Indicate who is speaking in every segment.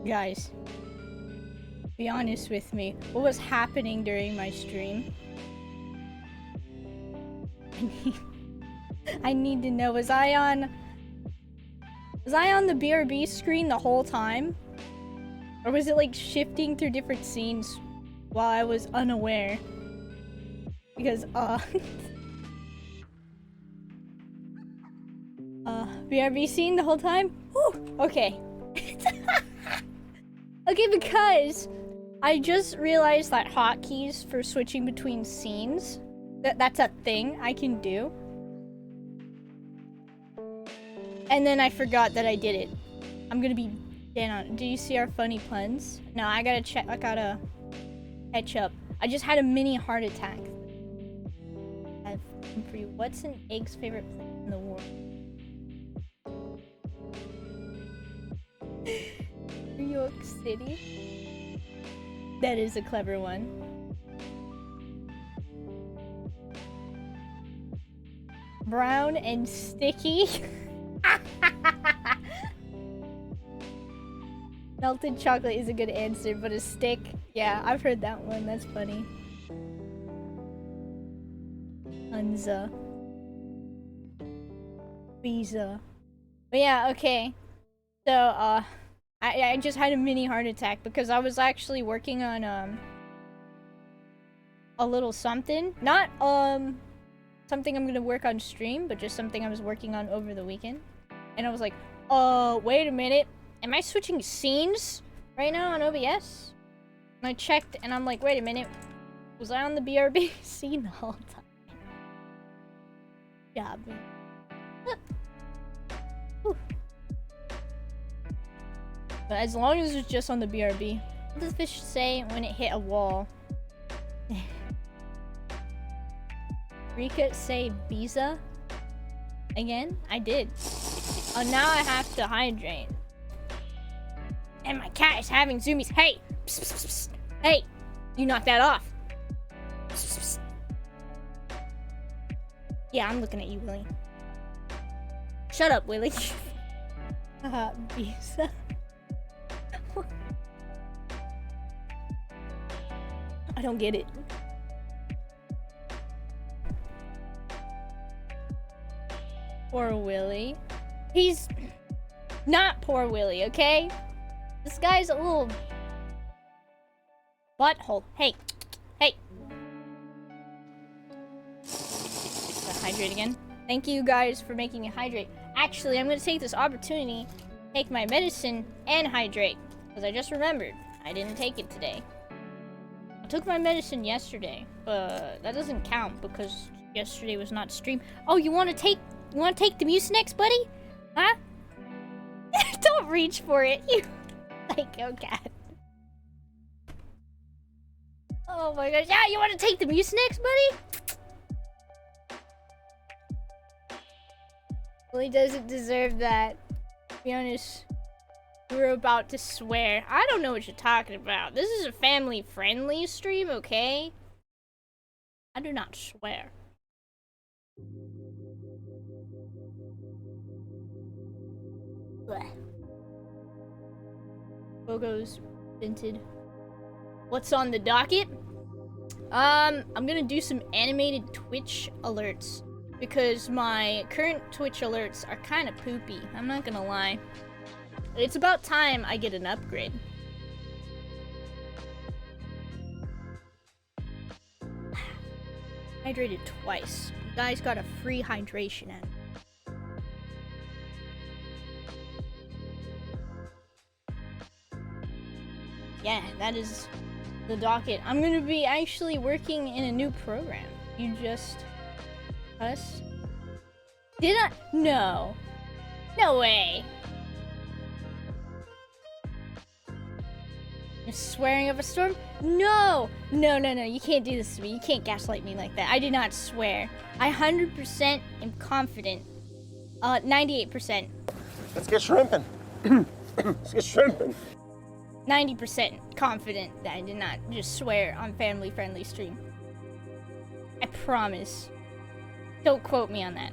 Speaker 1: Guys, be honest with me. What was happening during my stream? I need to know. Was I on the BRB screen the whole time? Or was it like shifting through different scenes while I was unaware? Because BRB scene the whole time? Whew, okay. Okay, because I just realized that hotkeys for switching between scenes, that's a thing I can do. And then I forgot that I did it. I'm gonna be dead on it. Do you see our funny puns? No, I gotta check. I gotta catch up. I just had a mini heart attack. For you. What's an egg's favorite place in the world? New York City? That is a clever one. Brown and sticky? Melted chocolate is a good answer, but a stick? Yeah, I've heard that one. That's funny. Unza. Visa. But yeah, okay. So, I just had a mini heart attack because I was actually working on, a little something. Not, something I'm gonna work on stream, but just something I was working on over the weekend. And I was like, wait a minute. Am I switching scenes right now on OBS? And I checked and I'm like, wait a minute. Was I on the BRB scene the whole time? Yeah, man. But as long as it's just on the BRB. What does the fish say when it hit a wall? Rika say Visa? Again? I did. Oh, now I have to hydrate. And my cat is having zoomies. Hey! Psst, psst, psst. Hey! You knock that off. Psst, psst. Yeah, I'm looking at you, Willie. Shut up, Willie. Visa. I don't get it. Poor Willie. He's not poor Willie, okay? This guy's a little butthole. Hey, hey. Hydrate again. Thank you guys for making me hydrate. Actually, I'm gonna take this opportunity, take my medicine and hydrate, because I just remembered I didn't take it today. I took my medicine yesterday, but that doesn't count because yesterday was not stream. Oh, you want to take the Mucinex, buddy? Huh? Don't reach for it. You psycho cat. Oh my gosh. Yeah, you want to take the Mucinex, buddy? Well, he doesn't deserve that. To be honest, we're about to swear. I don't know what you're talking about. This is a family-friendly stream, okay? I do not swear. Blech. Bogo's vinted. What's on the docket? I'm gonna do some animated Twitch alerts because my current Twitch alerts are kind of poopy. I'm not gonna lie. It's about time I get an upgrade. Hydrated twice. You guys got a free hydration at it. Yeah, that is the docket. I'm gonna be actually working in a new program. You just... Us? Did I? No. No way. You're swearing up a storm? No! No, no, no. You can't do this to me. You can't gaslight me like that. I did not swear. I 100% am confident. 98%.
Speaker 2: Let's get shrimping. Let's get shrimping.
Speaker 1: 90% confident that I did not just swear on family-friendly stream. I promise. Don't quote me on that.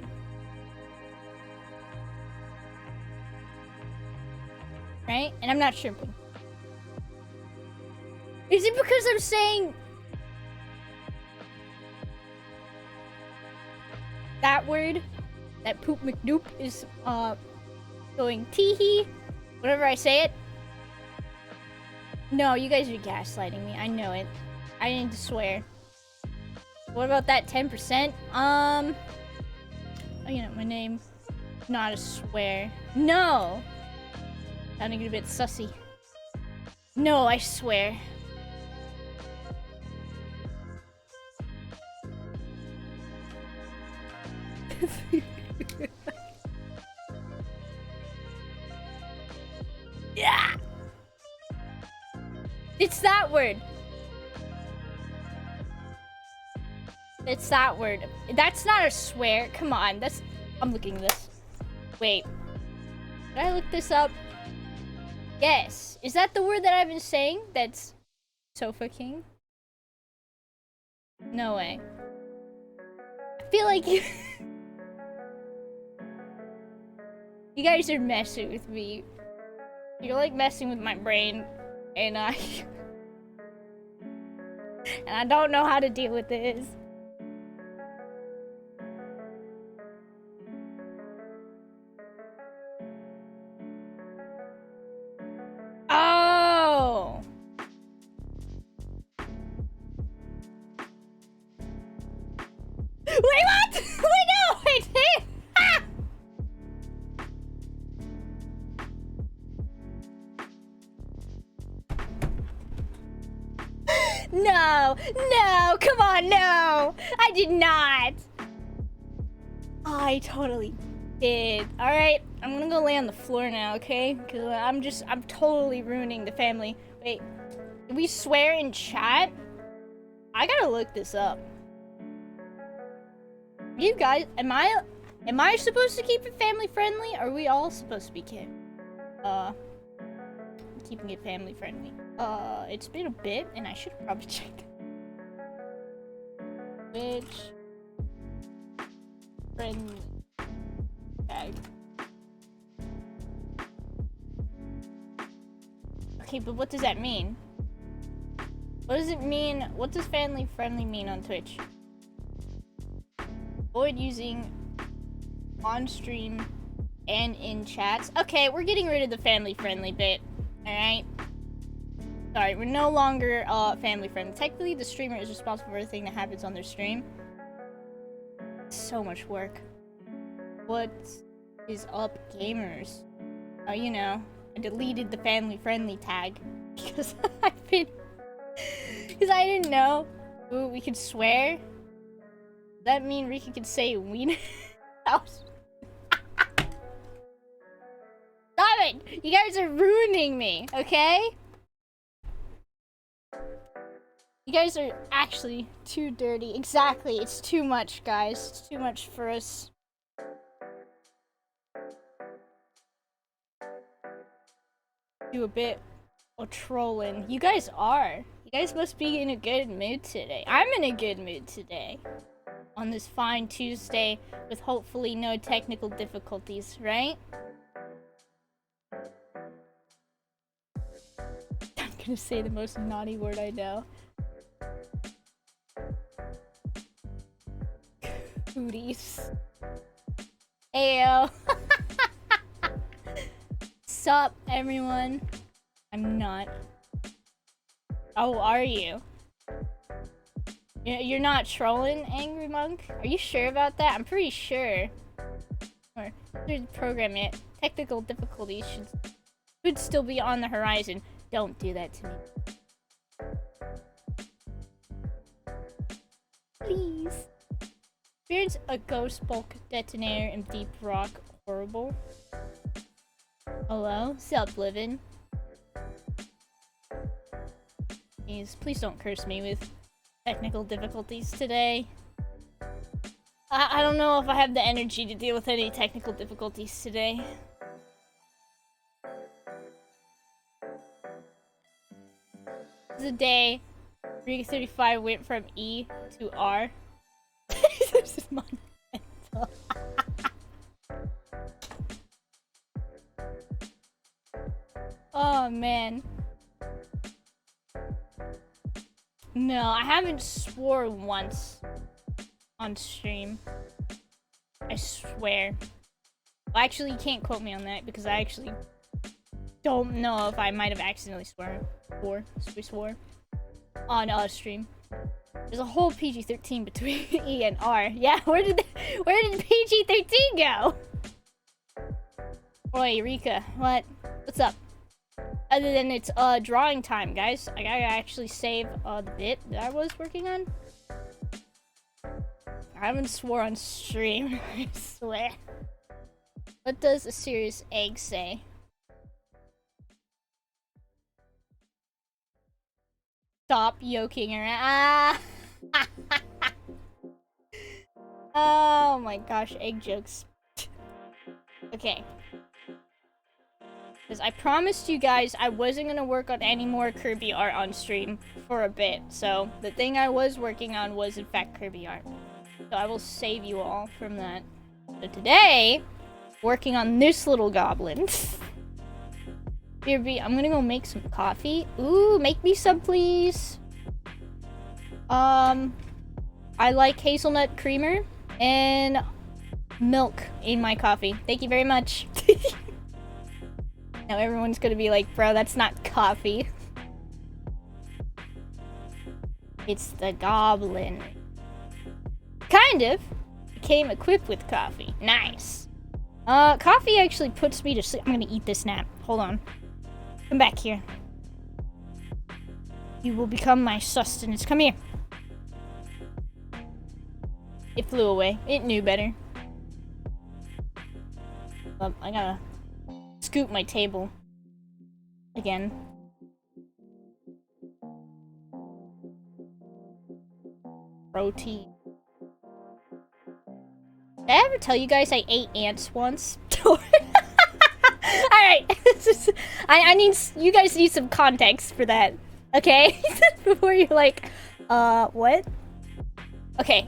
Speaker 1: Right? And I'm not shrimping. Is it because I'm saying that word? That poop McDoop is going tee-hee whenever I say it? No, you guys are gaslighting me. I know it. I need to swear. What about that 10%? Oh, you know, my name. Not a swear. No! Sounding a bit sussy. No, I swear. Yeah! It's that word. It's that word. That's not a swear. Come on, that's... I'm looking at this. Wait. Did I look this up? Yes. Is that the word that I've been saying? That's Sofa King? No way. I feel like you... You guys are messing with me. You're like messing with my brain. And I don't know how to deal with this. Oh! Wait, what? Wait, no! Wait, hey! Ah! No! No! Come on, no! I did not! I totally did. Alright, I'm gonna go lay on the floor now, okay? Because I'm totally ruining the family. Wait, did we swear in chat? I gotta look this up. You guys, am I supposed to keep it family friendly? Or are we all supposed to be keeping it family friendly? It's been a bit, and I should probably check. Which friendly tag? Okay, but what does that mean? What does it mean? What does family friendly mean on Twitch? Avoid using on stream and in chats. Okay, we're getting rid of the family friendly bit. Alright. Sorry, we're no longer family friendly. Technically, the streamer is responsible for everything that happens on their stream. So much work. What is up, gamers? Oh, you know, I deleted the family friendly tag because I didn't know. Ooh, we could swear. Does that mean Rika could say wiener? Stop it! You guys are ruining me, okay? You guys are actually too dirty. Exactly, it's too much, guys. It's too much for us. Do a bit of trolling. You guys are. You guys must be in a good mood today. I'm in a good mood today. On this fine Tuesday with hopefully no technical difficulties, right? I'm gonna say the most naughty word I know. Cooties. Ayo. Sup, everyone? I'm not. Oh, are you? You're not trolling, Angry Monk? Are you sure about that? I'm pretty sure. Or through the program yet. Technical difficulties should still be on the horizon. Don't do that to me. Please. Experience a ghost bulk detonator in deep rock. Horrible. Hello? Sup, livin'? Please don't curse me with technical difficulties today. I don't know if I have the energy to deal with any technical difficulties today. This is a day 335 went from E to R. This is monumental. Oh man. No, I haven't swore once on stream. I swear. Well, actually, you can't quote me on that because I actually don't know if I might have accidentally swore on stream. There's a whole PG-13 between E and R. Yeah, where did PG-13 go? Oi, Rika, what's up? Other than it's drawing time, guys. I gotta actually save the bit that I was working on. I haven't swore on stream, I swear. What does a serious egg say? Stop yoking around. Ah! Oh my gosh, egg jokes. Okay. Because I promised you guys I wasn't gonna work on any more Kirby art on stream for a bit. So the thing I was working on was in fact Kirby art. So I will save you all from that. So today, working on this little goblin. BRB, I'm gonna go make some coffee. Ooh, make me some, please. I like hazelnut creamer and milk in my coffee. Thank you very much. Now everyone's gonna be like, bro, that's not coffee. It's the goblin. Kind of. Became equipped with coffee. Nice. Coffee actually puts me to sleep. I'm gonna eat this nap. Hold on. Come back here. You will become my sustenance. Come here. It flew away. It knew better. I gotta scoop my table. Again. Protein. Did I ever tell you guys I ate ants once? Alright. I need... You guys need some context for that. Okay? Before you're like, what? Okay.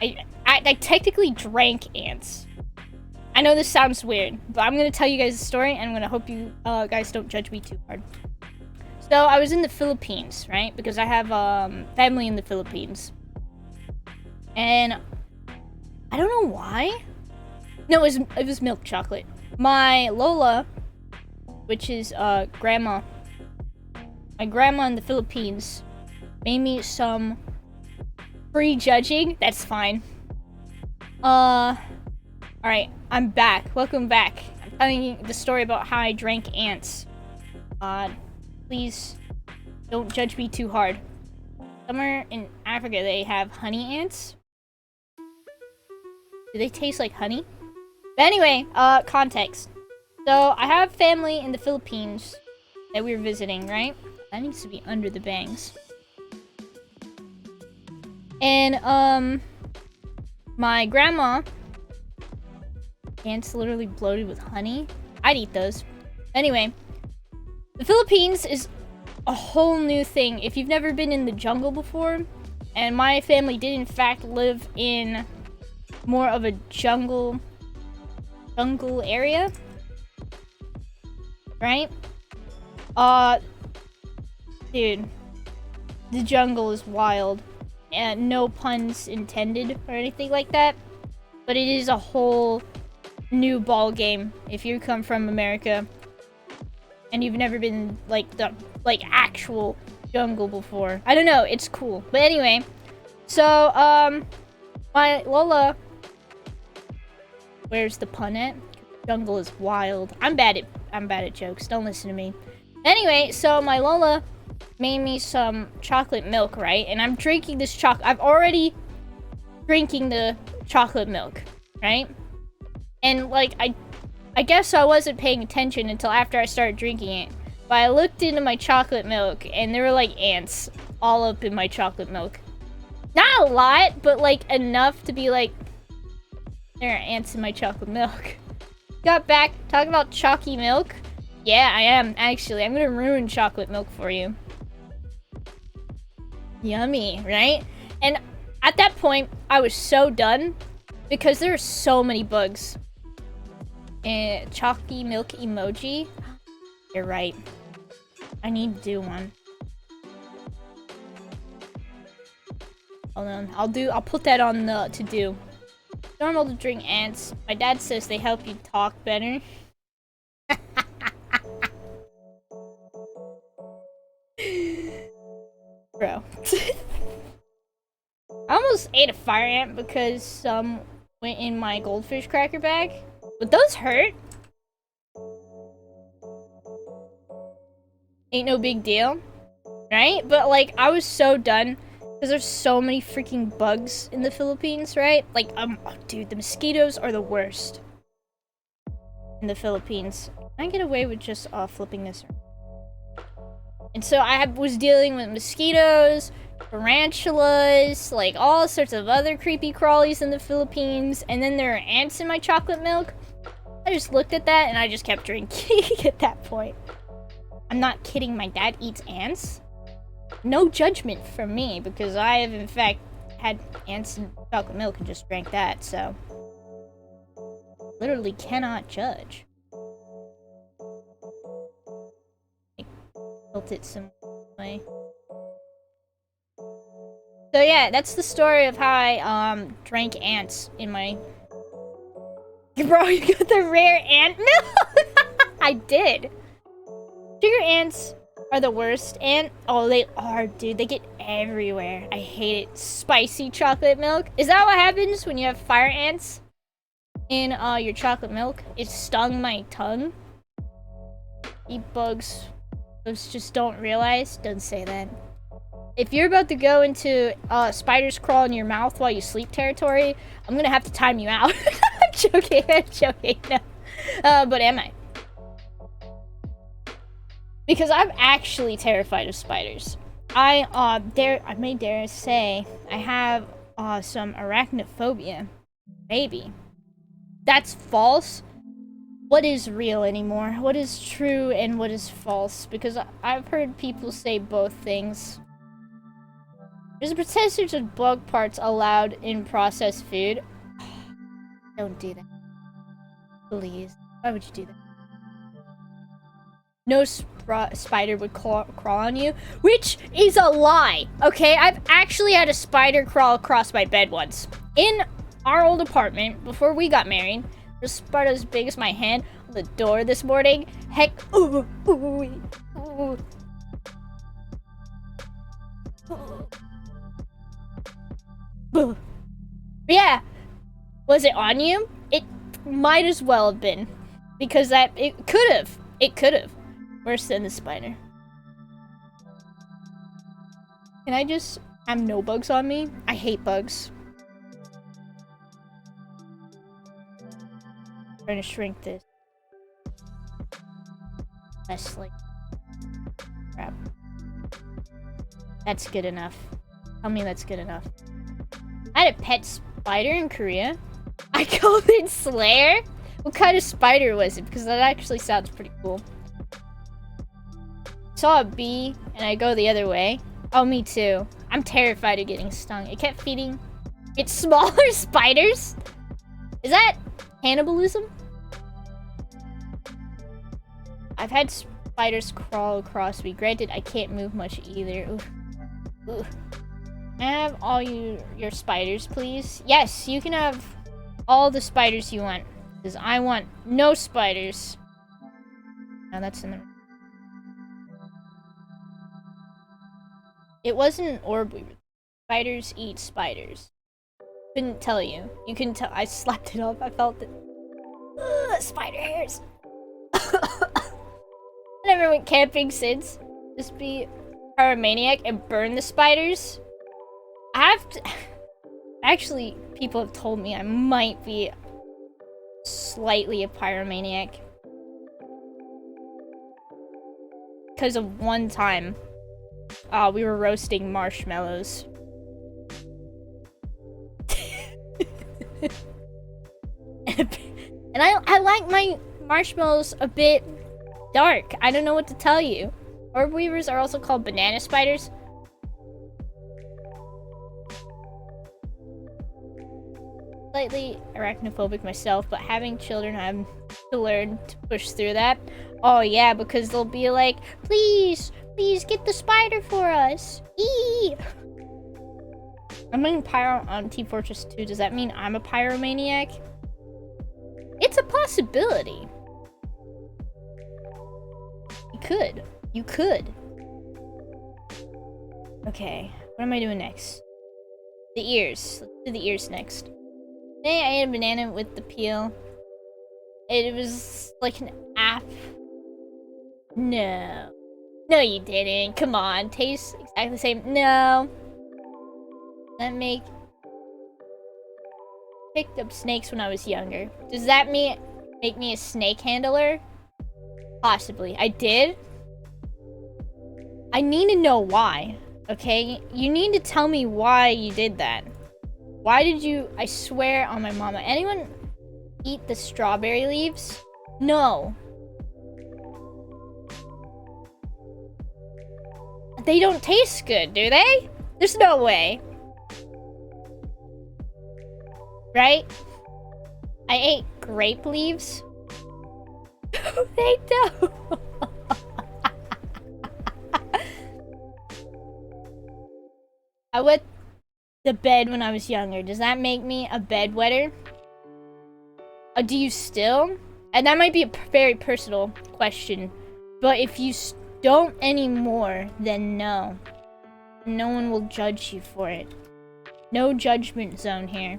Speaker 1: I technically drank ants. I know this sounds weird, but I'm gonna tell you guys a story, and I'm gonna hope you guys don't judge me too hard. So, I was in the Philippines, right? Because I have family in the Philippines. And I don't know why. No, it was milk chocolate. My Lola, which is grandma. My grandma in the Philippines made me some prejudging. That's fine. Alright, I'm back. Welcome back. I'm telling you the story about how I drank ants. Please don't judge me too hard. Somewhere in Africa they have honey ants. Do they taste like honey? But anyway, context. So, I have family in the Philippines that we were visiting, right? That needs to be under the bangs. And, my grandma... Ants literally bloated with honey. I'd eat those. Anyway, the Philippines is a whole new thing. If you've never been in the jungle before, and my family did in fact live in more of a jungle area, right? Dude, the jungle is wild, and no puns intended or anything like that, but it is a whole new ball game if you come from America and you've never been the actual jungle before. I don't know, it's cool. But anyway, so my Lola, where's the pun at? Jungle is wild. I'm bad at jokes. Don't listen to me. Anyway, so my Lola made me some chocolate milk, right? And I'm drinking this I'm already drinking the chocolate milk, right? And I guess I wasn't paying attention until after I started drinking it. But I looked into my chocolate milk and there were ants all up in my chocolate milk. Not a lot, but enough to be there are ants in my chocolate milk. Got back, talk about chalky milk. Yeah, I am, actually. I'm gonna ruin chocolate milk for you. Yummy, right? And at that point, I was so done because there are so many bugs. And chalky milk emoji. You're right. I need to do one. Hold on. I'll put that on the to-do. Normal to drink ants. My dad says they help you talk better. Bro. I almost ate a fire ant because some went in my goldfish cracker bag. But those hurt. Ain't no big deal. Right? But like, I was so done. Because there's so many freaking bugs in the Philippines, right? Like, oh, dude, the mosquitoes are the worst in the Philippines. Can I get away with just flipping this around? And so I was dealing with mosquitoes, tarantulas, like all sorts of other creepy crawlies in the Philippines. And then there are ants in my chocolate milk. I just looked at that and I just kept drinking at that point. I'm not kidding, my dad eats ants. No judgment from me, because I have in fact had ants in chocolate milk and just drank that, so literally cannot judge. I built it some way. So yeah, that's the story of how I drank ants in my... Bro, you got the rare ant milk? I did. Sugar ants are the worst, and oh, they are, dude. They get everywhere. I hate it. Spicy chocolate milk. Is that what happens when you have fire ants in your chocolate milk? It stung my tongue. Eat bugs. Those just don't realize. Don't say that. If you're about to go into spiders crawl in your mouth while you sleep territory, I'm gonna have to time you out. I'm joking. I'm joking. No. But am I? Because I'm actually terrified of spiders. I may dare say I have some arachnophobia. Maybe. That's false. What is real anymore? What is true and what is false? Because I've heard people say both things. There's a percentage of bug parts allowed in processed food. Don't do that. Please. Why would you do that? No spider would crawl on you, which is a lie, okay? I've actually had a spider crawl across my bed once. In our old apartment, before we got married, there's a spider as big as my hand on the door this morning. Heck, ooh. Yeah, was it on you? It might as well have been, because it could have. It could have. Worse than the spider. Can I just have no bugs on me? I hate bugs. I'm trying to shrink this. That's like crap. That's good enough. Tell me that's good enough. I had a pet spider in Korea. I called it Slayer. What kind of spider was it? Because that actually sounds pretty cool. Saw a bee and I go the other way. Oh, me too. I'm terrified of getting stung. It kept feeding it smaller spiders. Is that cannibalism? I've had spiders crawl across me. Granted, I can't move much either. Oof. Oof. Can I have all your spiders, please? Yes, you can have all the spiders you want. Because I want no spiders. No, that's in the... It wasn't an orb we were... Spiders eat spiders. Couldn't tell you. You can tell. I slapped it off. I felt it. Spider hairs. I never went camping since. Just be pyromaniac and burn the spiders. I have to... Actually, people have told me I might be slightly a pyromaniac. Because of one time, we were roasting marshmallows. And I like my marshmallows a bit dark. I don't know what to tell you. Orb weavers are also called banana spiders. Slightly arachnophobic myself, but having children, I'm to learn to push through that. Oh yeah, because they'll be like, please get the spider for us. Eee! I'm playing Pyro on Team Fortress 2. Does that mean I'm a pyromaniac? It's a possibility. You could. You could. Okay, what am I doing next? The ears. Let's do the ears next. Today I ate a banana with the peel. It was like an app. No. No, you didn't. Come on. Tastes exactly the same. No. That picked up snakes when I was younger. Does that make me a snake handler? Possibly. I did? I need to know why. Okay? You need to tell me why you did that. Why did you... I swear on my mama. Anyone eat the strawberry leaves? No. They don't taste good, do they? There's no way. Right? I ate grape leaves. They don't. I wet the bed when I was younger. Does that make me a bedwetter? Do you still? And that might be a very personal question. But if you don't anymore, then no. No one will judge you for it. No judgment zone here.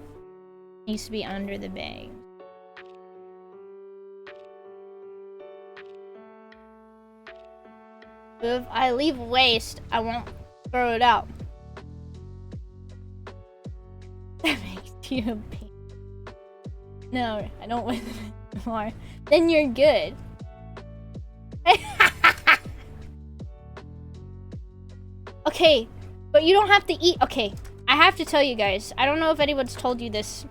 Speaker 1: Needs to be under the bag. If I leave waste, I won't throw it out. That makes you a pain. No, I don't want it anymore. Then you're good. Okay, but you don't have to eat. Okay, I have to tell you guys. I don't know if anyone's told you this,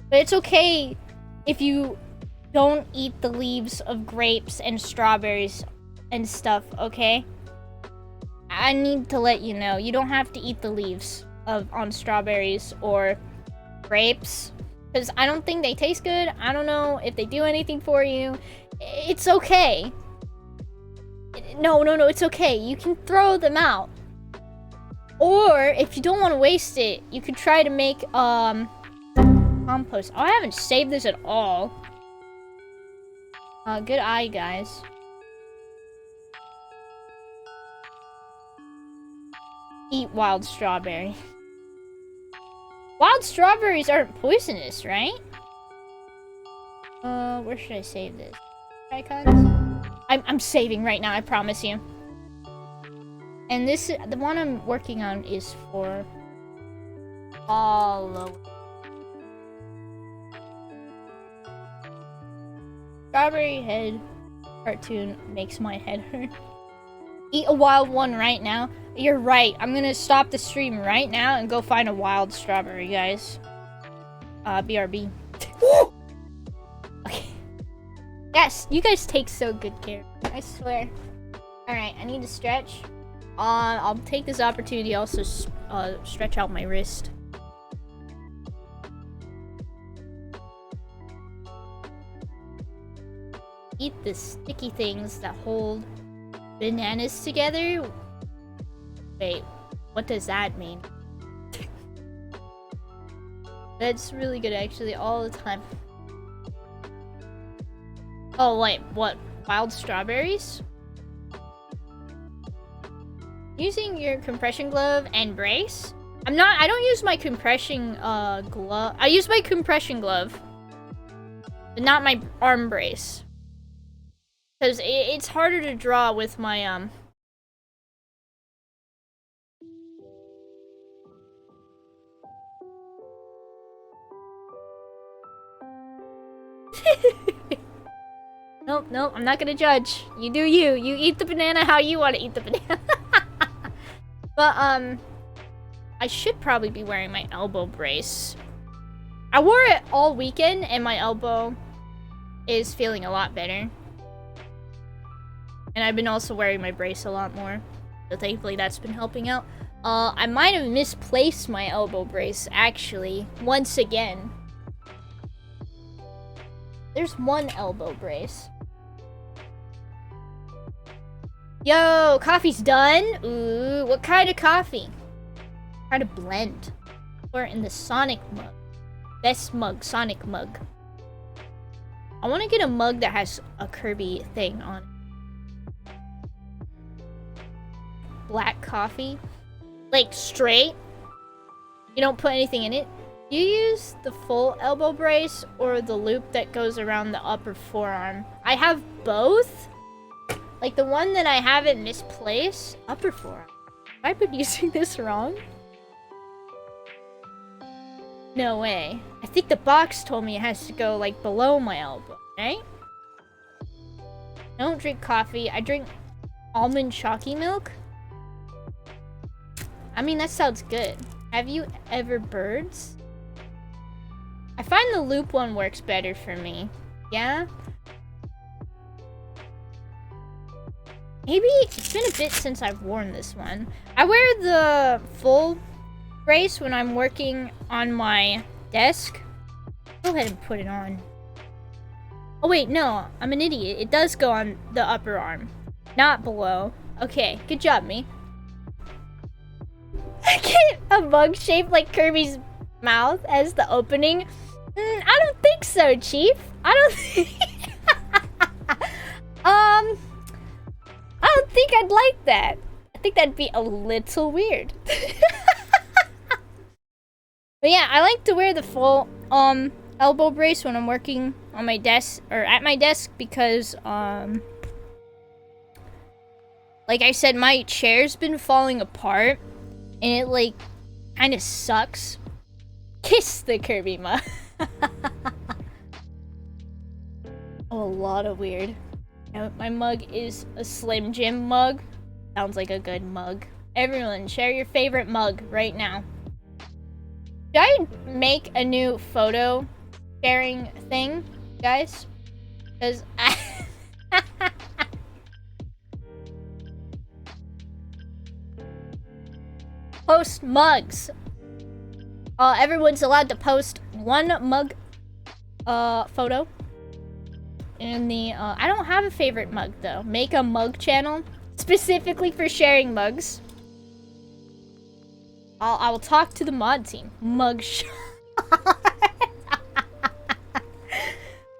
Speaker 1: but it's okay if you don't eat the leaves of grapes and strawberries and stuff, okay? I need to let you know. You don't have to eat the leaves on strawberries or grapes, because I don't think they taste good. I don't know if they do anything for you. It's okay. No, it's okay. You can throw them out. Or, if you don't want to waste it, you could try to make, compost. Oh, I haven't saved this at all. Good eye, guys. Eat wild strawberry. Wild strawberries aren't poisonous, right? Where should I save this? Icons? I'm saving right now, I promise you. And the one I'm working on is for follow. Strawberry head cartoon makes my head hurt. Eat a wild one right now. You're right. I'm gonna stop the stream right now and go find a wild strawberry, guys. BRB. Okay. Yes, you guys take so good care. I swear. Alright, I need to stretch. I'll take this opportunity also stretch out my wrist. Eat the sticky things that hold bananas together. Wait, what does that mean? That's really good, actually, all the time. Oh, wait, what? Wild strawberries? Using your compression glove and brace? I don't use my compression glove. I use my compression glove, but not my arm brace. Because it's harder to draw with my, Nope, I'm not gonna judge. You do you. You eat the banana how you want to eat the banana. But, I should probably be wearing my elbow brace. I wore it all weekend, and my elbow is feeling a lot better. And I've been also wearing my brace a lot more. So thankfully that's been helping out. I might have misplaced my elbow brace, actually, once again. There's one elbow brace. Yo, coffee's done? Ooh, what kind of coffee? Kind of blend. Or in the Sonic mug. Best mug, Sonic mug. I want to get a mug that has a Kirby thing on it. Black coffee. Like, straight. You don't put anything in it. Do you use the full elbow brace or the loop that goes around the upper forearm? I have both. Like, the one that I have in this place. Upper forearm. Have I been using this wrong? No way. I think the box told me it has to go, like, below my elbow, right? I don't drink coffee. I drink almond chalky milk. I mean, that sounds good. Have you ever birds? I find the loop one works better for me. Yeah? Maybe it's been a bit since I've worn this one. I wear the full brace when I'm working on my desk. Go ahead and put it on. Oh wait, no, I'm an idiot. It does go on the upper arm, not below. Okay, good job, me. I get a mug shaped like Kirby's mouth as the opening. I don't think so, Chief. I don't think... I don't think I'd like that. I think that'd be a little weird. But yeah, I like to wear the full elbow brace when I'm working on my desk or at my desk because like I said, my chair's been falling apart and it like kind of sucks. Kiss the Kirby mug. Oh, a lot of weird. My mug is a Slim Jim mug. Sounds like a good mug. Everyone, share your favorite mug right now. Should I make a new photo sharing thing, guys? Because I... Post mugs. Everyone's allowed to post one mug photo. In the I don't have a favorite mug though. Make a mug channel specifically for sharing mugs. I will talk to the mod team. Mug shot.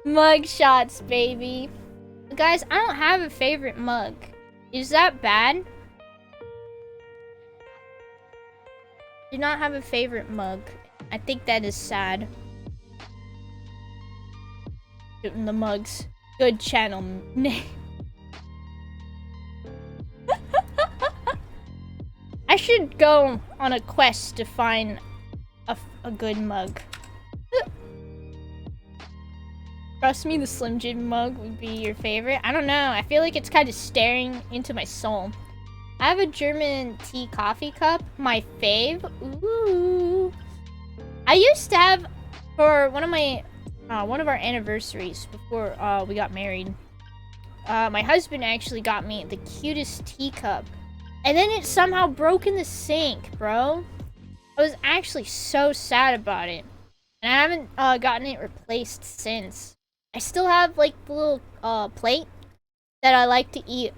Speaker 1: Mug shots, baby. Guys, I don't have a favorite mug. Is that bad? Do not have a favorite mug. I think that is sad. Shooting the mugs. Good channel name. I should go on a quest to find a good mug. Trust me, the Slim Jim mug would be your favorite. I don't know. I feel like it's kind of staring into my soul. I have a German tea coffee cup. My fave. Ooh. I used to have, for one of our anniversaries before we got married, my husband actually got me the cutest teacup. And then it somehow broke in the sink, bro. I was actually so sad about it. And I haven't gotten it replaced since. I still have like the little plate that I like to eat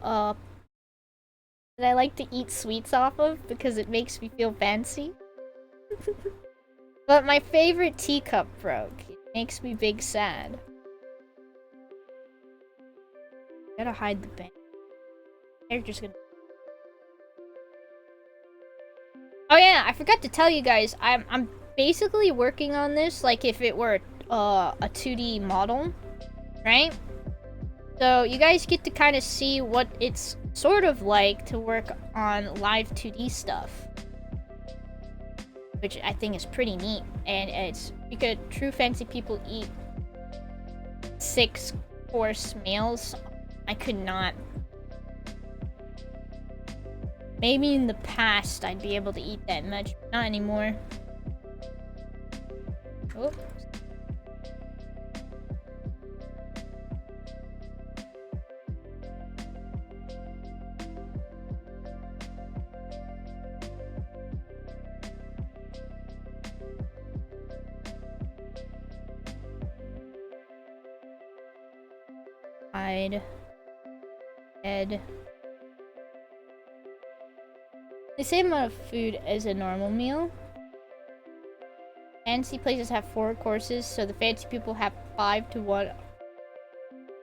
Speaker 1: sweets off of because it makes me feel fancy. But my favorite teacup broke. It makes me big sad. Gotta hide the bang. They're just gonna... Oh yeah, I forgot to tell you guys, I'm basically working on this like if it were a 2D model, right? So you guys get to kind of see what it's sort of like to work on live 2D stuff, which I think is pretty neat. And it's because true fancy people eat 6-course meals. I could not. Maybe in the past I'd be able to eat that much, but not anymore. Oh. Hide. Head. The same amount of food as a normal meal. fancy places have 4 courses, so the fancy people have 5 to 1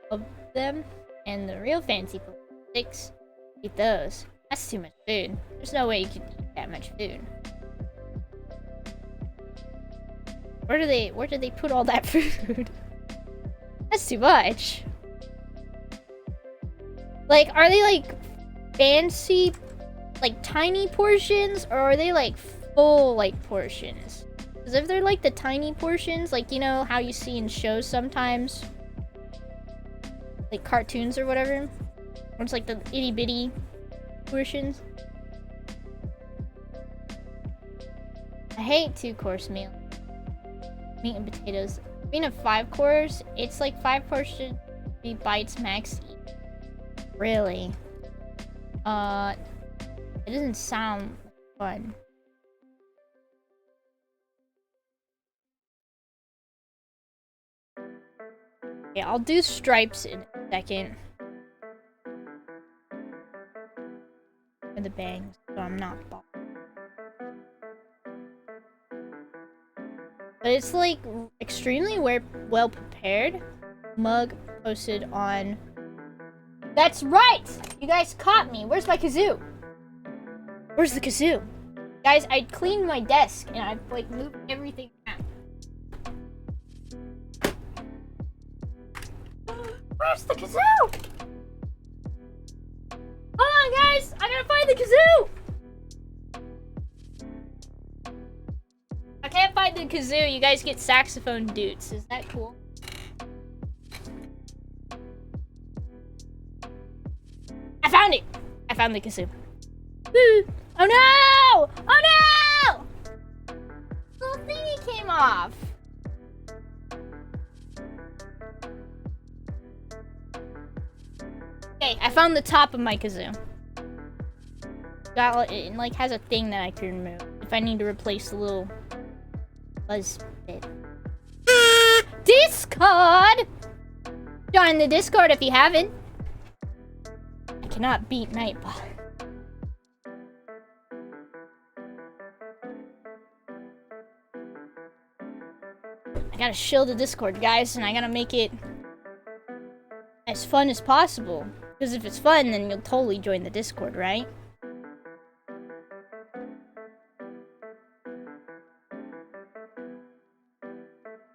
Speaker 1: of them, and the real fancy people 6. Eat those. That's too much food. There's no way you could eat that much food. Where do they put all that food? That's too much. Like, are they like fancy, like tiny portions, or are they like full like portions? Because if they're like the tiny portions, like, you know how you see in shows sometimes, like cartoons or whatever, where it's like the itty bitty portions. I hate 2-course meal. Meat and potatoes. Being a 5-course, it's like 5 portions, 3 bites max eat. Really? It doesn't sound fun. Yeah, I'll do stripes in a second. And the bangs, so I'm not bothered. But it's like extremely well prepared. Mug posted on. That's right! You guys caught me. Where's my kazoo? Where's the kazoo? Guys, I cleaned my desk and I've like moved everything around. Where's the kazoo? Hold on, guys! I gotta find the kazoo! I can't find the kazoo. You guys get saxophone dudes. Is that cool? I found it! I found the kazoo. Woo! Oh no! Oh no! The little thingy came off. Okay, I found the top of my kazoo. It like has a thing that I can remove if I need to replace the little buzz bit. Discord! Join the Discord if you haven't. I cannot beat Nightbot. I gotta shield the Discord, guys, and I gotta make it as fun as possible. Because if it's fun, then you'll totally join the Discord, right?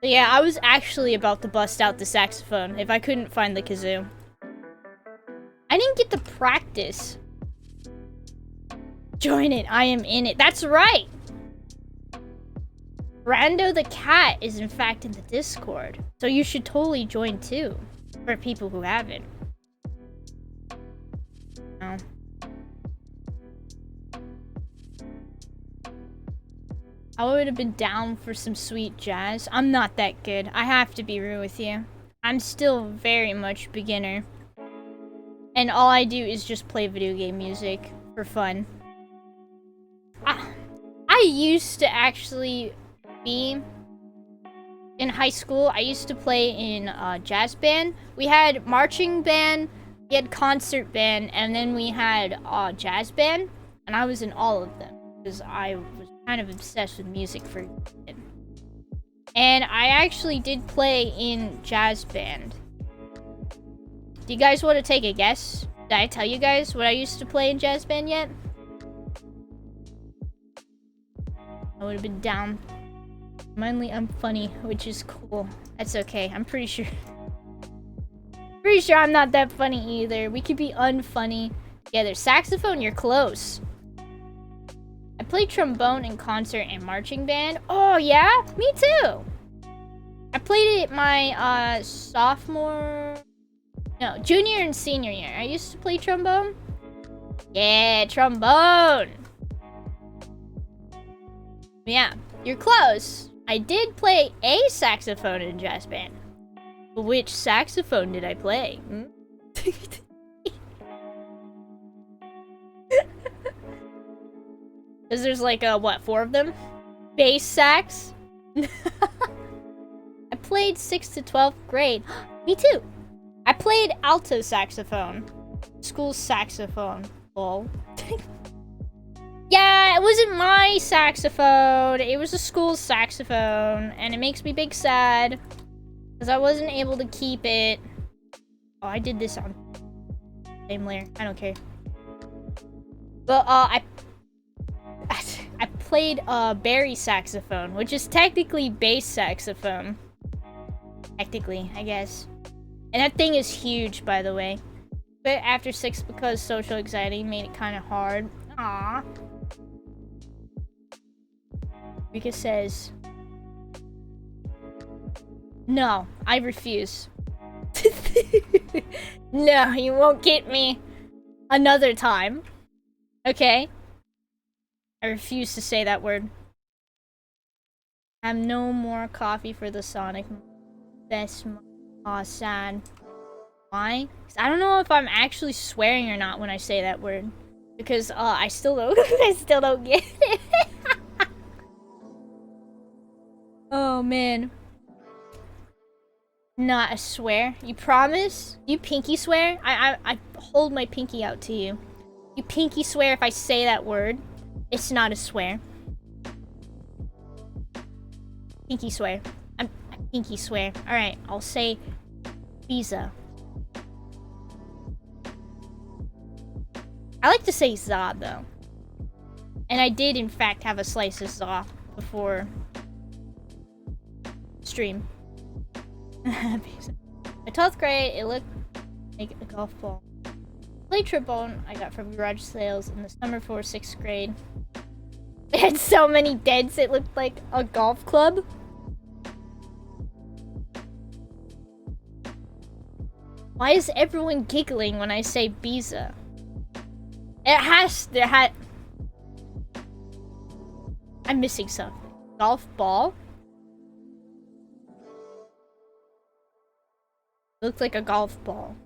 Speaker 1: But yeah, I was actually about to bust out the saxophone if I couldn't find the kazoo. I didn't get to practice. Join it, I am in it. That's right! Brando the cat is in fact in the Discord. So you should totally join too. For people who haven't. No. I would have been down for some sweet jazz. I'm not that good. I have to be real with you. I'm still very much beginner. And all I do is just play video game music for fun. I used to actually be in high school. I used to play in a jazz band. We had marching band, we had concert band, and then we had jazz band. And I was in all of them because I was kind of obsessed with music for a bit. And I actually did play in jazz band. Do you guys want to take a guess? Did I tell you guys what I used to play in jazz band yet? I would have been down. Mainly I'm funny, which is cool. That's okay. I'm pretty sure. Pretty sure I'm not that funny either. We could be unfunny together. Saxophone, you're close. I played trombone in concert and marching band. Oh yeah? Me too. I played it my junior and senior year. I used to play trombone. Yeah, trombone. Yeah, you're close. I did play a saxophone in jazz band. Which saxophone did I play? Because there's like, 4 of them? Bass sax? I played 6th to 12th grade. Me too. I played alto saxophone. School saxophone. Lol. Yeah, wasn't my saxophone. It was a school's saxophone, and it makes me big sad because I wasn't able to keep it. Oh, I did this on same layer. I don't care. But I played Barry saxophone, which is technically bass saxophone. Technically, I guess. And that thing is huge, by the way. But after 6 because social anxiety made it kind of hard. Aww. Rika says, no, I refuse. No, you won't get me another time. Okay? I refuse to say that word. I have no more coffee for the Sonic. Best. Aw, sad. Why? 'Cause I don't know if I'm actually swearing or not when I say that word. Because I still don't I still don't get it. Oh man. Not a swear. You promise? You pinky swear? I hold my pinky out to you. You pinky swear if I say that word. It's not a swear. Pinky swear. I pinky swear. Alright, I'll say Visa. I like to say za though. And I did in fact have a slice of za before stream. My 12th grade, it looked like a golf ball. Play trombone I got from garage sales in the summer for 6th grade. It had so many dents it looked like a golf club. Why is everyone giggling when I say Biza? I'm missing something. Golf ball? Looked like a golf ball.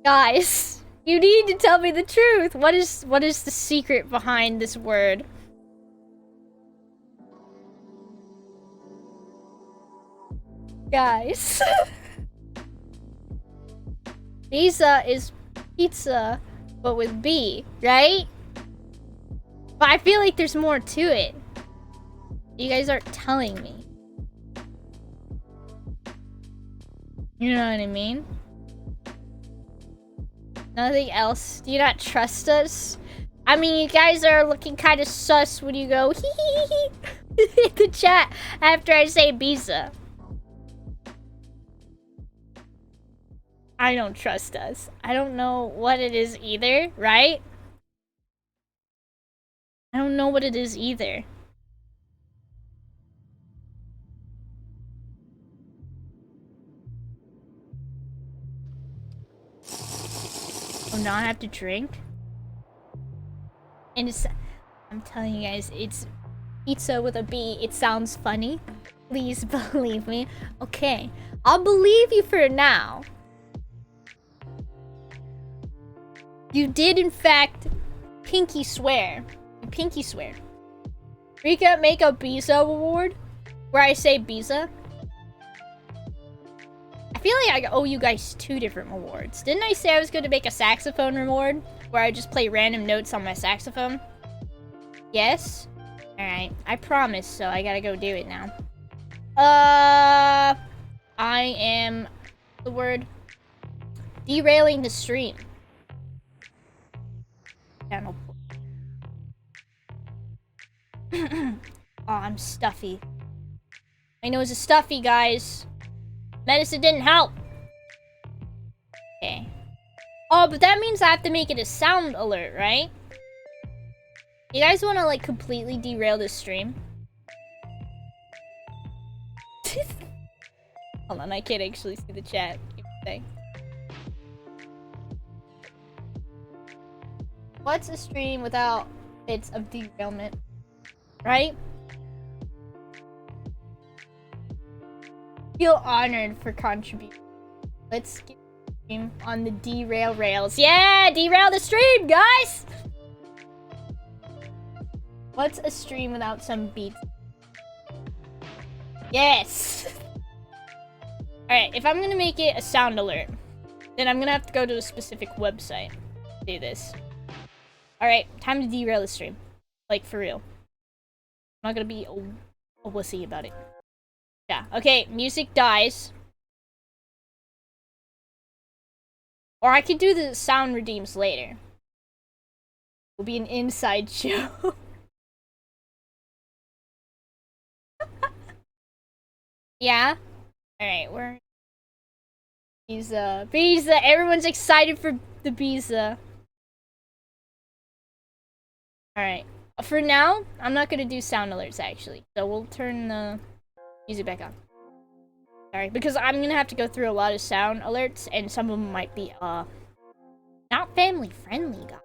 Speaker 1: Guys, you need to tell me the truth. What is the secret behind this word? Guys. Pizza is pizza, but with B, right? But I feel like there's more to it. You guys aren't telling me. You know what I mean? Nothing else? Do you not trust us? I mean, you guys are looking kind of sus when you go hee hee hee in the chat after I say Biza. I don't trust us. I don't know what it is either, right? I don't know what it is either. Oh, now I have to drink? And I'm telling you guys, it's pizza with a B. It sounds funny. Please believe me. Okay, I'll believe you for now. You did, in fact, pinky swear. You pinky swear. Rika, make a Biza award where I say Biza. I feel like I owe you guys 2 different awards. Didn't I say I was going to make a saxophone reward where I just play random notes on my saxophone? Yes? Alright, I promise, so I gotta go do it now. I am the word derailing the stream. Channel. Oh, I'm stuffy. My nose is stuffy, guys. Medicine didn't help. Okay. Oh, but that means I have to make it a sound alert, right? You guys want to, like, completely derail this stream? Hold on, I can't actually see the chat. What's a stream without bits of derailment? Right? Feel honored for contributing. Let's get the stream on the derail rails. Yeah, derail the stream, guys! What's a stream without some beats? Yes! Alright, if I'm gonna make it a sound alert, then I'm gonna have to go to a specific website to do this. Alright, time to derail the stream. Like, for real. I'm not gonna be a wussy about it. Yeah, okay, music dies. Or I could do the sound redeems later. It'll be an inside joke. Yeah? Alright, we're... Biza. Biza! Everyone's excited for the Biza. Alright. For now, I'm not gonna do sound alerts, actually. So we'll turn the music back on. Sorry, because I'm gonna have to go through a lot of sound alerts, and some of them might be, not family-friendly, guys.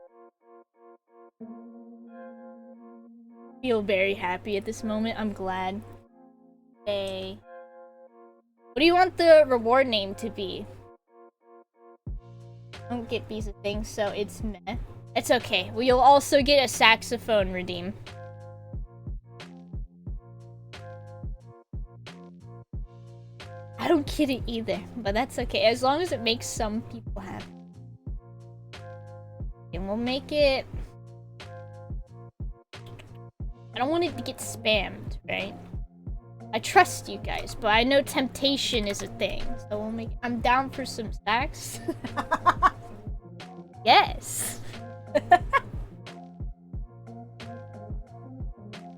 Speaker 1: Feel very happy at this moment. I'm glad. Okay. What do you want the reward name to be? I don't get visa things, so it's meh. It's okay. We'll also get a saxophone redeem. I don't get it either, but that's okay. As long as it makes some people happy. And we'll make it... I don't want it to get spammed, right? I trust you guys, but I know temptation is a thing. So we'll make... I'm down for some sax. Yes.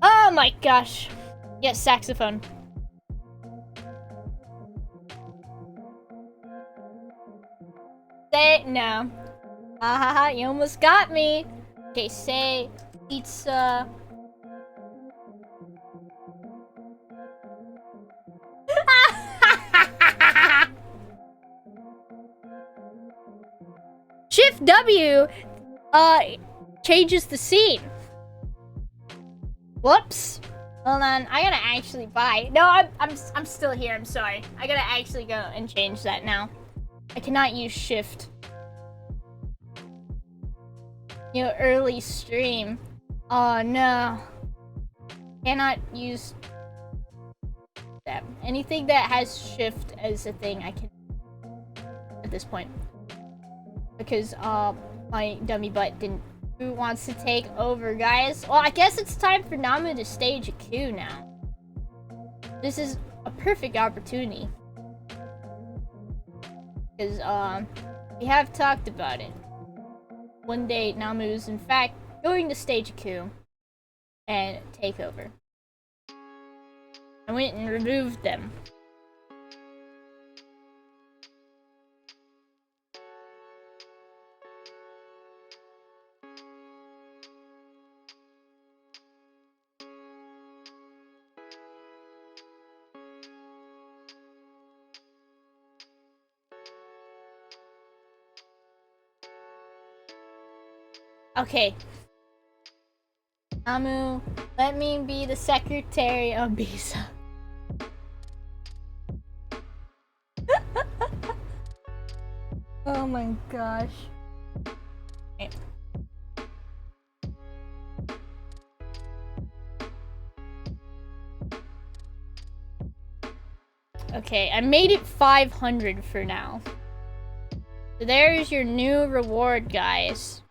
Speaker 1: Oh my gosh. Yes, saxophone. Say no. Haha, you almost got me. Okay, say pizza. Shift W changes the scene. Whoops. Hold on, I gotta actually buy. No, I'm still here, I'm sorry. I gotta actually go and change that now. I cannot use shift. You know, early stream. Oh no. Cannot use that. Anything that has shift as a thing I can at this point. Because my dummy butt didn't. Who wants to take over, guys? Well, I guess it's time for Namu to stage a coup now. This is a perfect opportunity. Because we have talked about it. One day Namu is in fact going to stage a coup and take over. I went and removed them. Okay. Namu, let me be the secretary of Biza. Oh my gosh. Okay. Okay, I made it 500 for now. So there's your new reward, guys.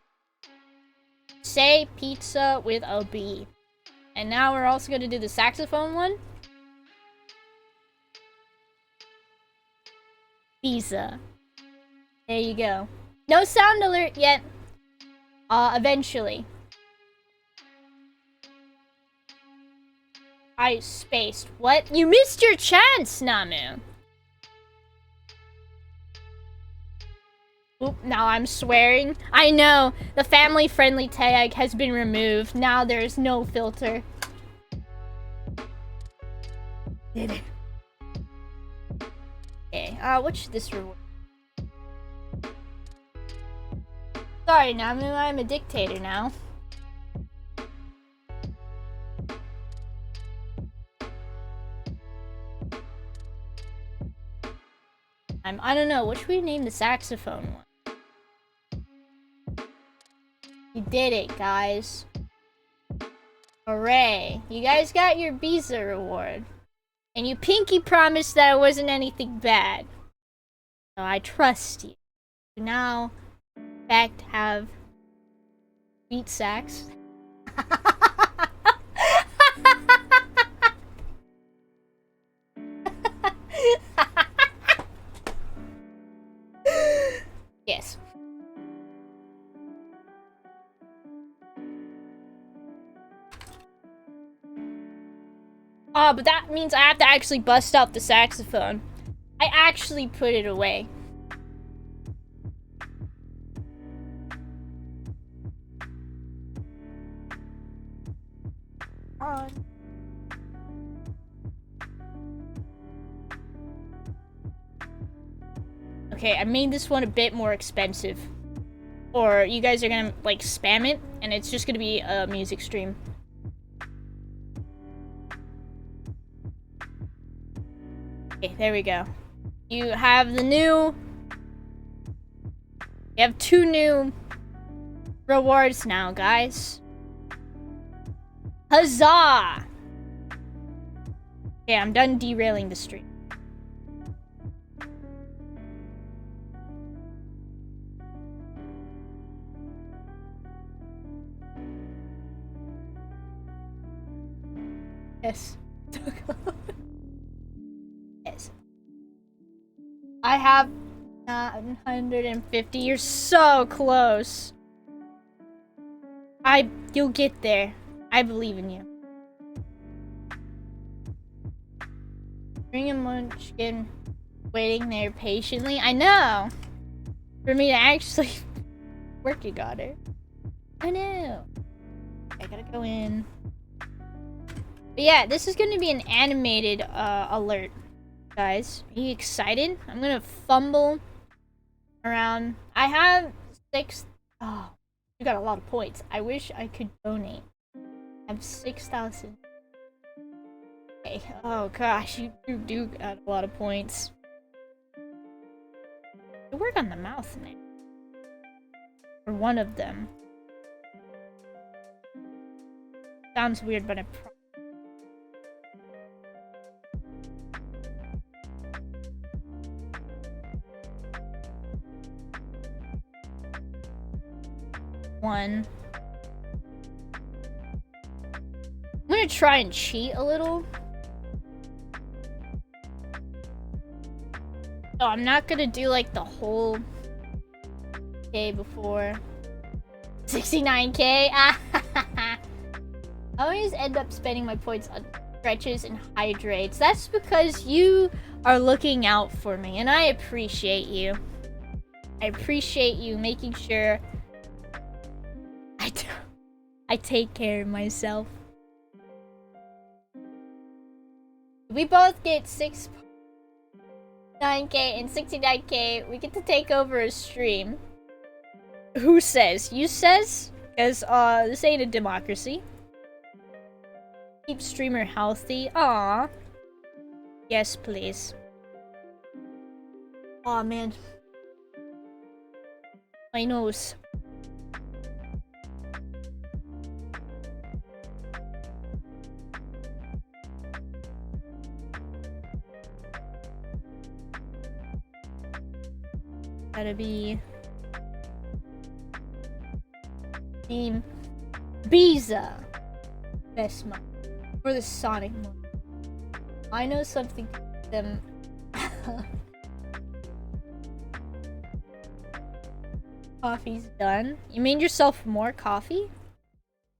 Speaker 1: Say pizza with a B. And now we're also going to do the saxophone one. Pizza. There you go. No sound alert yet. Eventually. I spaced. What? You missed your chance, Namu. Oop, now I'm swearing. I know. The family-friendly tag has been removed. Now there's no filter. Did it. Okay, what should this reward? Sorry, Namu, I'm a dictator now. I don't know, what should we name the saxophone one? You did it, guys. Hooray. You guys got your Biza reward. And you pinky promised that it wasn't anything bad. So I trust you. now, in fact, have beat sax. Yes. Oh, but that means I have to actually bust out the saxophone. I actually put it away. Okay, I made this one a bit more expensive. Or you guys are gonna, like, spam it, and it's just gonna be a music stream. Okay, there we go. You have the new... You have 2 new rewards now, guys. Huzzah! Okay, I'm done derailing the stream. Yes. Yes. I have 950. You're so close. You'll get there. I believe in you. Bring a munchkin waiting there patiently. I know. For me to actually working on it. I know. I gotta go in. But yeah, this is gonna be an animated alert, guys. Are you excited? I'm gonna fumble around. I have 6. Oh, you got a lot of points. I wish I could donate. I have 6,000. Okay. Oh gosh, you do got a lot of points. I work on the mouth now. Or one of them. Sounds weird, but I one. I'm gonna try and cheat a little. So I'm not gonna do like the whole day before 69k. I always end up spending my points on stretches and hydrates. That's because you are looking out for me, and I appreciate you. I appreciate you making sure I take care of myself. We both get 9k and 69k. We get to take over a stream. Who says? You says? Because this ain't a democracy. Keep streamer healthy. Aww. Yes, please. Aw, man. My nose. Gotta be Team Biza best month for the Sonic one. I know something them. Coffee's done. You made yourself more coffee?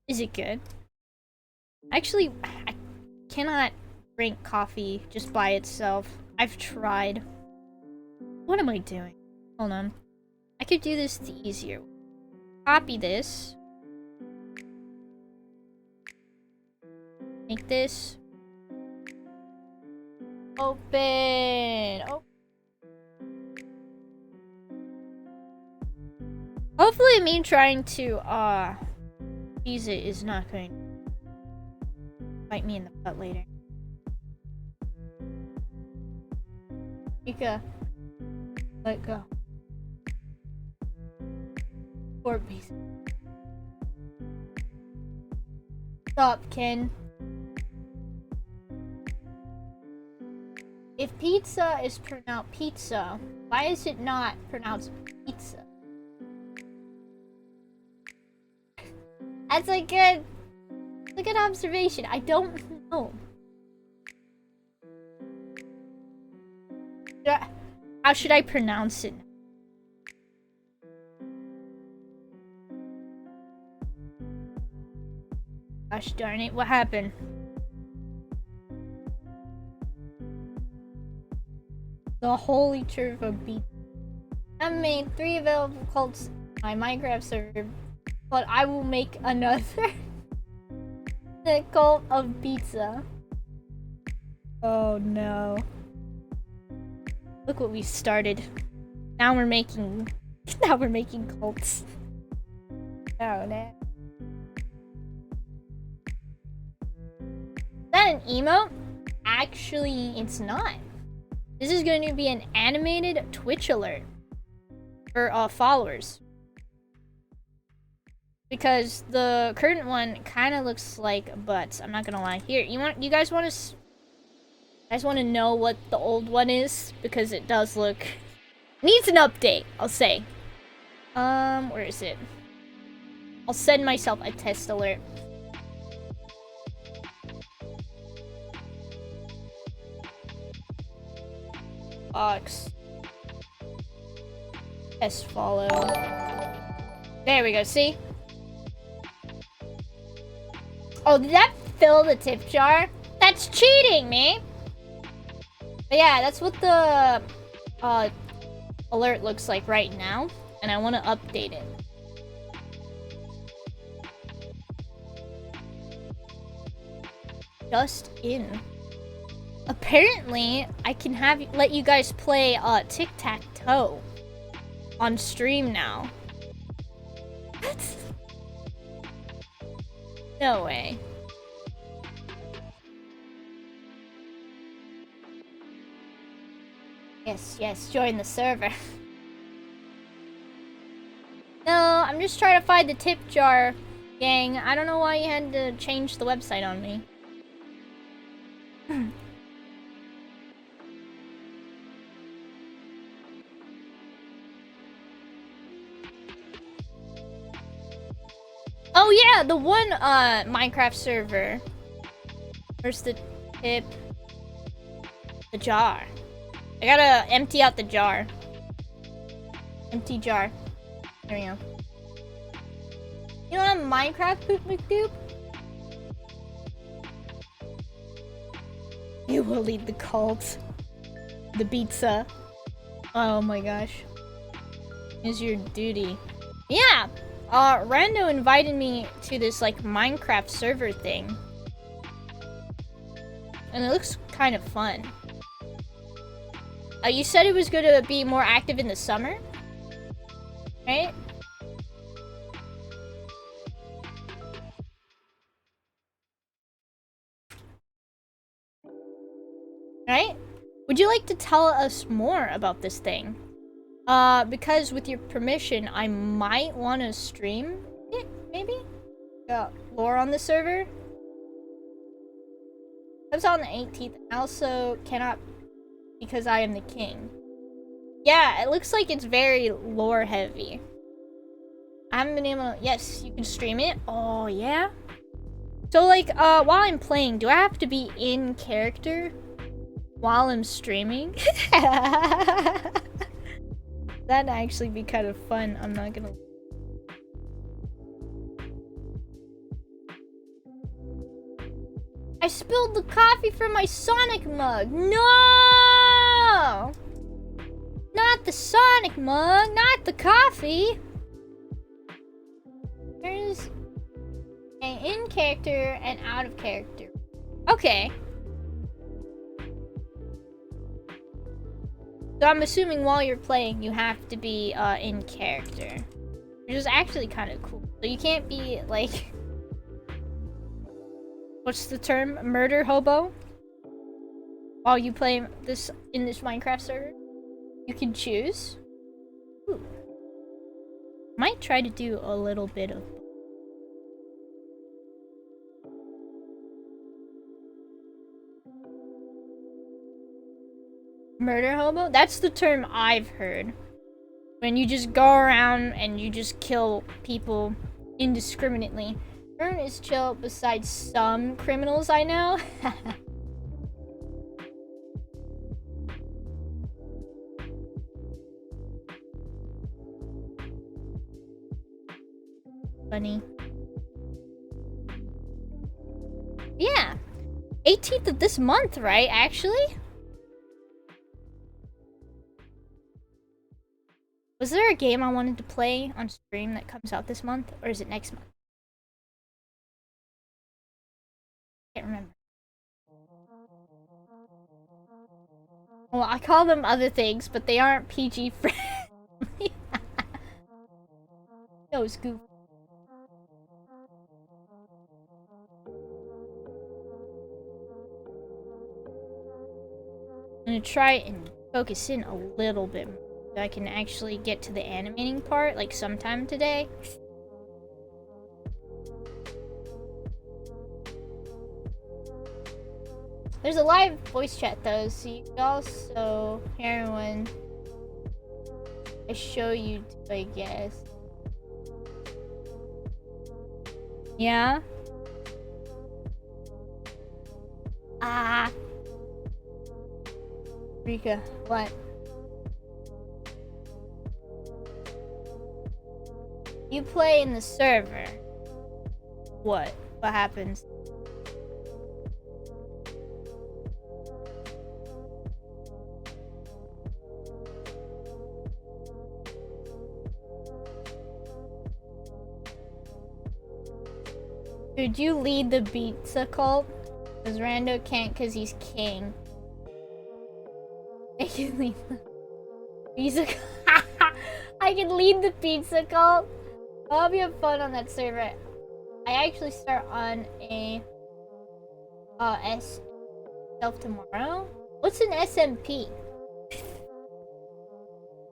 Speaker 1: Is it good? Actually, I cannot drink coffee just by itself. I've tried. What am I doing? Hold on. I could do this the easier way. Copy this. Make this. Open. Oh. Hopefully me trying to use it is not going to bite me in the butt later. Mika, let go. Poor piece. Stop, Ken. If pizza is pronounced pizza, why is it not pronounced pizza. That's a good observation. I don't know. How should I pronounce it? Gosh darn it, what happened? The Holy Turbo Beat. I've made 3 available cults on my Minecraft server, but I will make another. The cult of pizza. Oh no. Look what we started. Now we're making cults. Oh no. Is that an emote? Actually, it's not. This is going to be an animated Twitch alert for followers. Because the current one kind of looks like butts. I'm not gonna lie. Here, you guys want to know what the old one is, because it does look needs an update. I'll say. Where is it? I'll send myself a test alert. Box. Test follow. There we go. See? Oh, did that fill the tip jar? That's cheating, me. But yeah, that's what the alert looks like right now, and I want to update it. Just in. Apparently, I can let you guys play tic-tac-toe on stream now. What? No way. Yes, join the server. No, I'm just trying to find the tip jar, gang. I don't know why you had to change the website on me. Oh yeah, the one Minecraft server. Where's the tip? The jar. I gotta empty out the jar. Empty jar. There we go. You know Minecraft poop McDoop? You will lead the cult. The pizza. Oh my gosh. Is your duty. Yeah! Rando invited me to this, like, Minecraft server thing. And it looks kind of fun. You said it was going to be more active in the summer? Right? Right? Would you like to tell us more about this thing? Because with your permission, I might want to stream it, maybe? Lore on the server? Comes out on the 18th. I also cannot, because I am the king. Yeah, it looks like it's very lore heavy. I haven't been able to... Yes, you can stream it. Oh, yeah? So, like, while I'm playing, do I have to be in character while I'm streaming? That'd actually be kind of fun. I'm not gonna... I spilled the coffee from my Sonic mug. No! Not the Sonic mug, not the coffee. There's an in character and out of character. Okay. So I'm assuming while you're playing, you have to be in character, which is actually kind of cool. So you can't be like, what's the term? Murder hobo? While you play this in this Minecraft server, you can choose. Ooh. Might try to do a little bit of. Murder hobo? That's the term I've heard. when you just go around and you just kill people indiscriminately. Everyone is chill besides some criminals I know. Funny. Yeah. 18th of this month, right? Actually? Was there a game I wanted to play on stream that comes out this month? Or is it next month? Can't remember. Well, I call them other things, but they aren't PG friendly. That was goofy. I'm gonna try and focus in a little bit more so I can actually get to the animating part, like sometime today. There's a live voice chat though, so you can also hear when I show you, I guess. Yeah? Ah. Rika, what? You play in the server. What? What happens? Dude, you lead the pizza cult? Cause Rando can't cause he's king. I can lead the pizza cult. I can lead the pizza cult. I'll be have fun on that server. I actually start on a S self tomorrow. What's an SMP?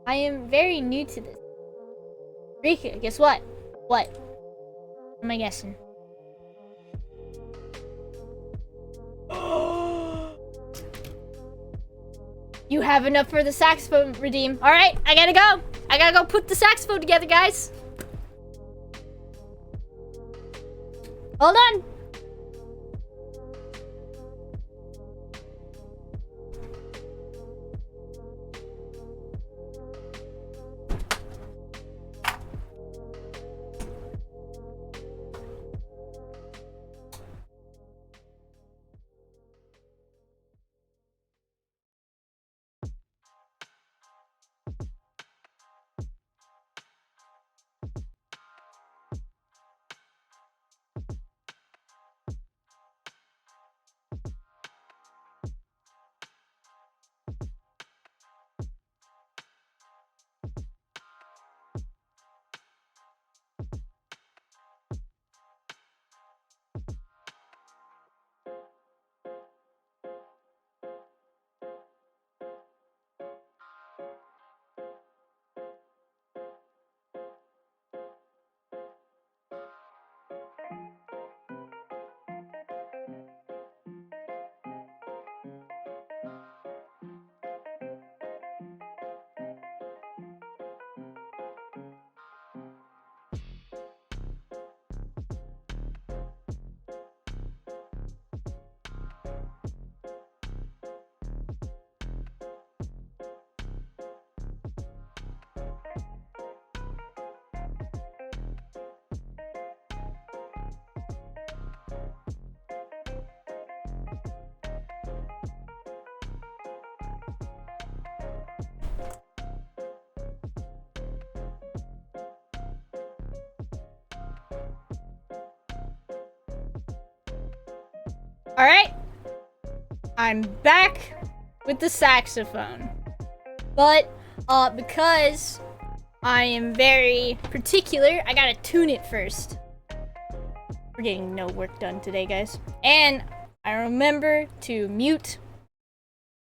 Speaker 1: I am very new to this. Rika, guess what? What? What am I guessing? You have enough for the saxophone, Redeem. Alright, I gotta go. I gotta go put the saxophone together, guys. Hold on. Alright. I'm back with the saxophone. But, because I am very particular, I gotta tune it first. We're getting no work done today, guys. And I remember to mute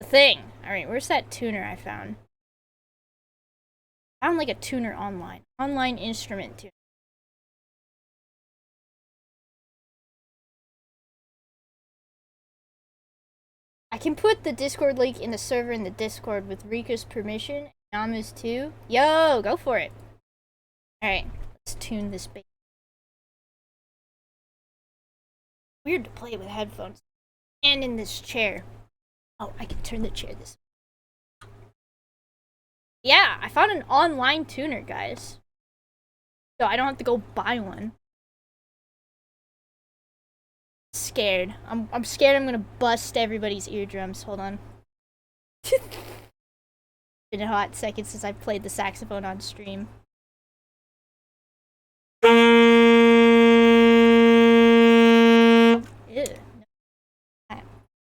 Speaker 1: the thing. Alright, where's that tuner I found? I found like a tuner online. Online instrument tuner. I can put the Discord link in the server in the Discord with Rika's permission. Yamas 2. Yo, go for it. Alright, let's tune this bass. Weird to play with headphones. And in this chair. Oh, I can turn the chair this way. Yeah, I found an online tuner, guys. So I don't have to go buy one. Scared. I'm scared I'm gonna bust everybody's eardrums. Hold on. Been a hot second since I've played the saxophone on stream. Ew.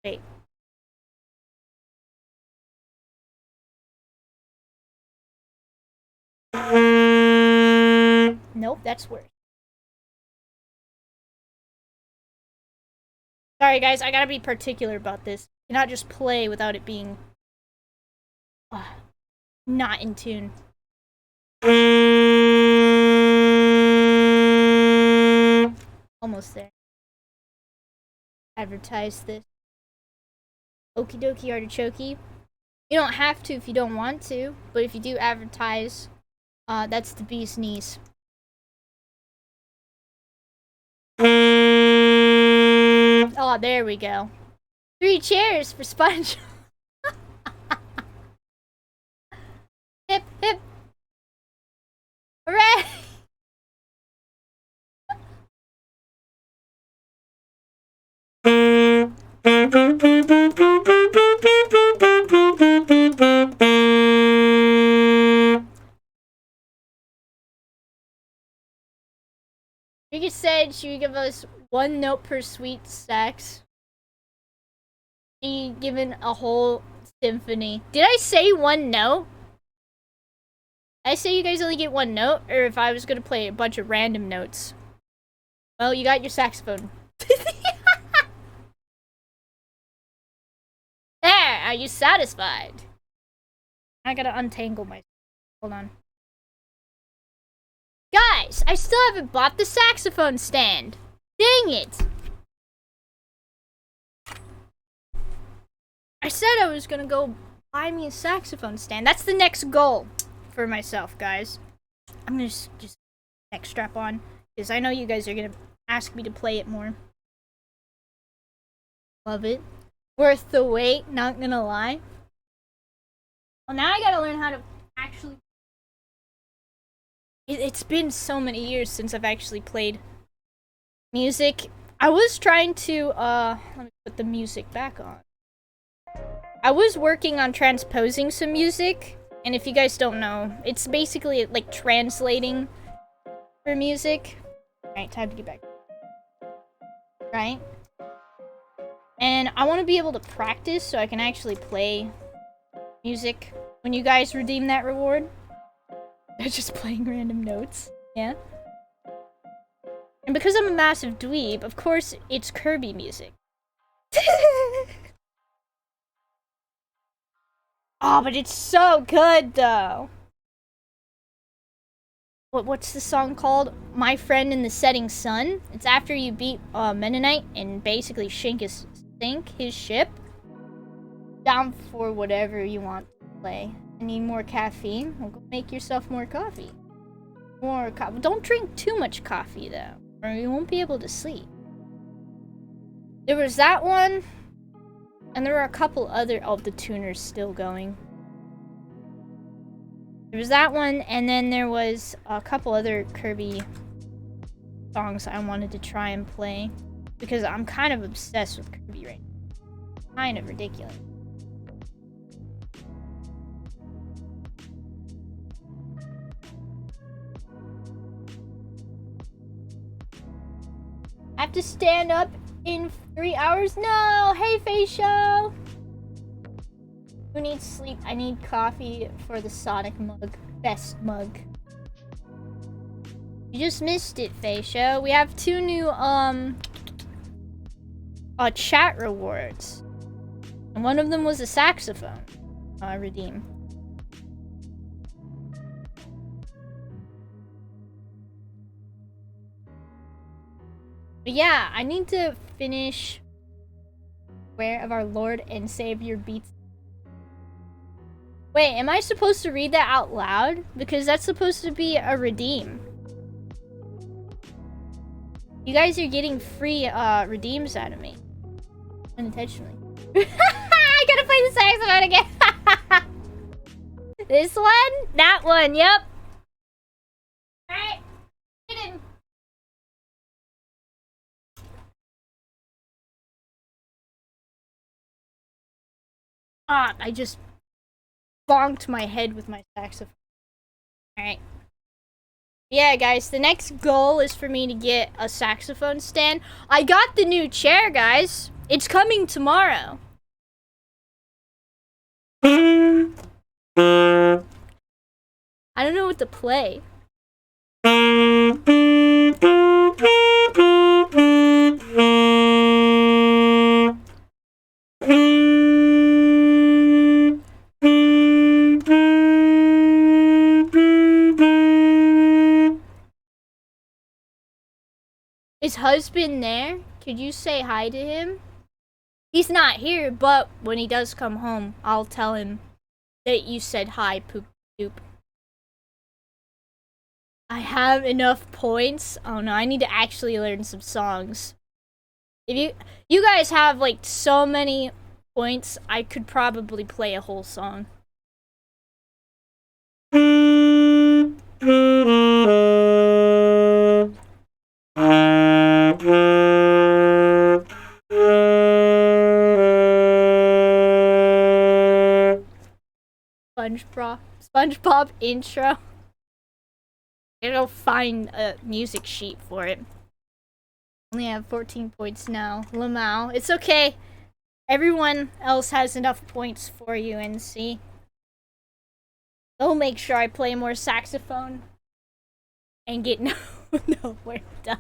Speaker 1: Wait. Nope, that's worse. Sorry guys, I gotta be particular about this. You cannot just play without it being not in tune. Almost there. Advertise this. Okie dokie artichoke. You don't have to if you don't want to, but if you do advertise, that's the bee's knees. Oh, there we go. 3 cheers for Sponge. Hip, hip. Hooray! You said she would give us 1 note per sweet sax. She given a whole symphony. Did I say 1 note? Did I say you guys only get 1 note, or if I was gonna play a bunch of random notes? Well, you got your saxophone. There, are you satisfied? I gotta untangle myself. Hold on. Guys, I still haven't bought the saxophone stand. Dang it! I said I was gonna go buy me a saxophone stand. That's the next goal for myself, guys. I'm gonna just neck strap on, because I know you guys are gonna ask me to play it more. Love it. Worth the wait, not gonna lie. Well, now I gotta learn how to actually... It's been so many years since I've actually played music. I was trying to, let me put the music back on. I was working on transposing some music, and if you guys don't know, it's basically like translating for music. Alright, time to get back. Right? And I want to be able to practice so I can actually play music when you guys redeem that reward. They're just playing random notes. Yeah. And because I'm a massive dweeb, of course it's Kirby music. Oh, but it's so good though. What's the song called? My Friend in the Setting Sun. It's after you beat Mennonite and basically sink his ship. Down for whatever you want to play. I need more caffeine. Well, go make yourself more coffee. More coffee. Don't drink too much coffee though, or you won't be able to sleep. There was that one, and there were a couple other. Oh, the tuner's still going. There was that one, and then there was a couple other Kirby songs I wanted to try and play because I'm kind of obsessed with Kirby right now. Kind of ridiculous. I have to stand up in 3 hours? No! Hey, Facial! Who needs sleep? I need coffee for the Sonic mug. Best mug. You just missed it, Facial. We have 2 new, chat rewards. And one of them was a saxophone. Redeem. But yeah, I need to finish Where of Our Lord and Savior Beats. Wait, am I supposed to read that out loud? Because that's supposed to be a redeem. You guys are getting free redeems out of me. Unintentionally. I gotta play the saxophone again. This one? That one, yep. Alright. Get in. Ah, I just bonked my head with my saxophone. Alright. Yeah, guys, the next goal is for me to get a saxophone stand. I got the new chair, guys. It's coming tomorrow. I don't know what to play. Is husband there? Could you say hi to him? He's not here, but when he does come home, I'll tell him that you said hi, poop poop. I have enough points. Oh no, I need to actually learn some songs. If you guys have like so many points, I could probably play a whole song. SpongeBob intro. I gotta go find a music sheet for it. Only have 14 points now. Lamau. It's okay. Everyone else has enough points for you, NC. They'll make sure I play more saxophone and get nowhere done.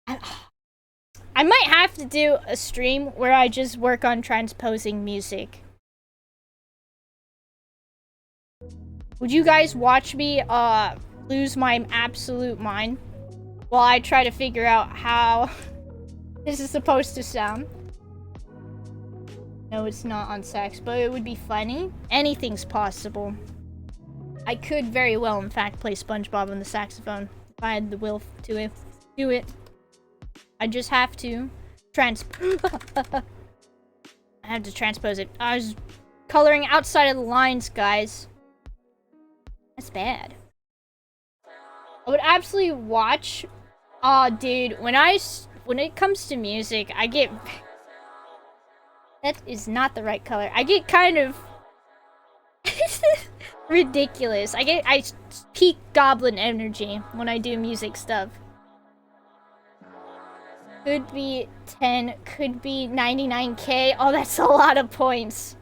Speaker 1: I might have to do a stream where I just work on transposing music. Would you guys watch me lose my absolute mind while I try to figure out how this is supposed to sound? No, it's not on sax, but it would be funny. Anything's possible. I could very well, in fact, play SpongeBob on the saxophone if I had the will to do it. I just have to I have to transpose it. I was coloring outside of the lines, guys. That's bad. I would absolutely watch. Aw, dude, when it comes to music, I get. That is not the right color. I get kind of ridiculous. I peak goblin energy when I do music stuff. Could be 10, could be 99k. Oh, that's a lot of points.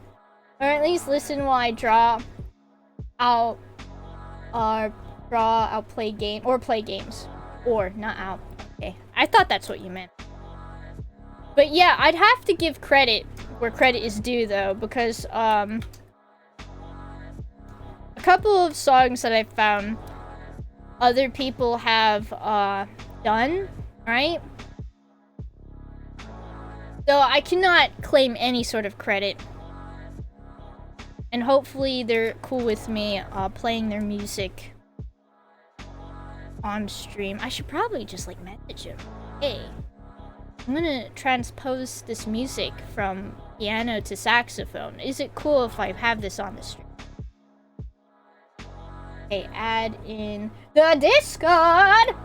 Speaker 1: Or at least listen while I draw. I'll play games. Or, not out. Okay. I thought that's what you meant. But yeah, I'd have to give credit where credit is due, though, because, a couple of songs that I found other people have, done, right? So I cannot claim any sort of credit. And hopefully they're cool with me, playing their music on stream. I should probably just, like, message him. Hey, I'm gonna transpose this music from piano to saxophone. Is it cool if I have this on the stream? Okay, add in the Discord!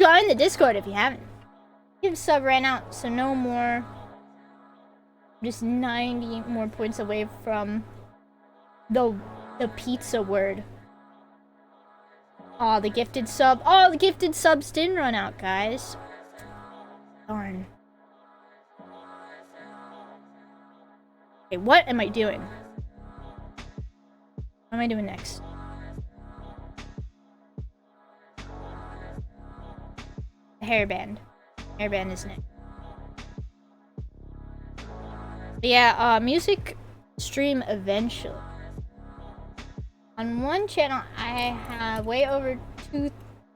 Speaker 1: Join the Discord if you haven't. Give sub ran out, so no more. Just 90 more points away from the pizza word. Aw, the gifted sub. Oh, the gifted subs didn't run out, guys. Darn. Okay, what am I doing? What am I doing next? The hairband. Hairband is next. But yeah, music stream eventually. On one channel, I have way over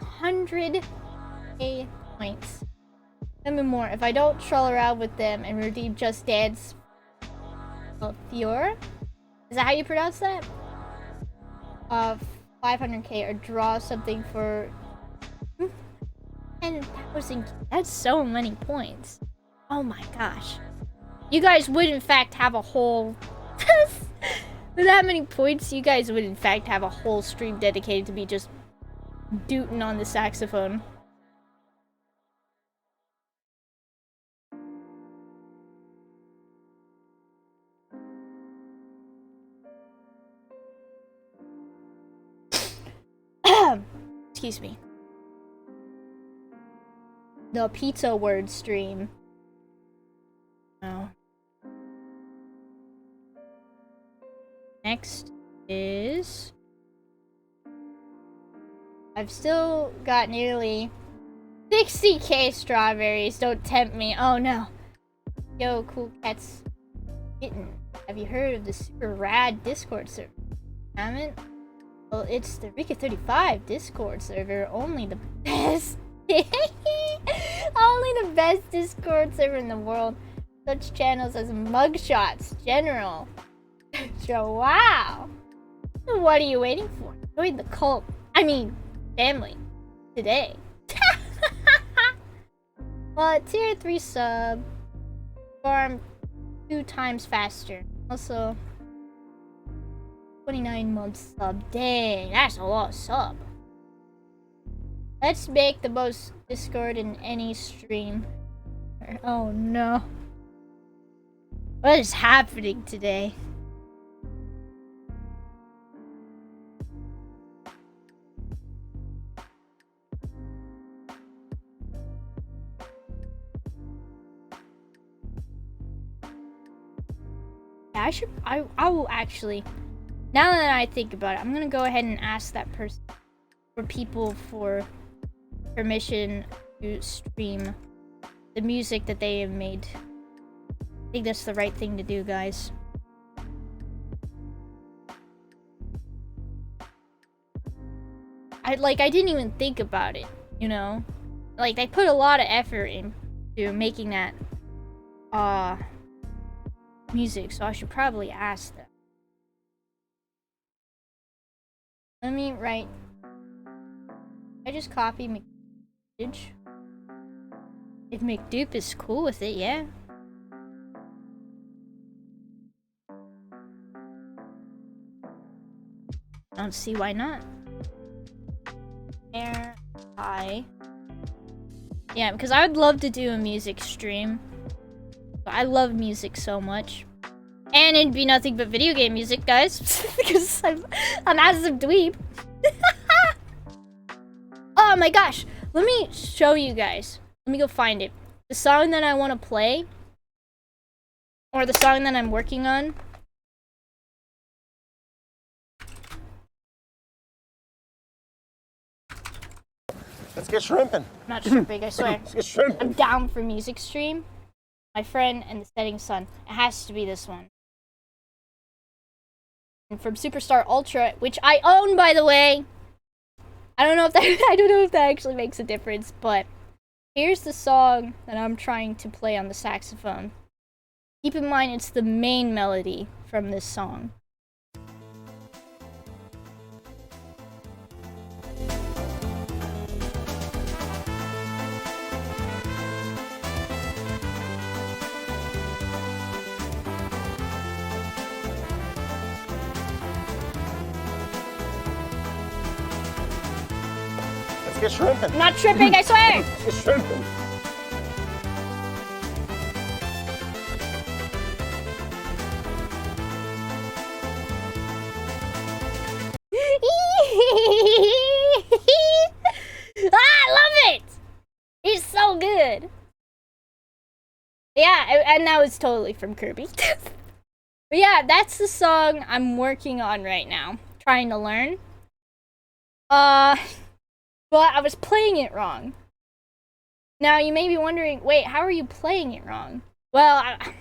Speaker 1: 200k points. Maybe more if I don't troll around with them and redeem Just Dance Fiora? Is that how you pronounce that? 500k or draw something for 10,000. That's so many points. Oh my gosh. You guys would in fact have a whole with that many points, you guys would in fact have a whole stream dedicated to me just dooting on the saxophone. Excuse me. The pizza word stream. Oh. Next is... I've still got nearly 60k strawberries. Don't tempt me. Oh no. Yo, cool cats. Kitten. Have you heard of the super rad Discord server? Haven't? Well, it's the Rika 35 Discord server. Only the best. Only the best Discord server in the world. Such channels as Mugshots, General. So, wow. What are you waiting for? Join the cult. I mean, family. Today. Well, tier 3 sub. Farm 2 times faster. Also, 29 months sub. Dang, that's a lot of sub. Let's make the most Discord in any stream. Oh no. What is happening today? Yeah, I will actually, now that I think about it, I'm gonna go ahead and ask that person for people for permission to stream the music that they have made. I think that's the right thing to do, guys. I didn't even think about it, you know? Like, they put a lot of effort into making that music, so I should probably ask them. Let me write. I just copy McDupe. If McDupe is cool with it, yeah. I don't see why not. Yeah, because I would love to do a music stream. I love music so much. And it'd be nothing but video game music, guys. Because I'm a massive dweeb. Oh my gosh. Let me show you guys. Let me go find it. The song that I want to play. Or the song that I'm working on.
Speaker 2: Let's get shrimping.
Speaker 1: I'm not shrimping, I swear.
Speaker 2: Let's get shrimping.
Speaker 1: I'm down for music stream. My friend and the setting sun. It has to be this one. And from Superstar Ultra, which I own, by the way. I don't know if that actually makes a difference, but here's the song that I'm trying to play on the saxophone. Keep in mind it's the main melody from this song.
Speaker 2: Let's get shrimping.
Speaker 1: I'm not tripping, I swear!
Speaker 2: Let's get shrimping.
Speaker 1: I love it! It's so good. Yeah, and that was totally from Kirby. But yeah, that's the song I'm working on right now. Trying to learn. But I was playing it wrong. Now, you may be wondering, wait, how are you playing it wrong? Well, I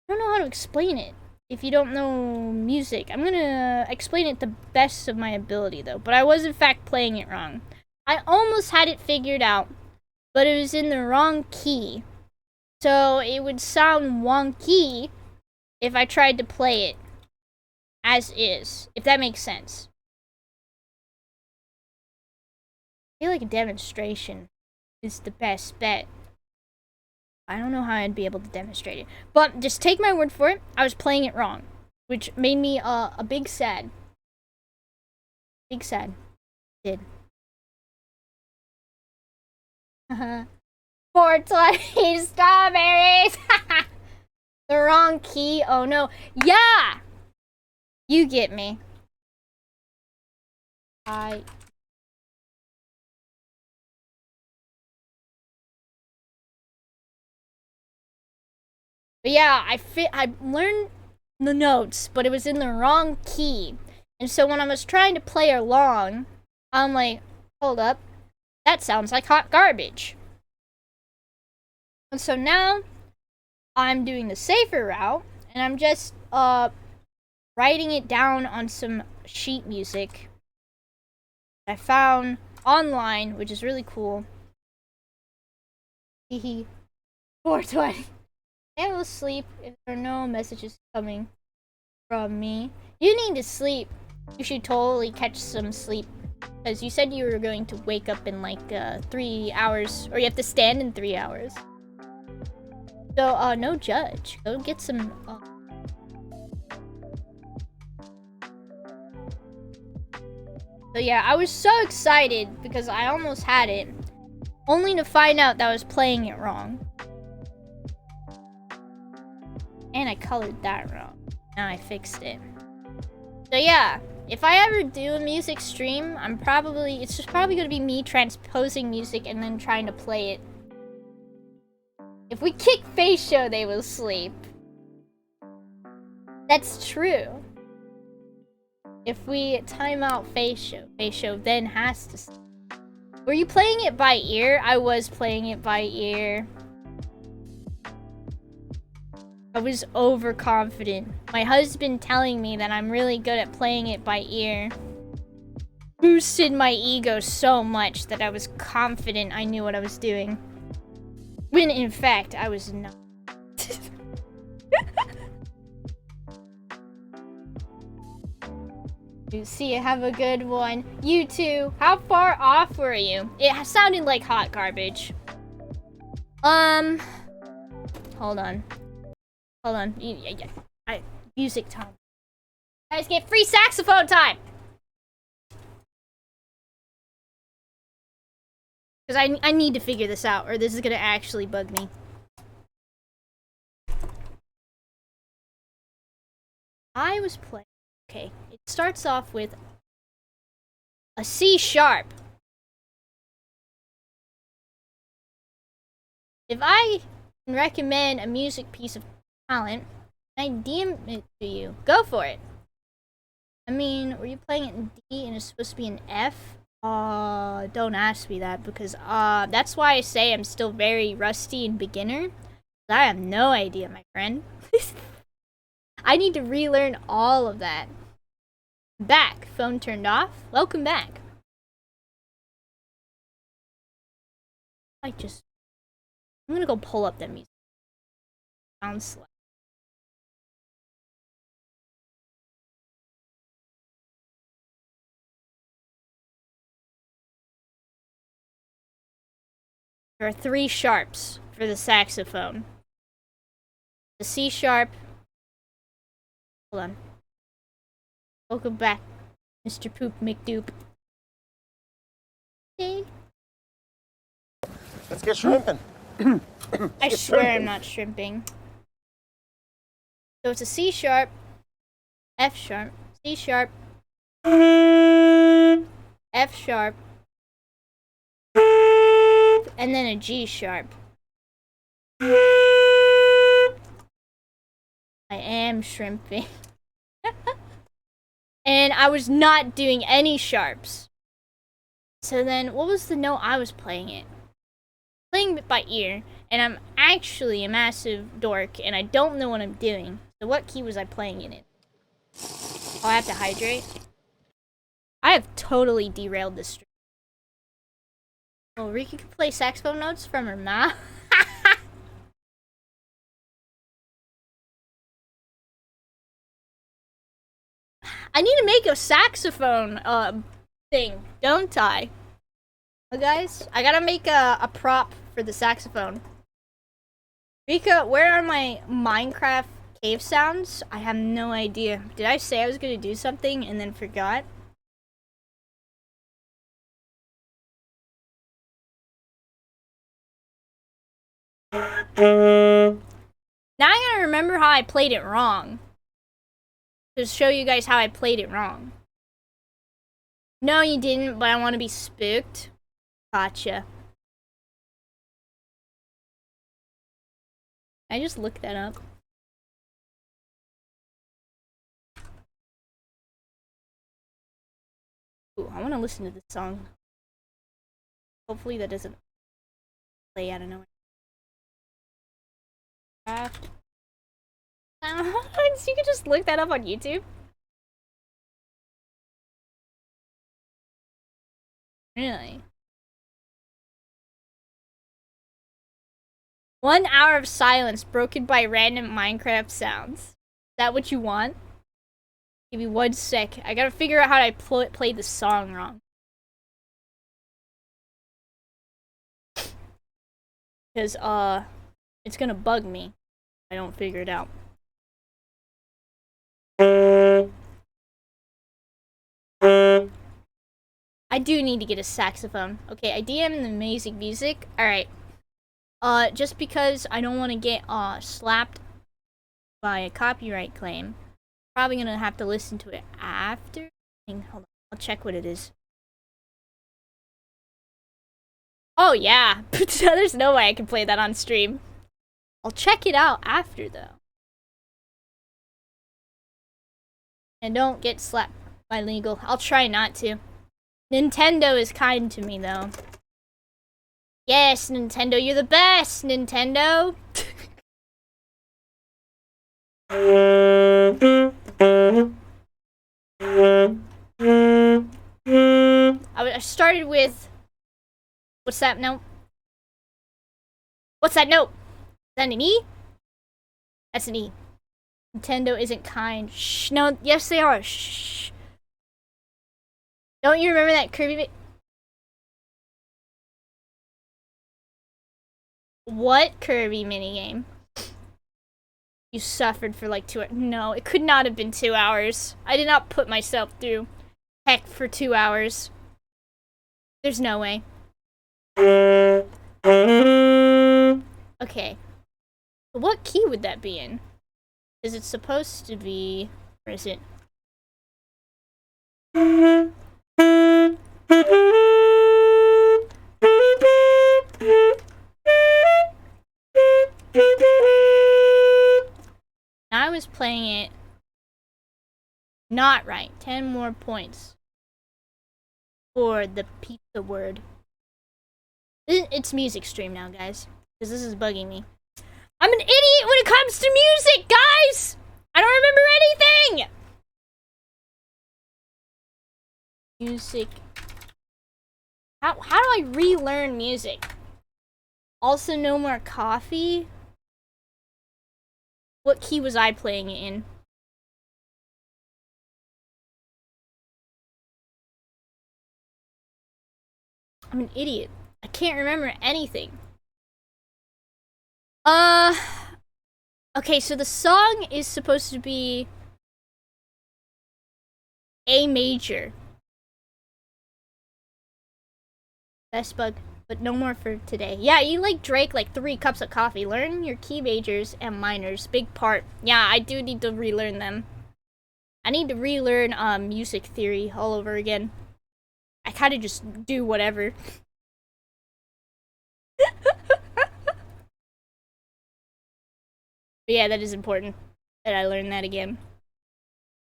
Speaker 1: don't know how to explain it if you don't know music. I'm gonna explain it the best of my ability, though. But I was, in fact, playing it wrong. I almost had it figured out, but it was in the wrong key. So it would sound wonky if I tried to play it as is, if that makes sense. I feel like a demonstration is the best bet. I don't know how I'd be able to demonstrate it, but just take my word for it. I was playing it wrong, which made me a big sad. Big sad. Did. 420 strawberries. The wrong key. Oh no. Yeah. You get me. But yeah, I learned the notes, but it was in the wrong key. And so when I was trying to play along, I'm like, hold up. That sounds like hot garbage. And so now I'm doing the safer route, and I'm just writing it down on some sheet music I found online, which is really cool. Hehe. 420. I will sleep if there are no messages coming from me. You need to sleep. You should totally catch some sleep. Because you said you were going to wake up in like 3 hours. Or you have to stand in 3 hours. So, no judge. Go get some... So yeah, I was so excited because I almost had it. Only to find out that I was playing it wrong. And I colored that wrong. Now I fixed it. So yeah, if I ever do a music stream, it's just probably gonna be me transposing music and then trying to play it. If we kick Face Show, they will sleep. That's true. If we time out Face Show then has to sleep. Were you playing it by ear? I was playing it by ear. I was overconfident. My husband telling me that I'm really good at playing it by ear boosted my ego so much that I was confident I knew what I was doing. When in fact, I was not. You see, have a good one. You too. How far off were you? It sounded like hot garbage. Hold on. Hold on. Music time. Guys, get free saxophone time! Because I need to figure this out, or this is gonna actually bug me. I was playing... Okay, it starts off with a C sharp. If I can recommend a music piece of talent, I DM it to you. Go for it. I mean, were you playing it in D and it's supposed to be an F? Don't ask me that because that's why I say I'm still very rusty and beginner. I have no idea, my friend. I need to relearn all of that. Back. Phone turned off. Welcome back. I'm gonna go pull up that music. Sounds slow. There are 3 sharps for the saxophone. The C sharp. Hold on. Welcome back, Mr. Poop McDoop. Okay.
Speaker 2: Let's get shrimping.
Speaker 1: I swear I'm not shrimping. So it's a C sharp, F sharp, C sharp, F sharp, and then a G sharp. I am shrimping. And I was not doing any sharps. So then, what was the note I was playing it? Playing it by ear, and I'm actually a massive dork, and I don't know what I'm doing. So what key was I playing it in? Oh, I have to hydrate? I have totally derailed this stream. Oh, Rika can play saxophone notes from her mouth. I need to make a saxophone thing, don't I? Well, guys, I gotta make a prop for the saxophone. Rika, where are my Minecraft cave sounds? I have no idea. Did I say I was gonna do something and then forgot? Now I gotta remember how I played it wrong. To show you guys how I played it wrong. No, you didn't, but I want to be spooked. Gotcha. I just looked that up. Ooh, I want to listen to this song. Hopefully that doesn't play out of nowhere. You can just look that up on YouTube. Really? 1 hour of silence broken by random Minecraft sounds. Is that what you want? Give me 1 sec. I gotta figure out how I play the song wrong. Because, it's gonna bug me if I don't figure it out. I do need to get a saxophone. Okay, I DM the amazing music. Alright. Just because I don't want to get, slapped by a copyright claim, probably gonna have to listen to it after. Hold on, I'll check what it is. Oh, yeah. There's no way I can play that on stream. I'll check it out after, though. And don't get slapped by legal. I'll try not to. Nintendo is kind to me, though. Yes, Nintendo, you're the best, Nintendo! I started with... What's that note? What's that note? Is that an E? That's an E. Nintendo isn't kind. Shh, no, yes they are. Shh. Don't you remember that Kirby... What Kirby minigame? You suffered for like 2 hours. No, it could not have been 2 hours. I did not put myself through heck for 2 hours. There's no way. Okay. What key would that be in? Is it supposed to be... Where is it? I was playing it not right. 10 more points for the pizza word. It's music stream now, guys, because this is bugging me. I'm an idiot when it comes to music, guys! I don't remember anything! Music. How do I relearn music? Also, no more coffee? What key was I playing it in? I'm an idiot. I can't remember anything. Okay, so the song is supposed to be A major. Best bug, but no more for today. Yeah, you like Drake like 3 cups of coffee. Learn your key majors and minors. Big part. Yeah, I do need to relearn them. I need to relearn music theory all over again. I kind of just do whatever. But yeah, that is important that I learn that again.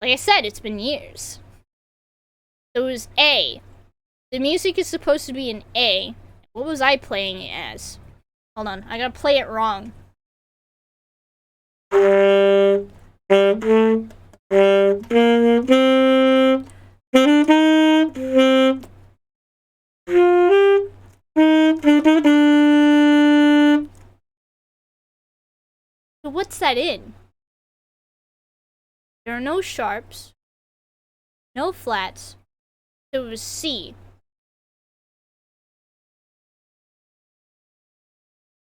Speaker 1: Like I said, it's been years. So it was A. The music is supposed to be an A. What was I playing it as? Hold on, I gotta play it wrong. So what's that in? There are no sharps. no flats. So it was C.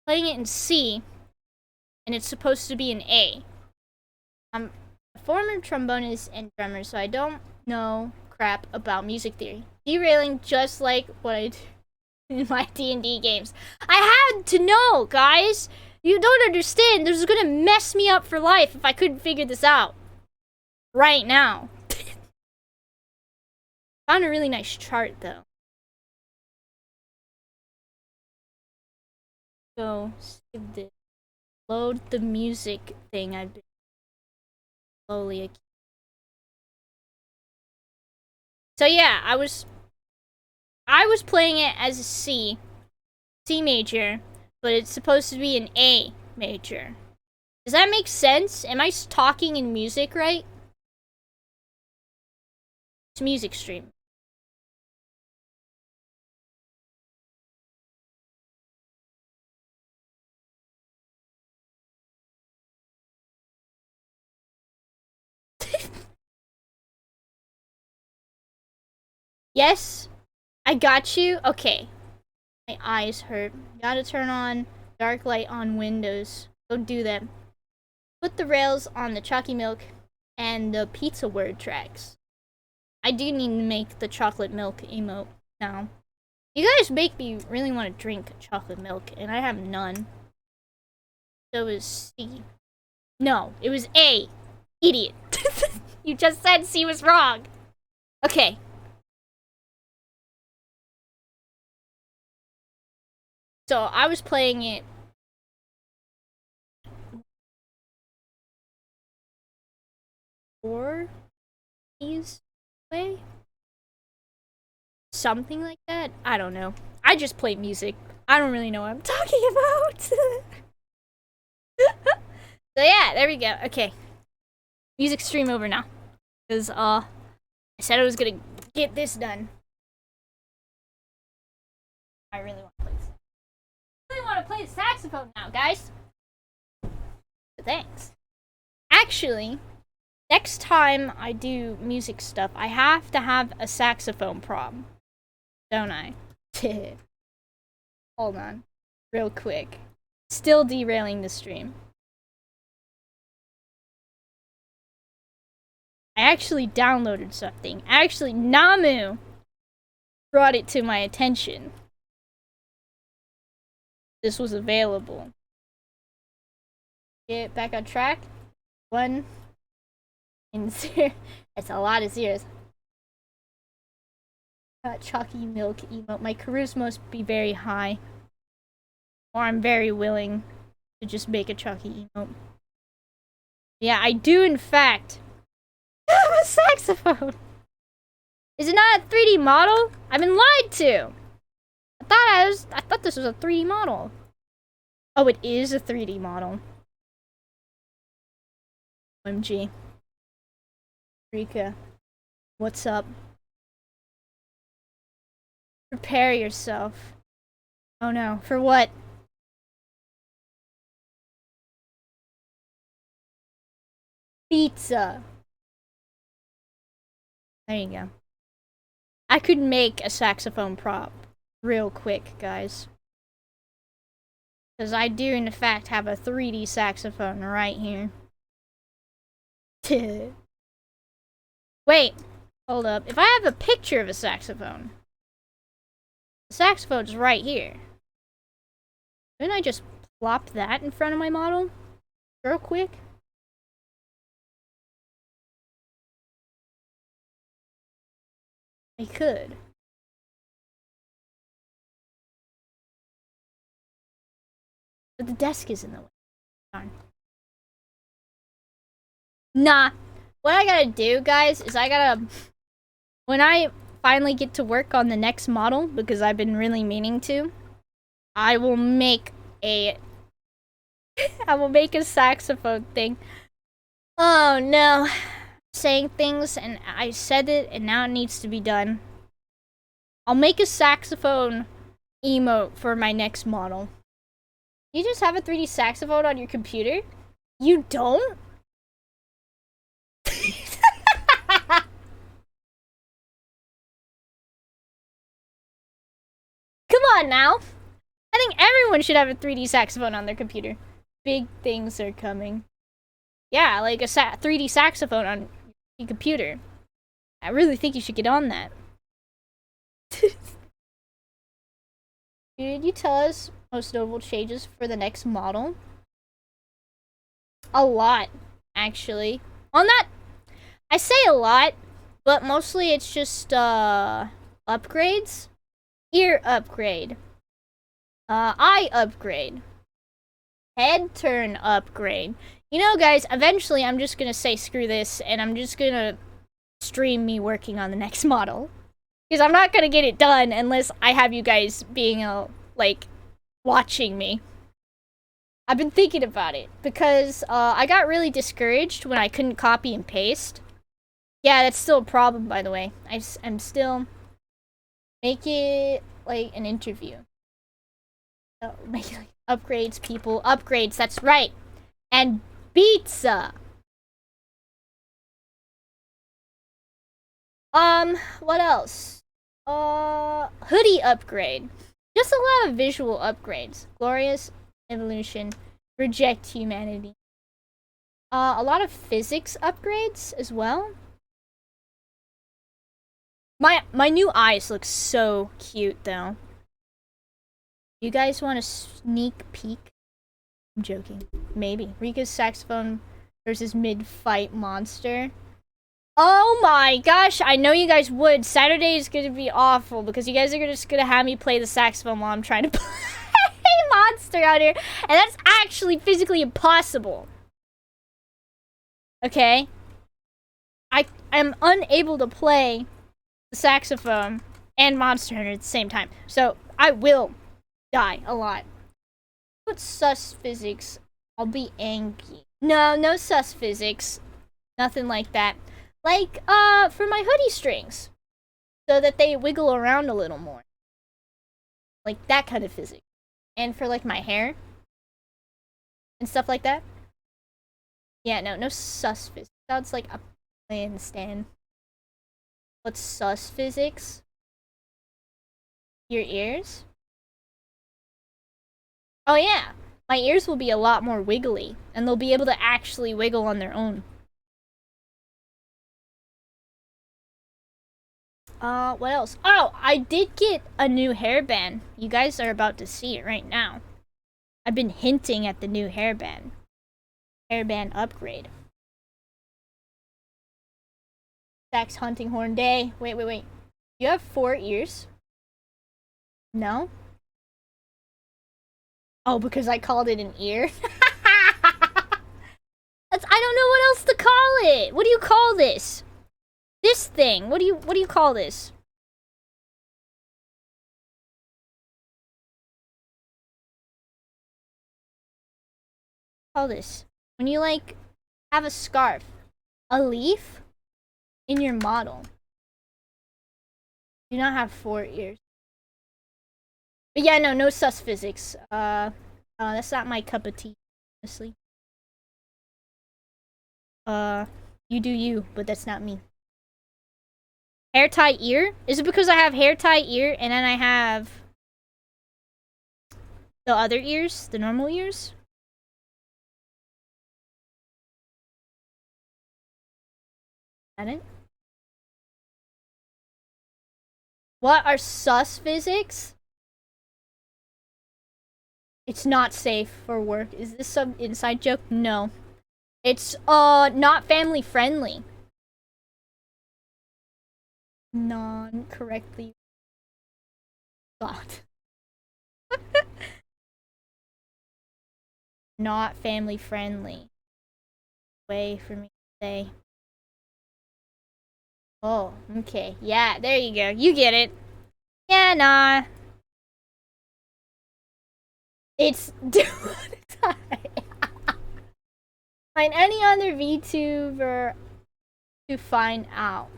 Speaker 1: Playing it in C, and it's supposed to be an A. I'm a former trombonist and drummer, so I don't know crap about music theory. Derailing just like what I do in my D&D games. I had to know, guys! You don't understand. This is gonna mess me up for life if I couldn't figure this out. Right now. Found a really nice chart, though. So, save this. Load the music thing I've been slowly. So yeah, I was playing it as a C major, but it's supposed to be an A major. Does that make sense? Am I talking in music right? It's music stream. Yes, I got you. Okay. My eyes hurt. Gotta turn on dark light on Windows. Go do that. Put the rails on the chalky milk and the pizza word tracks. I do need to make the chocolate milk emote now. You guys make me really want to drink chocolate milk, and I have none. So it was C. No, it was A. Idiot. You just said C was wrong. Okay. So I was playing it. Four keys way? Something like that? I don't know. I just play music. I don't really know what I'm talking about. So yeah, there we go. Okay. Music stream over now. Because, I said I was gonna get this done. I really want to play this. I really want to play the saxophone now, guys. So thanks. Actually, next time I do music stuff, I have to have a saxophone prop. Don't I? Hold on. Real quick. Still derailing the stream. I actually downloaded something. Actually, Namu brought it to my attention. This was available. Get back on track. 1 and 0. That's a lot of zeros. Chalky milk emote. My charisma must be very high. Or I'm very willing to just make a chalky emote. Yeah, I do in fact have a saxophone. Is it not a 3D model? I've been lied to. I thought this was a 3D model. Oh, it is a 3D model. OMG. Rika, what's up? Prepare yourself. Oh no, for what? Pizza. There you go. I could make a saxophone prop real quick, guys. Because I do, in fact, have a 3D saxophone right here. Wait, hold up. If I have a picture of a saxophone, the saxophone's right here. Couldn't I just plop that in front of my model? Real quick? I could. But the desk is in the way. Darn. Nah. What I gotta do, guys, is I gotta... When I finally get to work on the next model, because I've been really meaning to, I will make a... I will make a saxophone thing. Oh, no. Saying things, and I said it, and now it needs to be done. I'll make a saxophone emote for my next model. You just have a 3D saxophone on your computer? You don't? Come on now. I think everyone should have a 3D saxophone on their computer. Big things are coming. Yeah, like a 3D saxophone on your computer. I really think you should get on that. Could you tell us most notable changes for the next model? A lot, actually. Well, not... I say a lot, but mostly it's just, upgrades. Ear upgrade. Eye upgrade. Head turn upgrade. You know, guys, eventually I'm just gonna say screw this, and I'm just gonna stream me working on the next model. Because I'm not gonna get it done unless I have you guys being, like, watching me. I've been thinking about it, because, I got really discouraged when I couldn't copy and paste. Yeah, that's still a problem, by the way. I'm still... Make it, like, an interview. Oh, make it, like, upgrades, people. Upgrades, that's right. And pizza! What else? Hoodie upgrade. Just a lot of visual upgrades. Glorious evolution. Reject humanity. A lot of physics upgrades as well. My new eyes look so cute, though. You guys want a sneak peek? I'm joking. Maybe. Rika's saxophone versus mid-fight monster. Oh my gosh, I know you guys would. Saturday is gonna be awful because you guys are just gonna have me play the saxophone while I'm trying to play monster out here. And that's actually physically impossible. Okay? I am unable to play the saxophone and Monster Hunter at the same time. So, I will die a lot. Put sus physics. I'll be angry. No sus physics. Nothing like that. Like, for my hoodie strings. So that they wiggle around a little more. Like, that kind of physics. And for, like, my hair. And stuff like that. Yeah, no sus physics. Sounds like a plan stand. What's sus physics? Your ears? Oh yeah, my ears will be a lot more wiggly, and they'll be able to actually wiggle on their own. What else? Oh, I did get a new hairband. You guys are about to see it right now. I've been hinting at the new hairband. Hairband upgrade. Sax hunting horn day. Wait. You have 4 ears? No? Oh, because I called it an ear? I don't know what else to call it. What do you call this? This thing. What do you call this? Call this. When you, like, have a scarf. A leaf? In your model. Do not have 4 ears. But yeah, no sus physics. That's not my cup of tea, honestly. You do you, but that's not me. Hair tie ear? Is it because I have hair tie ear and then I have the other ears? The normal ears? Is that it? What are sus physics? It's not safe for work. Is this some inside joke? No. It's, not family friendly. Non-correctly. God. Not family friendly. Way for me to say. Oh, okay. Yeah, there you go. You get it. Yeah, nah. It's find any other VTuber to find out.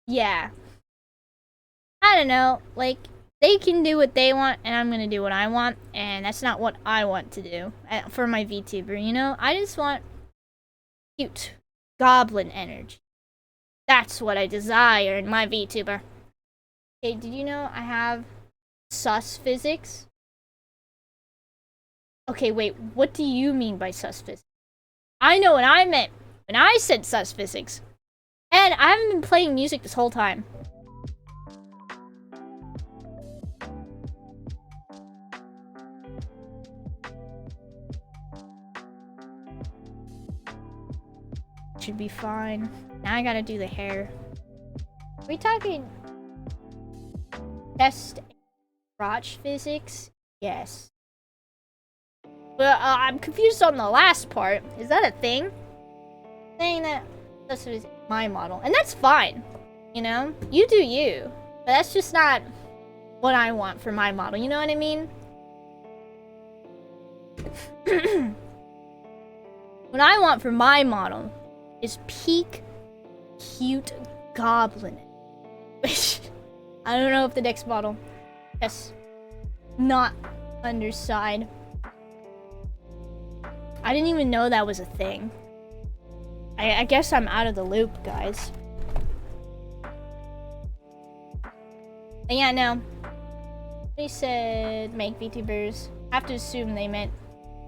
Speaker 1: Yeah. I don't know. Like, they can do what they want, and I'm gonna do what I want, and that's not what I want to do for my VTuber, you know? I just want cute goblin energy. That's what I desire in my VTuber. Hey, did you know I have sus physics? Okay, wait, what do you mean by sus physics? I know what I meant when I said sus physics. And I haven't been playing music this whole time. Should be fine. Now I gotta do the hair. Are we talking chest crotch physics? Yes. But I'm confused on the last part. Is that a thing? Saying that that's my model. And that's fine. You know? You do you. But that's just not what I want for my model. You know what I mean? What I want for my model is peak cute goblin. Which I don't know if the next model. Yes. Not underside. I didn't even know that was a thing. I guess I'm out of the loop, guys. But yeah, no. They said make VTubers. I have to assume they meant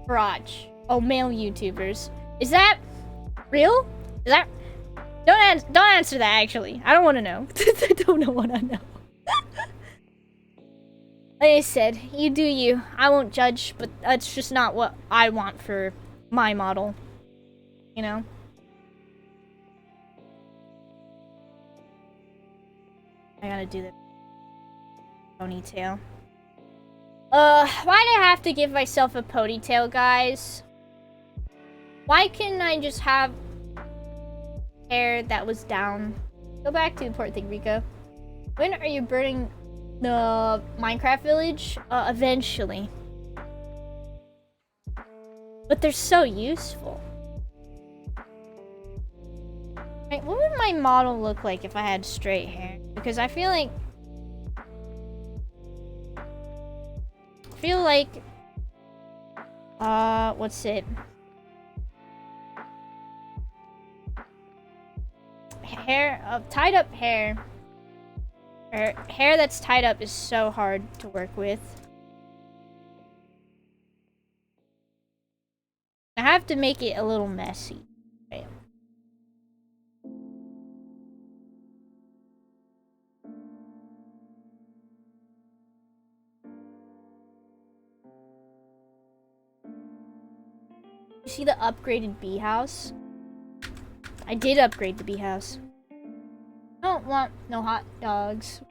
Speaker 1: crotch. Oh, male YouTubers. Is that real? Is that... Don't answer that, actually. I don't want to know. I don't want to know. Like I said, you do you. I won't judge, but that's just not what I want for my model. You know? I gotta do the ponytail. Why do I have to give myself a ponytail, guys? Why couldn't I just have hair that was down? Go back to Puerto Rico. When are you burning the Minecraft village? Eventually. But they're so useful. Right, what would my model look like if I had straight hair? Because I feel like... what's it? Hair, tied up hair. Or hair that's tied up is so hard to work with. I have to make it a little messy. Right. You see the upgraded bee house? I did upgrade the bee house. I don't want no hot dogs.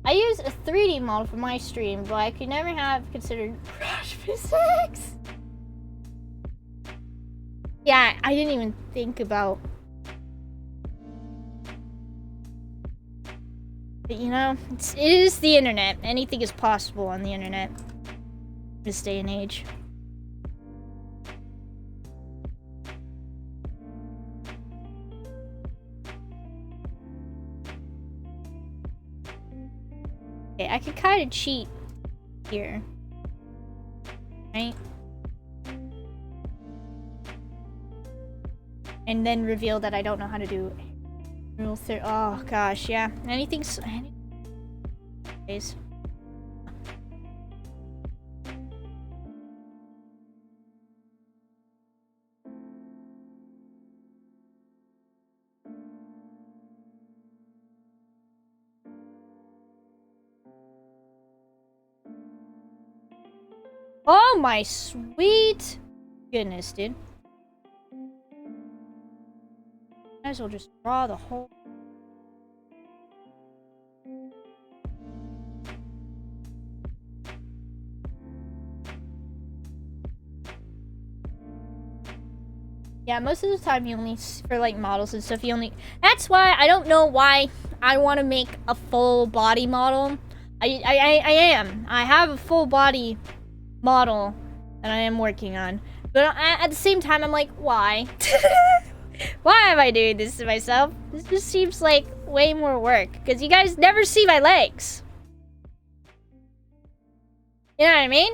Speaker 1: I use a 3D model for my stream, but I could never have considered crash physics. Yeah, I didn't even think about... But you know, it is the internet. Anything is possible on the internet. This day and age. Okay, I could kind of cheat here. Right? And then reveal that I don't know how to do rule 30. Oh gosh, yeah. Anything's... Anyways. Oh my sweet goodness, dude. Might as well just draw the whole... Yeah, most of the time you only, for like models and stuff, you only... That's why I don't know why I want to make a full body model. I have a full body model that I am working on. But at the same time, I'm like, why? Why am I doing this to myself? This just seems like way more work. Because you guys never see my legs. You know what I mean?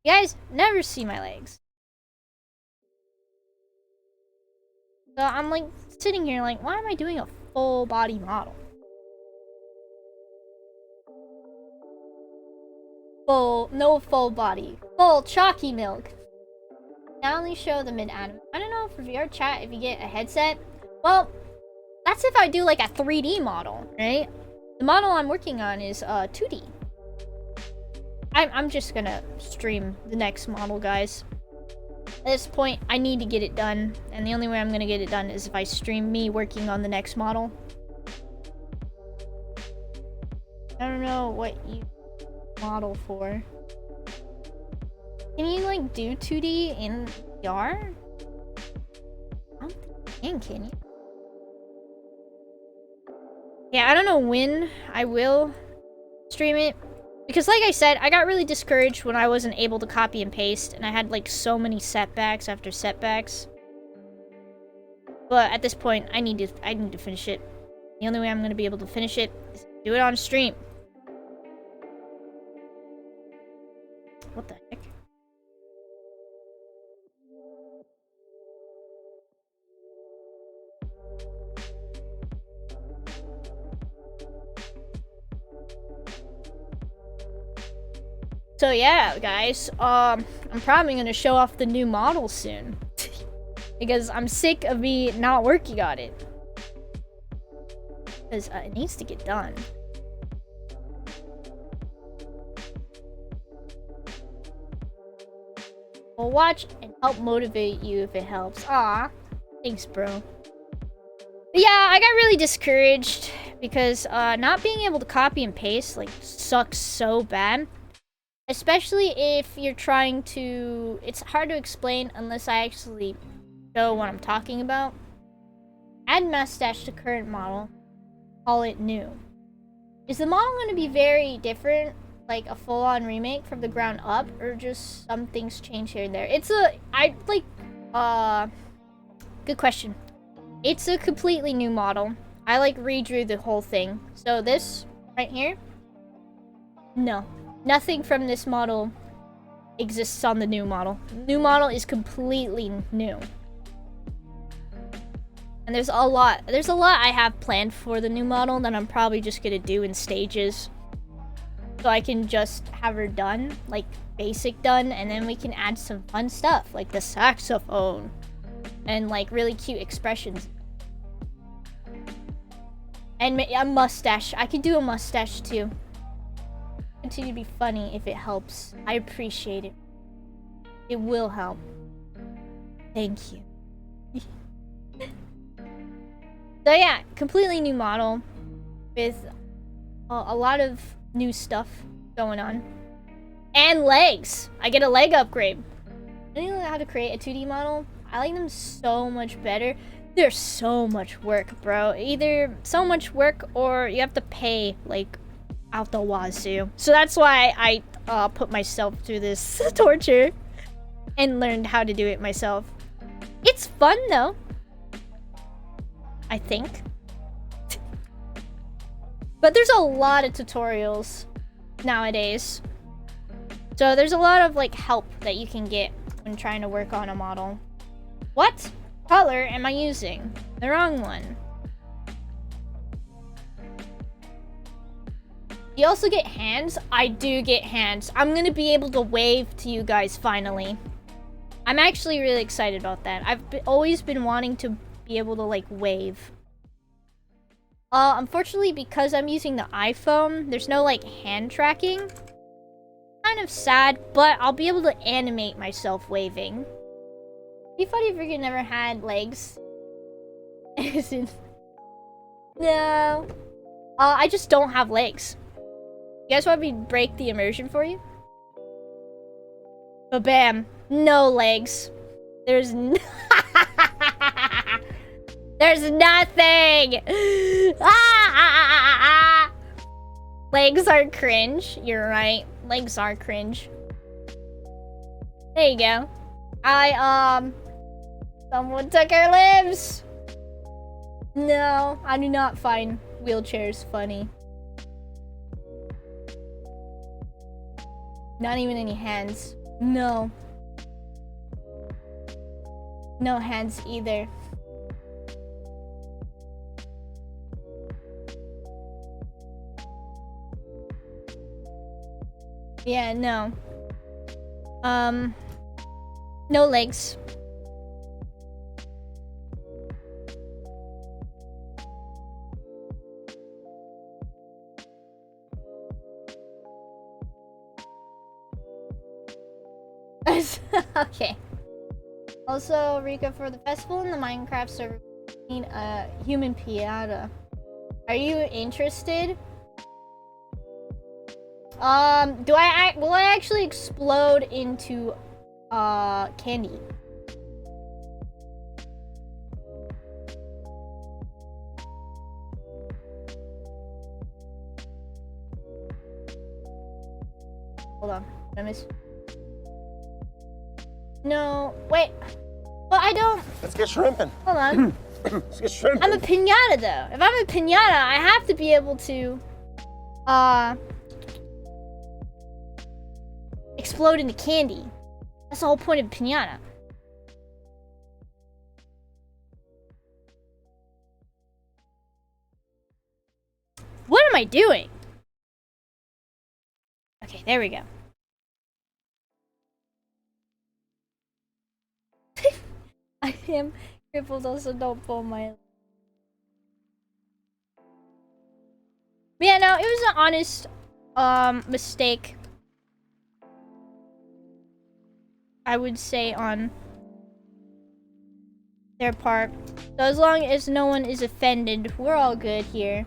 Speaker 1: You guys never see my legs. So I'm like sitting here like, why am I doing a full body model? No full body. Full chalky milk. Now only show the mid-anim. I don't know for VR chat if you get a headset. Well, that's if I do like a 3D model, right? The model I'm working on is 2D. I'm just gonna stream the next model, guys. At this point, I need to get it done, and the only way I'm gonna get it done is if I stream me working on the next model. I don't know what you model for. Can you like do 2D in VR? I don't think can you? Yeah, I don't know when I will stream it. Because like I said, I got really discouraged when I wasn't able to copy and paste, and I had like so many setbacks after setbacks. But at this point, I need to finish it. The only way I'm gonna be able to finish it is to do it on stream. What the heck? So yeah, guys, I'm probably gonna show off the new model soon. Because I'm sick of me not working on it. Because it needs to get done. We'll watch and help motivate you if it helps. Aw, thanks, bro. But yeah, I got really discouraged because not being able to copy and paste like sucks so bad. Especially if you're trying to... It's hard to explain unless I actually show what I'm talking about. Add mustache to current model. Call it new. Is the model going to be very different? Like a full-on remake from the ground up? Or just some things change here and there? It's a... Good question. It's a completely new model. I like redrew the whole thing. So this right here? No. Nothing from this model exists on the new model. New model is completely new. And there's a lot I have planned for the new model that I'm probably just gonna do in stages. So I can just have her done, like basic done, and then we can add some fun stuff, like the saxophone. And like really cute expressions. And a mustache. I could do a mustache too. Continue to be funny if it helps. I appreciate it. It will help. Thank you. So yeah, completely new model with a lot of new stuff going on. And legs. I get a leg upgrade. I didn't know how to create a 2D model. I like them so much better. There's so much work, bro. Either so much work or you have to pay like out the wazoo. So that's why I put myself through this torture and learned how to do it myself. It's fun though. I think. But there's a lot of tutorials nowadays. So there's a lot of like help that you can get when trying to work on a model. What color am I using? The wrong one. You also get hands? I do get hands. I'm gonna be able to wave to you guys finally. I'm actually really excited about that. I've always been wanting to be able to like wave. Unfortunately, because I'm using the iPhone, there's no like hand tracking. Kind of sad, but I'll be able to animate myself waving. It'd be funny if we never had legs. No. I just don't have legs. You guys want me to break the immersion for you? But bam, no legs. There's there's nothing. Legs are cringe. You're right. Legs are cringe. There you go. Someone took our limbs. No, I do not find wheelchairs funny. Not even any hands. No. No hands either. Yeah, no. No legs. Okay. Also, Rika, for the festival in the Minecraft server, we need a human piata. Are you interested? Will I actually explode into candy? Hold on. Did I miss? No, wait. Well, I don't.
Speaker 2: Let's get shrimping.
Speaker 1: Hold on.
Speaker 2: Let's get shrimping.
Speaker 1: I'm a pinata though. If I'm a pinata, I have to be able to explode into candy. That's the whole point of a pinata. What am I doing? Okay, there we go. I am crippled, also don't pull my... But yeah, no, it was an honest mistake, I would say, on their part. So as long as no one is offended, we're all good here.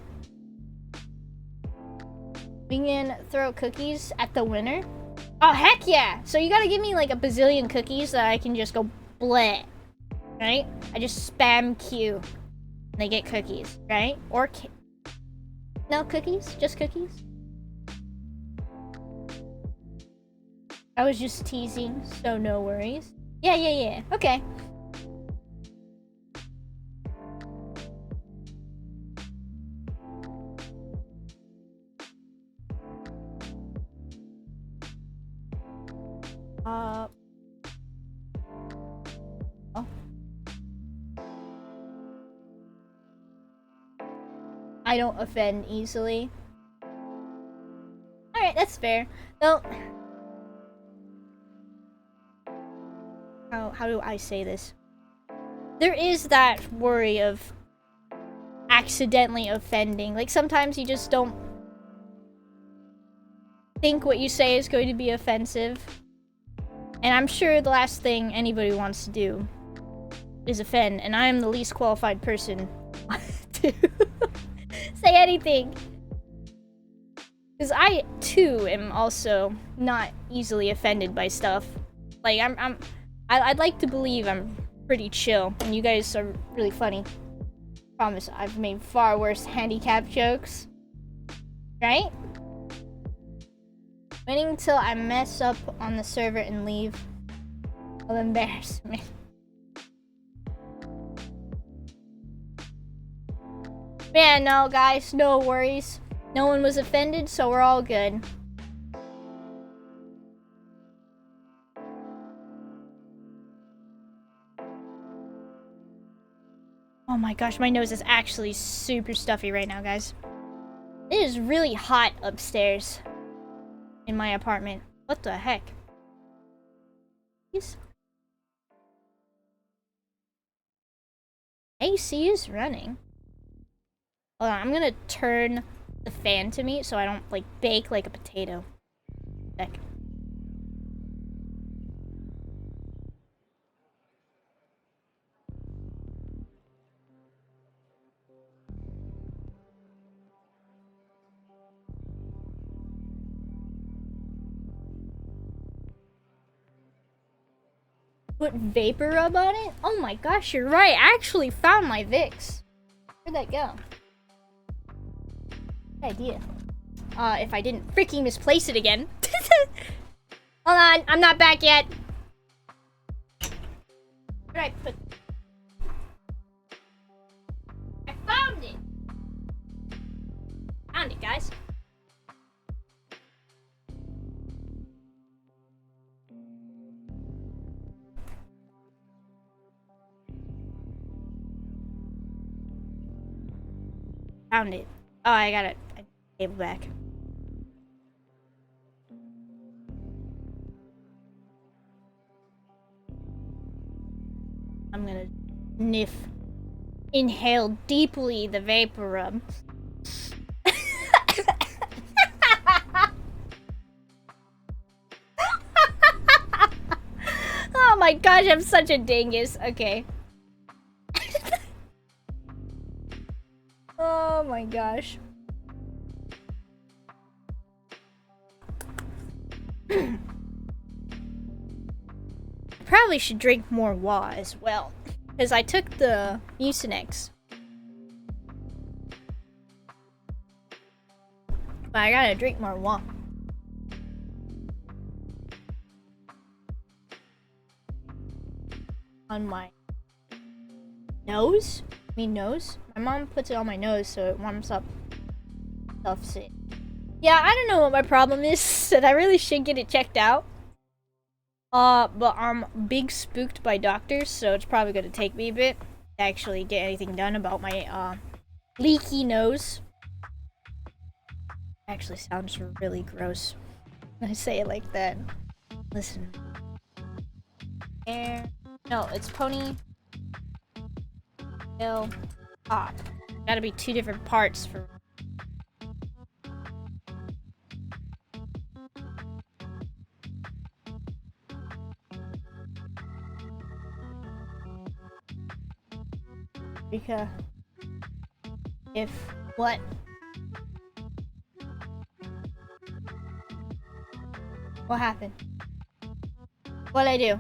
Speaker 1: We can throw cookies at the winner. Oh, heck yeah! So you gotta give me like a bazillion cookies that I can just go bleh. Right? I just spam Q. And they get cookies, right? Or no cookies? Just cookies? I was just teasing, so no worries. Yeah. Okay. Oh. I don't offend easily. Alright, that's fair. Though, how do I say this? There is that worry of accidentally offending. Like, sometimes you just don't think what you say is going to be offensive. And I'm sure the last thing anybody wants to do is offend, and I am the least qualified person to say anything. Because I, too, am also not easily offended by stuff. Like, I'd like to believe I'm pretty chill, and you guys are really funny. Promise, I've made far worse handicap jokes. Right? Waiting till I mess up on the server and leave will embarrass me. Man, no, guys, no worries. No one was offended, so we're all good. Oh my gosh, my nose is actually super stuffy right now, guys. It is really hot upstairs in my apartment. What the heck? AC is running. Hold on, I'm gonna turn the fan to me so I don't like bake like a potato. Heck. Put vapor rub on it? Oh my gosh, you're right. I actually found my Vicks. Where'd that go? Good idea. If I didn't freaking misplace it again. Hold on, I'm not back yet. Where'd I put... I found it! Found it, guys. Found it. Oh, I got it. I cable back. I'm gonna inhale deeply the vapor rub. Oh my gosh, I'm such a dingus. Okay. Oh my gosh. Probably should drink more wa as well, because I took the Mucinex. But I gotta drink more wa. On my nose? I mean nose? My mom puts it on my nose so it warms up stuff. Yeah, I don't know what my problem is, and I really should get it checked out. But I'm big spooked by doctors, so it's probably gonna take me a bit to actually get anything done about my, leaky nose. Actually sounds really gross when I say it like that. Listen. Air. No, it's pony. Tail. Top. Gotta be two different parts for. Because if what? What happened? What'd I do?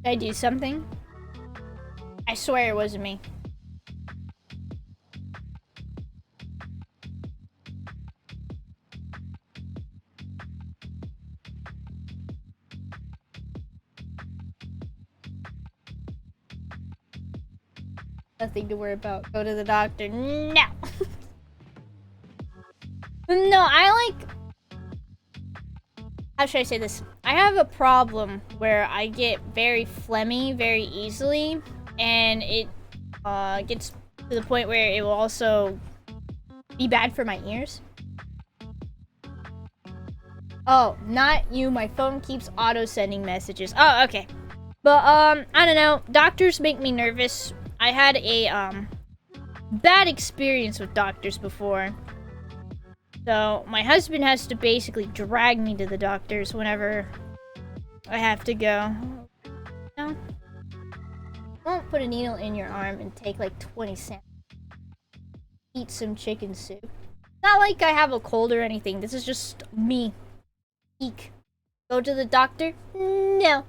Speaker 1: Did I do something? I swear it wasn't me. Nothing to worry about. Go to the doctor. No! No, I like... How should I say this? I have a problem where I get very phlegmy very easily, and it gets to the point where it will also be bad for my ears. Oh, not you. My phone keeps auto-sending messages. Oh, okay. But, I don't know. Doctors make me nervous. I had a, bad experience with doctors before. So, my husband has to basically drag me to the doctors whenever I have to go. No. Won't put a needle in your arm and take like 20 cents. Eat some chicken soup. Not like I have a cold or anything. This is just me. Eek. Go to the doctor? No.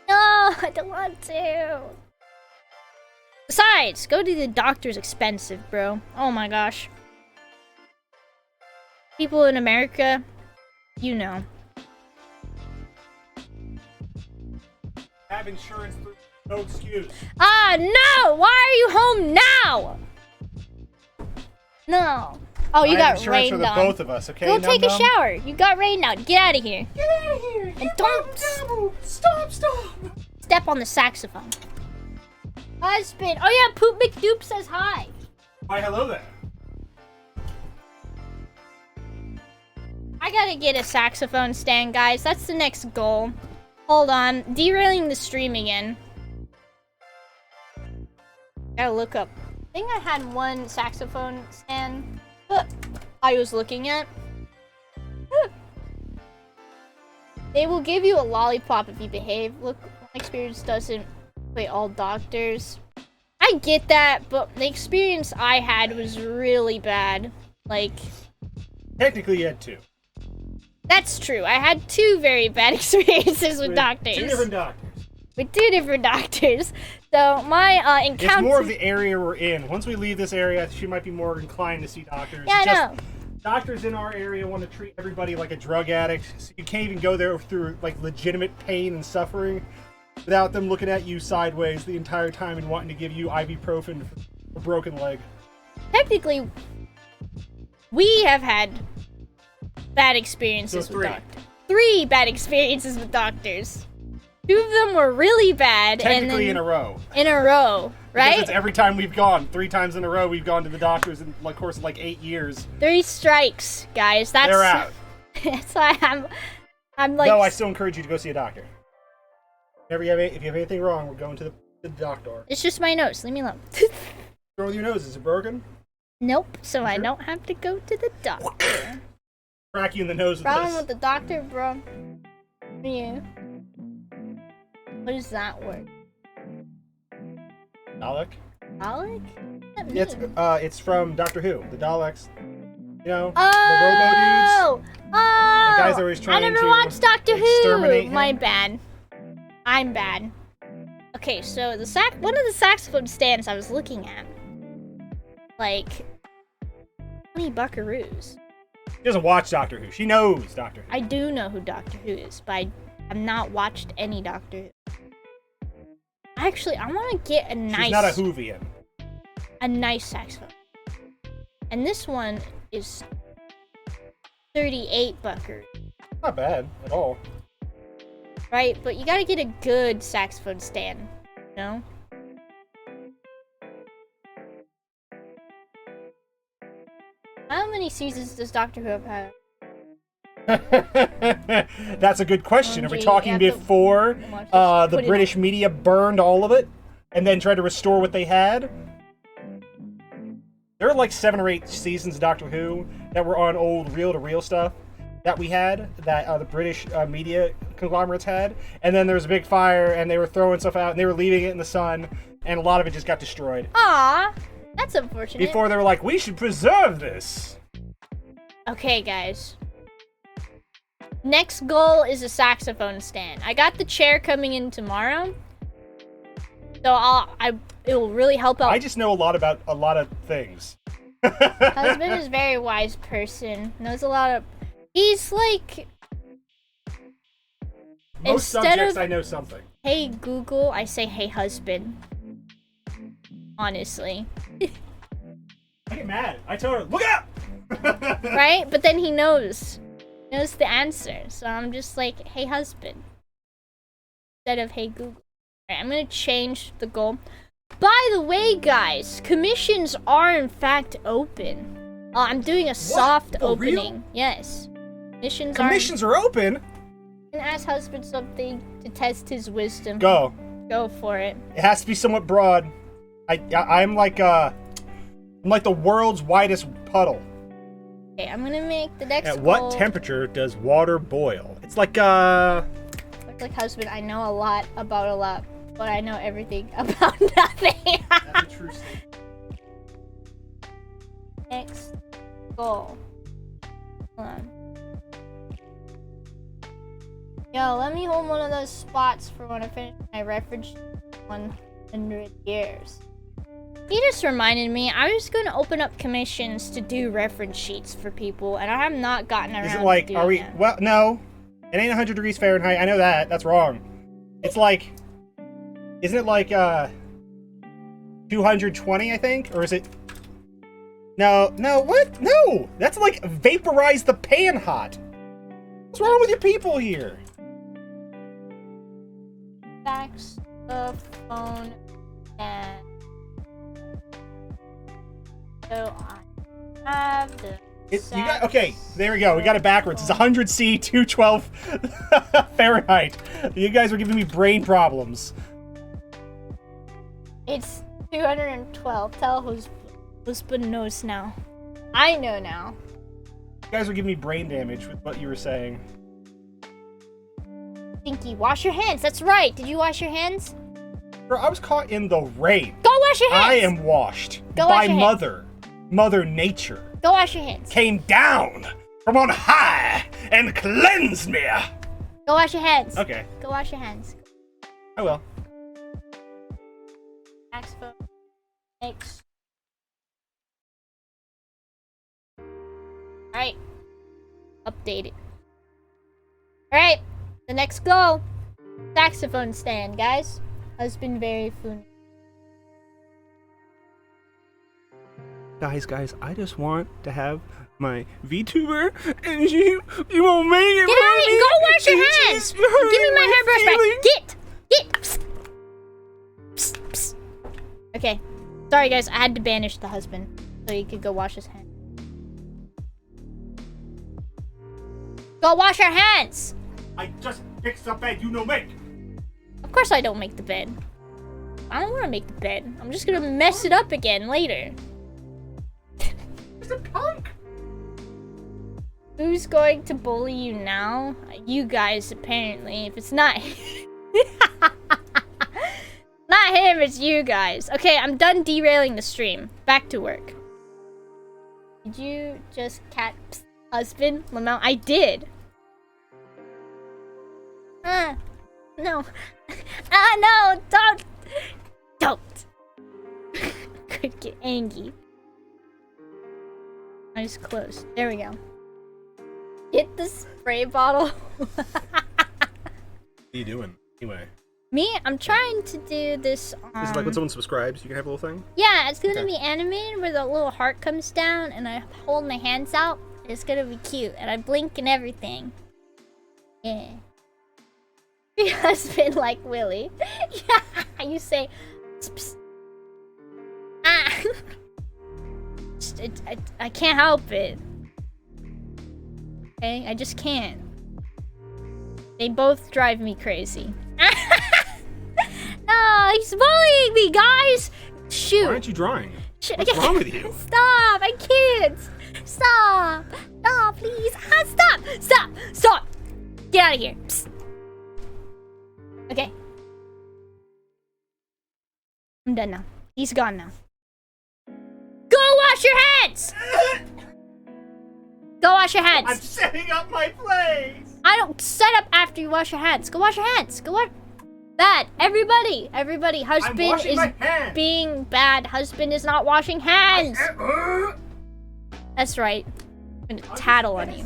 Speaker 1: No, I don't want to. Besides, go to the doctor's expensive, bro. Oh my gosh. People in America, you know.
Speaker 2: Have insurance, no excuse.
Speaker 1: Ah, no! Why are you home now? No. Oh, you got rained on.
Speaker 2: For the both of us, okay?
Speaker 1: Go take a shower. You got rained out. Get out of here.
Speaker 2: Get out of here!
Speaker 1: And don't
Speaker 2: Stop!
Speaker 1: step on the saxophone. Husband. Oh yeah, Poop McDoop says hi.
Speaker 2: Why, hello there.
Speaker 1: I gotta get a saxophone stand, guys. That's the next goal. Hold on. Derailing the stream again. Gotta look up. I think I had one saxophone stand I was looking at. They will give you a lollipop if you behave. Look, my experience doesn't play all doctors. I get that, but the experience I had was really bad. Like...
Speaker 2: Technically, you had two.
Speaker 1: That's true. I had two very bad experiences with doctors.
Speaker 2: Two different doctors.
Speaker 1: With two different doctors. So, my encounter...
Speaker 2: It's more of the area we're in. Once we leave this area, she might be more inclined to see doctors.
Speaker 1: Yeah, I know.
Speaker 2: Doctors in our area want to treat everybody like a drug addict, so you can't even go there through like legitimate pain and suffering without them looking at you sideways the entire time and wanting to give you ibuprofen for a broken leg.
Speaker 1: Technically, we have had bad experiences with doctors. 3 bad experiences with doctors. 2 of them were really bad.
Speaker 2: Technically
Speaker 1: and
Speaker 2: in a row.
Speaker 1: In a row, right?
Speaker 2: Because it's every time we've gone. 3 times in a row we've gone to the doctors in the course of like 8 years.
Speaker 1: 3 strikes, guys. That's
Speaker 2: They're out.
Speaker 1: That's why I'm like.
Speaker 2: No, I still encourage you to go see a doctor. If you have anything wrong, we're going to the doctor.
Speaker 1: It's just my nose. Leave me alone.
Speaker 2: What's wrong with your nose? Is it broken?
Speaker 1: Nope. So I don't have to go to the doctor.
Speaker 2: Crack you in the nose with
Speaker 1: Problem
Speaker 2: this.
Speaker 1: with the doctor, bro. For you. What is that word?
Speaker 2: Dalek?
Speaker 1: Dalek? What does that mean?
Speaker 2: It's from Doctor Who. The Daleks. You know,
Speaker 1: Oh!
Speaker 2: the robo dudes.
Speaker 1: Oh!
Speaker 2: The guys are always trying
Speaker 1: I never
Speaker 2: to
Speaker 1: watched Doctor
Speaker 2: exterminate
Speaker 1: Who.
Speaker 2: him.
Speaker 1: My bad. I'm bad. Okay, so one of the saxophone stands I was looking at, like 20 buckaroos.
Speaker 2: She doesn't watch Doctor Who. She knows Doctor Who.
Speaker 1: I do know who Doctor Who is, but I've not watched any Doctor Who. Actually, I want to get a nice.
Speaker 2: She's not a Whovian.
Speaker 1: A nice saxophone. And this one is 38 buckaroos.
Speaker 2: Not bad at all.
Speaker 1: Right, but you gotta get a good saxophone stand, you know? How many seasons does Doctor Who have had?
Speaker 2: That's a good question. Are we
Speaker 1: OMG,
Speaker 2: talking
Speaker 1: you have to
Speaker 2: before
Speaker 1: watch this.
Speaker 2: the
Speaker 1: Put it
Speaker 2: British media burned all of it and then tried to restore what they had? There were like 7 or 8 seasons of Doctor Who that were on old reel-to-reel stuff that we had, that the British media conglomerates had, and then there was a big fire and they were throwing stuff out and they were leaving it in the sun and a lot of it just got destroyed.
Speaker 1: Aw, that's unfortunate.
Speaker 2: Before they were like, we should preserve this.
Speaker 1: Okay, guys. Next goal is a saxophone stand. I got the chair coming in tomorrow, so it will really help out.
Speaker 2: I just know a lot about a lot of things.
Speaker 1: Husband is a very wise person. Knows a lot of. He's like.
Speaker 2: Most
Speaker 1: instead
Speaker 2: subjects
Speaker 1: of,
Speaker 2: I know something.
Speaker 1: Hey Google, I say hey husband. Honestly.
Speaker 2: I get mad. I tell her, look up!
Speaker 1: Right? But then he knows the answer. So I'm just like, hey husband. Instead of hey Google. Alright, I'm gonna change the goal. By the way, guys, commissions are in fact open. I'm doing a soft
Speaker 2: For
Speaker 1: opening.
Speaker 2: real?
Speaker 1: Yes.
Speaker 2: Commissions are open?
Speaker 1: And ask husband something to test his wisdom.
Speaker 2: Go.
Speaker 1: Go for it.
Speaker 2: It has to be somewhat broad. I'm like the world's widest puddle.
Speaker 1: Okay, I'm gonna make the next
Speaker 2: At
Speaker 1: goal.
Speaker 2: what temperature does water boil? It's like
Speaker 1: Look like husband, I know a lot about a lot, but I know everything about nothing.
Speaker 2: That's a true statement.
Speaker 1: Next goal. Hold on. Yo, let me hold one of those spots for when I finish my reference 100 years. He just reminded me, I was going to open up commissions to do reference sheets for people, and I have not gotten around
Speaker 2: Is it like,
Speaker 1: to doing that.
Speaker 2: well, no. It ain't 100 degrees Fahrenheit. I know that. That's wrong. It's like, isn't it like 220, I think? Or is it? No, what? No! That's like vaporize the pan hot. What's wrong with your people here?
Speaker 1: Saxophone and so I have the
Speaker 2: Okay, there we go. We got it backwards. It's 100 C, 212 Fahrenheit. You guys are giving me brain problems.
Speaker 1: It's 212. Tell husband knows now. I know now.
Speaker 2: You guys are giving me brain damage with what you were saying.
Speaker 1: Stinky, wash your hands. That's right. Did you wash your hands?
Speaker 2: Bro, I was caught in the rain.
Speaker 1: Go wash your hands.
Speaker 2: I am washed
Speaker 1: Go
Speaker 2: by
Speaker 1: wash your hands.
Speaker 2: Mother Nature.
Speaker 1: Go wash your hands.
Speaker 2: Came down from on high and cleansed me.
Speaker 1: Go wash your hands.
Speaker 2: Okay,
Speaker 1: Go wash your hands.
Speaker 2: I will.
Speaker 1: Saxophone. Next. Alright. Update it. Alright. The next goal. Saxophone stand, guys. Husband very fun.
Speaker 2: Guys, I just want to have my VTuber, and you won't make it.
Speaker 1: Get out of here! Go wash your hands! Give me my hairbrush back! Get! Okay. Sorry, guys. I had to banish the husband so he could go wash his hands. Go wash your hands!
Speaker 2: I just fixed the bed, you no make.
Speaker 1: Of course I don't make the bed. I don't want to make the bed. I'm just gonna mess it up again later.
Speaker 2: It's a punk.
Speaker 1: Who's going to bully you now? You guys, apparently. If it's not... Not him, it's you guys. Okay, I'm done derailing the stream. Back to work. Did you just cat husband, Lamont? I did. No. No, don't. Don't. Could get angry. Eyes closed. There we go. Get the spray bottle.
Speaker 2: What are you doing anyway?
Speaker 1: Me? I'm trying to do this.
Speaker 2: Is it like when someone subscribes, you can have a little thing?
Speaker 1: Yeah, it's gonna be animated where the little heart comes down and I hold my hands out. It's gonna be cute. And I blink and everything. Yeah. Your husband like Willie. Yeah, you say. Psst, psst. Ah. I can't help it. Okay, I just can't. They both drive me crazy. No, he's bullying me, guys! Shoot.
Speaker 2: Why aren't you drawing?
Speaker 1: What's
Speaker 2: wrong with you?
Speaker 1: Stop! I can't! Stop! No, please! Ah, stop! Stop! Stop! Get out of here! Psst. Okay. I'm done now. He's gone now. Go wash your hands! Go wash your hands!
Speaker 2: I'm setting up my place!
Speaker 1: I don't set up after you wash your hands. Go wash your hands. Go wash. Bad. Everybody. Husband is being bad. Husband is not washing hands. That's right. I'm gonna tattle on you.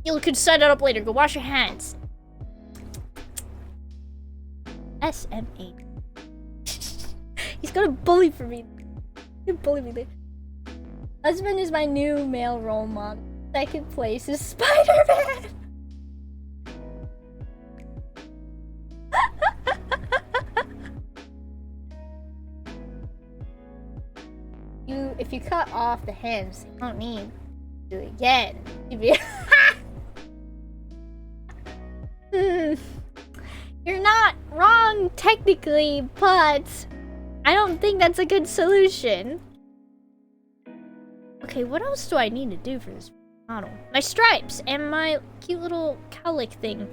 Speaker 1: You could set it up later. Go wash your hands. SMA. He's gonna bully for me. He's gonna bully me later. Husband is my new male role model. Second place is Spider-Man. If you cut off the hands, you don't need to do it again. You're not wrong technically, but I don't think that's a good solution. Okay, what else do I need to do for this model? My stripes and my cute little cowlick thing.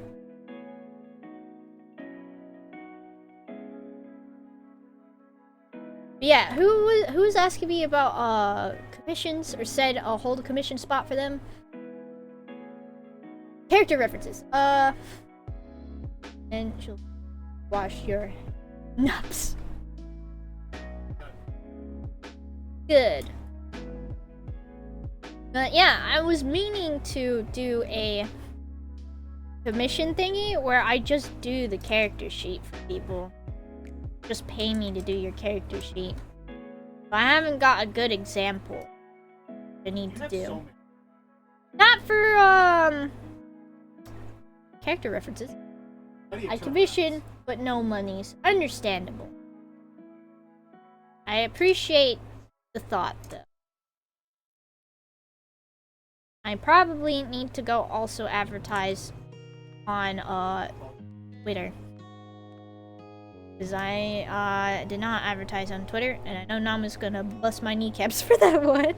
Speaker 1: Yeah, who was asking me about commissions or said I'll hold a commission spot for them? Character references. And she'll wash your nuts. Good. But yeah, I was meaning to do a commission thingy where I just do the character sheet for people. Just pay me to do your character sheet. But I haven't got a good example I need to do. Not for character references. I commission, but no monies. Understandable. I appreciate the thought though. I probably need to go also advertise on Twitter. Because I did not advertise on Twitter, and I know Nama's gonna bust my kneecaps for that one.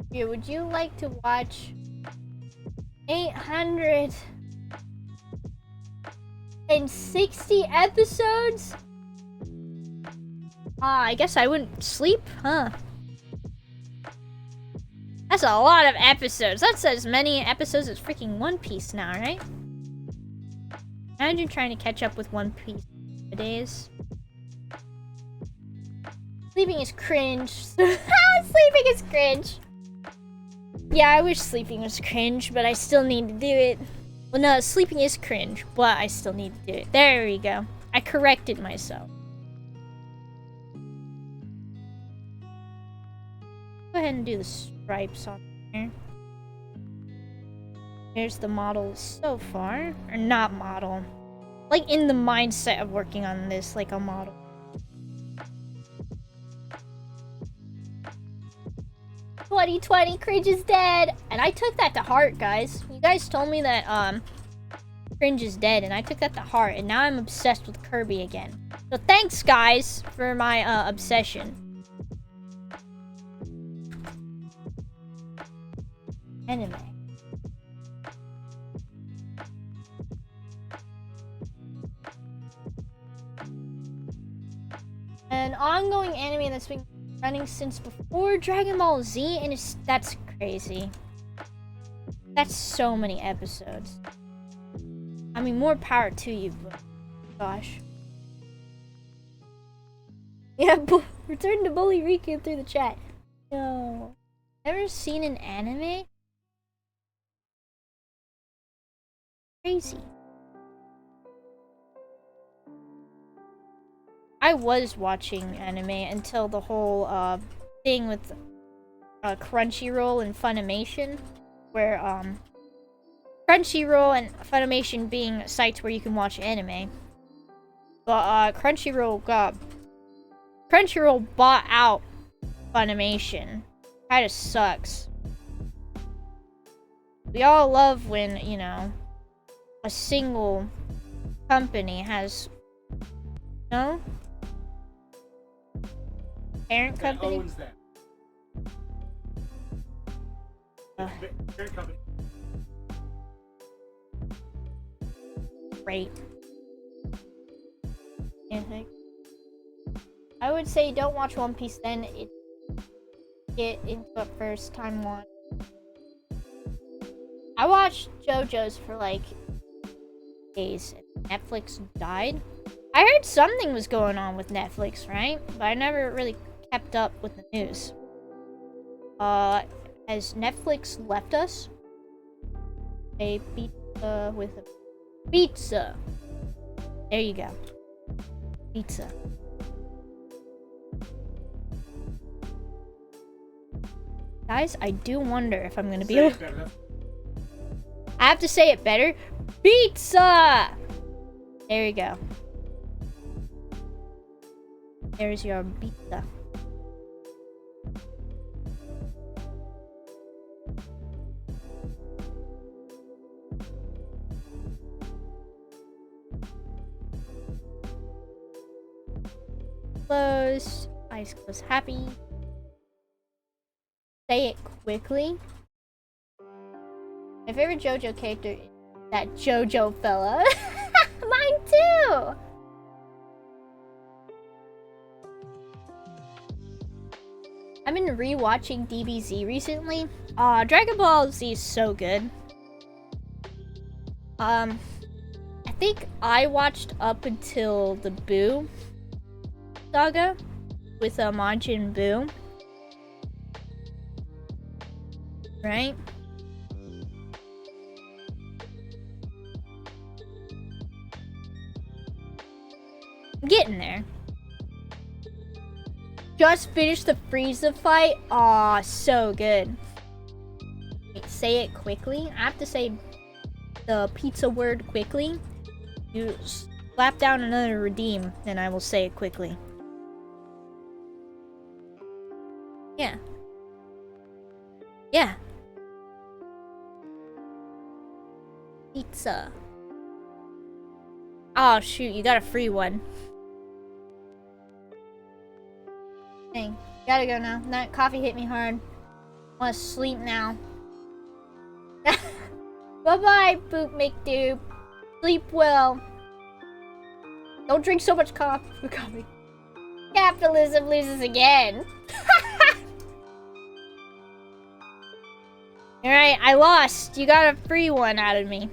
Speaker 1: Yeah, would you like to watch 860 episodes? I guess I wouldn't sleep, huh? That's a lot of episodes. That's as many episodes as freaking One Piece now, right? Imagine trying to catch up with One Piece nowadays. Sleeping is cringe. Sleeping is cringe. Yeah, I wish sleeping was cringe, but I still need to do it. Well, no, sleeping is cringe, but I still need to do it. There we go. I corrected myself. Go ahead and do the stripes on there. Here's the model so far. Or not model. Like in the mindset of working on this, like a model. "2020 cringe is dead," and I took that to heart, guys. You guys told me that cringe is dead, and I took that to heart, and now I'm obsessed with Kirby again. So thanks, guys, for my obsession. Anime. An ongoing anime that's been running since before Dragon Ball Z, and that's crazy. That's so many episodes. I mean, more power to you, but gosh. Yeah, return to Bully Riku through the chat. No. Ever seen an anime? Crazy. I was watching anime until the whole thing with Crunchyroll and Funimation, where Crunchyroll and Funimation being sites where you can watch anime. But Crunchyroll bought out Funimation. Kinda sucks. We all love when, you know, a single company has, no? Parent company?
Speaker 2: Owns that. Parent company.
Speaker 1: Great. Anything? I would say don't watch One Piece, then get into it first time watch. I watched JoJo's for like days. Netflix died. I heard something was going on with Netflix, right? But I never really kept up with the news. Has Netflix left us? A pizza with a pizza. There you go. Pizza. Guys, I do wonder if I'm gonna be able. I have to say it better. Pizza! There you go. There's your pizza. Close. Eyes closed. Happy. Say it quickly. My favorite JoJo character is that JoJo fella. Mine too! I've been rewatching DBZ recently. Dragon Ball Z is so good. I think I watched up until the Boo saga with Majin Buu. Right? I'm getting there. Just finished the Frieza fight. Aw, so good. Wait, say it quickly. I have to say the pizza word quickly. You slap down another redeem, then I will say it quickly. Yeah. Yeah. Pizza. Oh shoot, you got a free one. Dang, gotta go now. That coffee hit me hard. I wanna sleep now. Bye-bye, Boop McDoop. Sleep well. Don't drink so much coffee. Capitalism loses again. Alright, I lost. You got a free one out of me.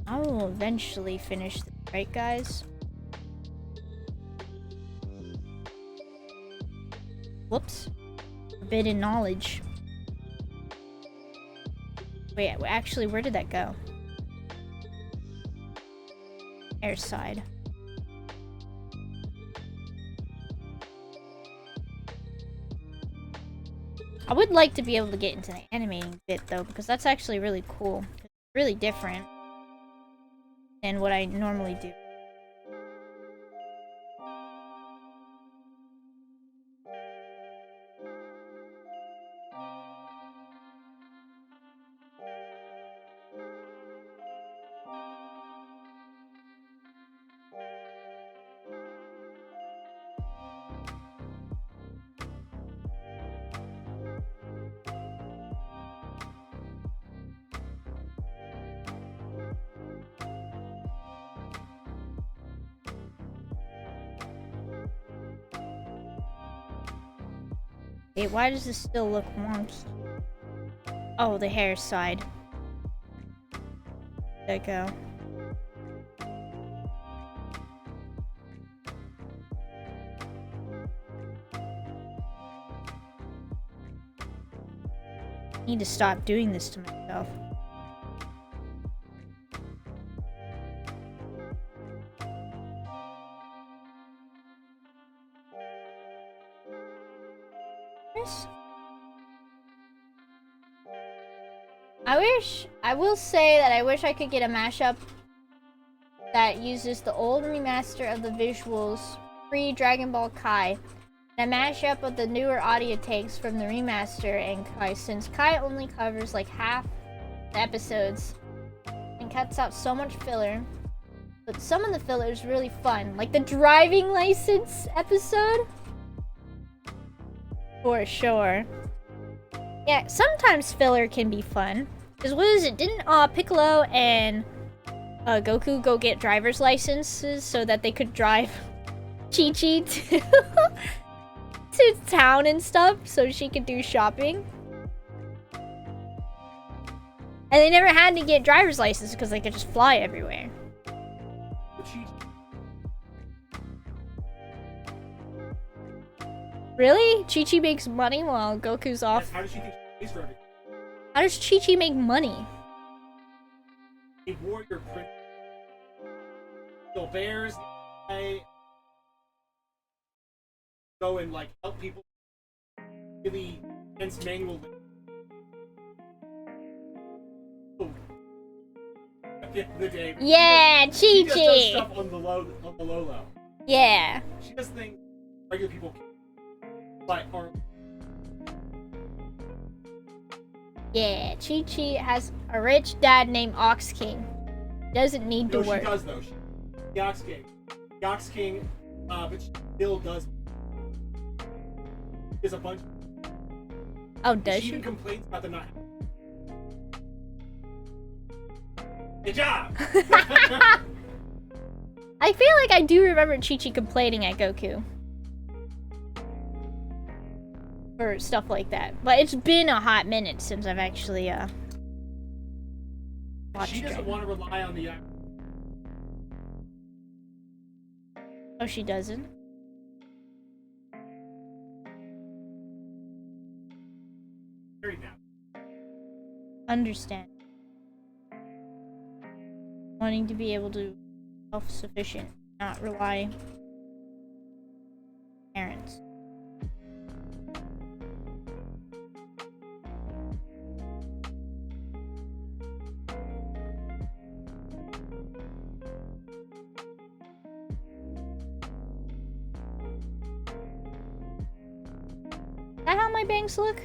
Speaker 1: I will eventually finish this, right, guys? Whoops. Forbidden knowledge. Wait, actually, where did that go? Airside. I would like to be able to get into the animating bit though, because that's actually really cool. It's really different than what I normally do. Wait, why does this still look wonky? Oh, the hair side. There you go. I need to stop doing this to myself. I will say that I wish I could get a mashup that uses the old remaster of the visuals pre-Dragon Ball Kai, and a mashup of the newer audio takes from the remaster and Kai, since Kai only covers like half the episodes and cuts out so much filler. But some of the filler is really fun, like the driving license episode. For sure. Yeah, sometimes filler can be fun. Because what is it? Didn't Piccolo and Goku go get driver's licenses so that they could drive Chi-Chi to town and stuff so she could do shopping? And they never had to get driver's licenses because they could just fly everywhere. Really? Chi-Chi makes money while Goku's off?
Speaker 2: How does she think she pays for everything?
Speaker 1: How does Chi-Chi make money?
Speaker 2: A warrior prince. Kill bears. Go and like help people. Really intense manual. At the end of the day.
Speaker 1: Yeah, Chi-Chi.
Speaker 2: She just does stuff on the low.
Speaker 1: Yeah.
Speaker 2: She does things regular people can't. But are.
Speaker 1: Yeah, Chi-Chi has a rich dad named Ox King. Doesn't need to work.
Speaker 2: She does though. The Ox King, but she still does. There's a bunch.
Speaker 1: Oh, does she?
Speaker 2: She even complains about them not. Good job.
Speaker 1: I feel like I do remember Chi-Chi complaining at Goku. Or stuff like that. But it's been a hot minute since I've actually watched
Speaker 2: She doesn't want to rely on the
Speaker 1: Oh, she doesn't?
Speaker 2: married now.
Speaker 1: Understand. Wanting to be able to be self-sufficient, not rely on parents. Is that how my bangs look?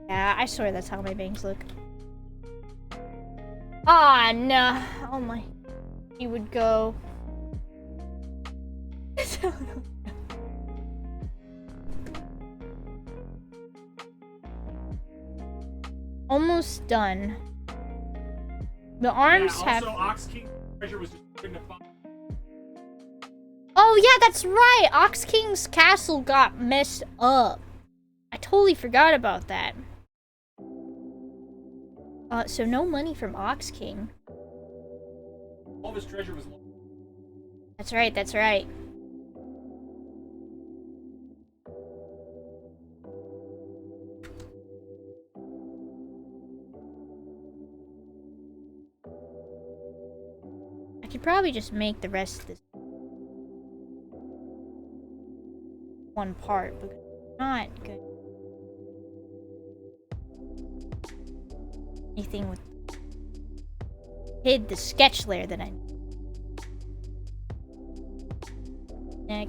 Speaker 1: Yeah, I swear that's how my bangs look. Ah, no. Oh my. He would go. Almost done. The arms have.
Speaker 2: Also, Ox King's treasure was just in the fire.
Speaker 1: Oh yeah, that's right. Ox King's castle got messed up. I totally forgot about that. So no money from Ox King.
Speaker 2: All of his treasure was lost.
Speaker 1: That's right, that's right. I could should probably just make the rest of this one part because it's not good. Anything with hid the sketch layer that I need. Neck.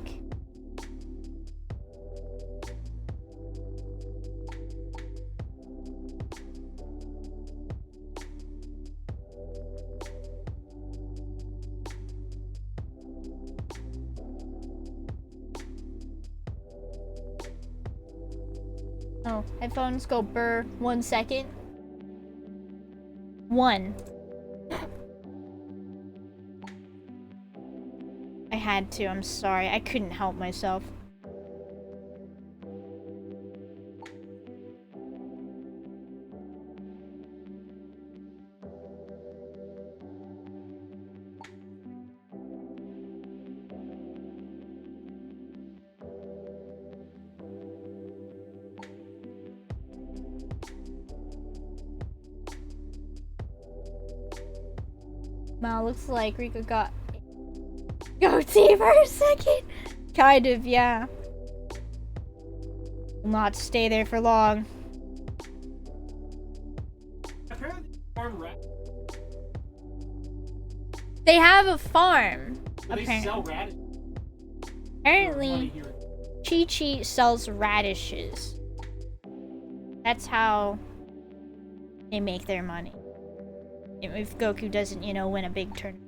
Speaker 1: Oh, headphones go burr 1 second. 1. I had to, I'm sorry. I couldn't help myself. Wow, looks like Rika got goatee for a second. Kind of, yeah. Will not stay there for long.
Speaker 2: Apparently, farm rat.
Speaker 1: They have a farm.
Speaker 2: They sell radish.
Speaker 1: Apparently, Chi-Chi sells radishes. That's how they make their money. If Goku doesn't, you know, win a big tournament.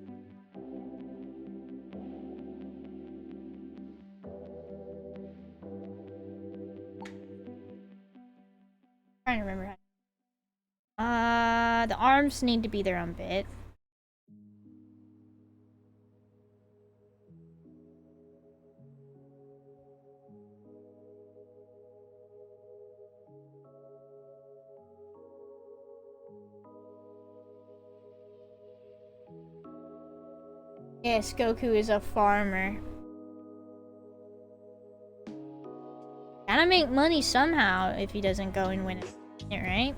Speaker 1: Trying to remember how. The arms need to be their own bit. Yes, Goku is a farmer. Gotta make money somehow if he doesn't go and win it, right?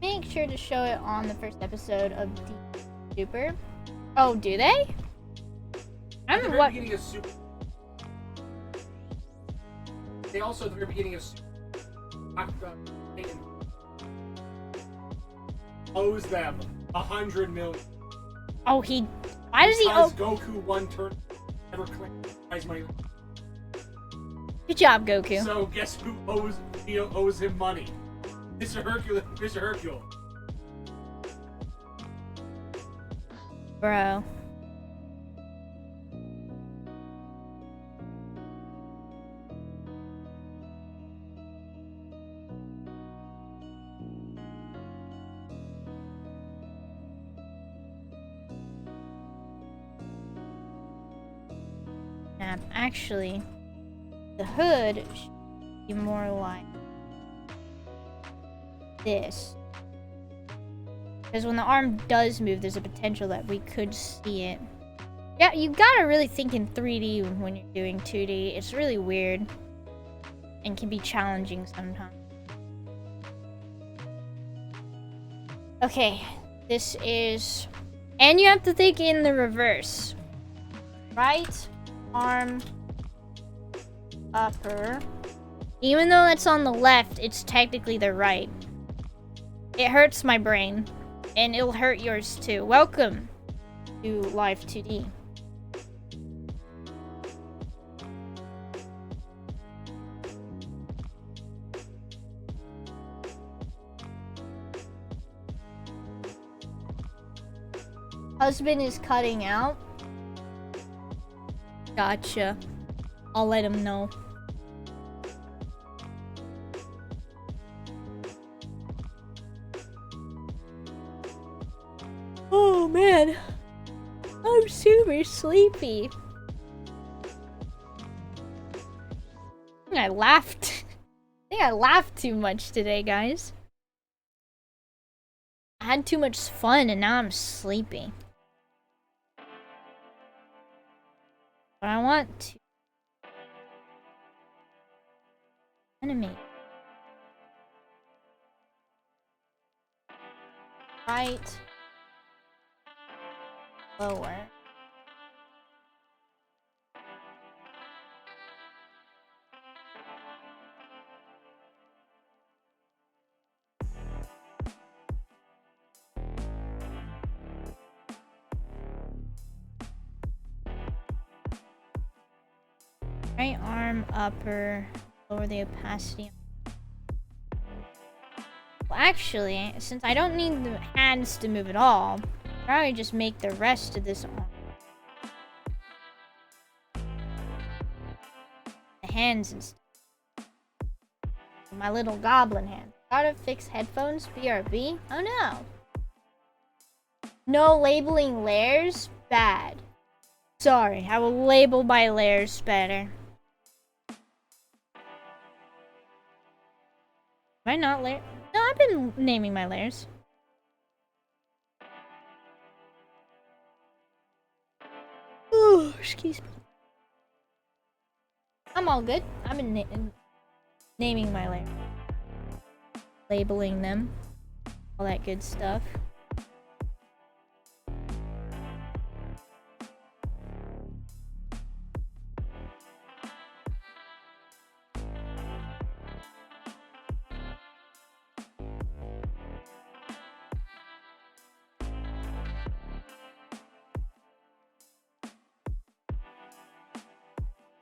Speaker 1: Make sure to show it on the first episode of the Super. Oh, do they? I don't know what.
Speaker 2: They also at the very beginning of owes them 100 million.
Speaker 1: Oh, he. Why does he owe?
Speaker 2: Goku one turn never collected prize money.
Speaker 1: Good job, Goku.
Speaker 2: So guess who owes him money? Mr. Hercule.
Speaker 1: Bro. Actually, the hood should be more like this. Because when the arm does move, there's a potential that we could see it. Yeah, you gotta really think in 3D when you're doing 2D. It's really weird and can be challenging sometimes. Okay, this is... And you have to think in the reverse. Right arm upper. Even though that's on the left, it's technically the right. It hurts my brain. And it'll hurt yours too. Welcome to Live 2D. Husband is cutting out. Gotcha. I'll let him know. Oh man, I'm super sleepy. I laughed. I think I laughed too much today, guys. I had too much fun and now I'm sleepy. But I want to Animate. Right. Lower. Right arm, upper, lower the opacity. Well, actually, since I don't need the hands to move at all, I'll probably just make the rest of this arm. The hands and stuff. My little goblin hand. Gotta fix headphones, BRB? Oh no. No labeling layers? Bad. Sorry, I will label my layers better. Am I not layer? No, I've been naming my layers. Oh, excuse me. I'm all good. I've been naming my layers. Labeling them. All that good stuff.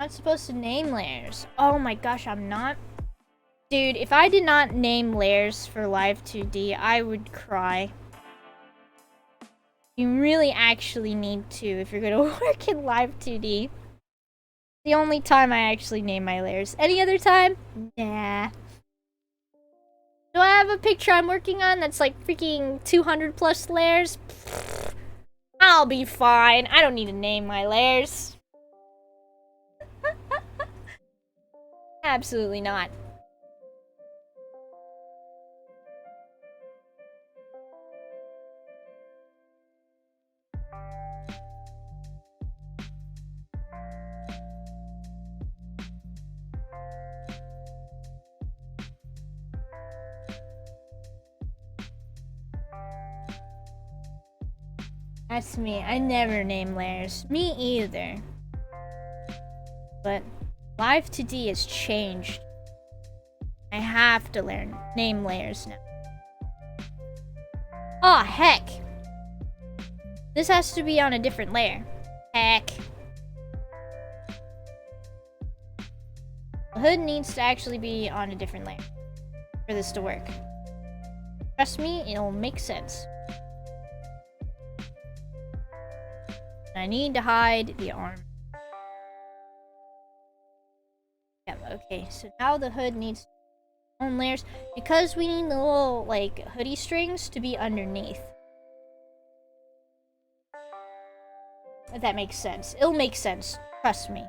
Speaker 1: I'm supposed to name layers. Oh my gosh, I'm not. Dude, if I did not name layers for Live 2D, I would cry. You really actually need to if you're gonna work in Live 2D. The only time I actually name my layers. Any other time? Nah. Do I have a picture I'm working on that's like freaking 200 plus layers? I'll be fine. I don't need to name my layers. Absolutely not. That's me. I never name layers. Me either. But Live 2D has changed. I have to learn name layers now. Oh, heck. This has to be on a different layer. Heck. The hood needs to actually be on a different layer for this to work. Trust me, it'll make sense. I need to hide the arm. Yep, okay, so now the hood needs own layers because we need the little like hoodie strings to be underneath. If that makes sense. It'll make sense. Trust me.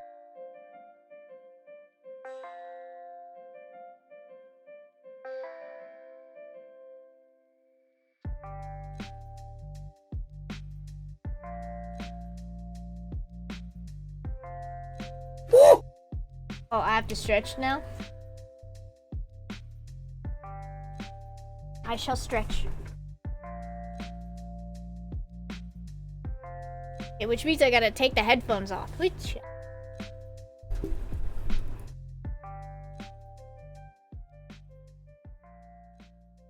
Speaker 1: Woo! Oh, I have to stretch now? I shall stretch. Okay, which means I gotta take the headphones off. Which...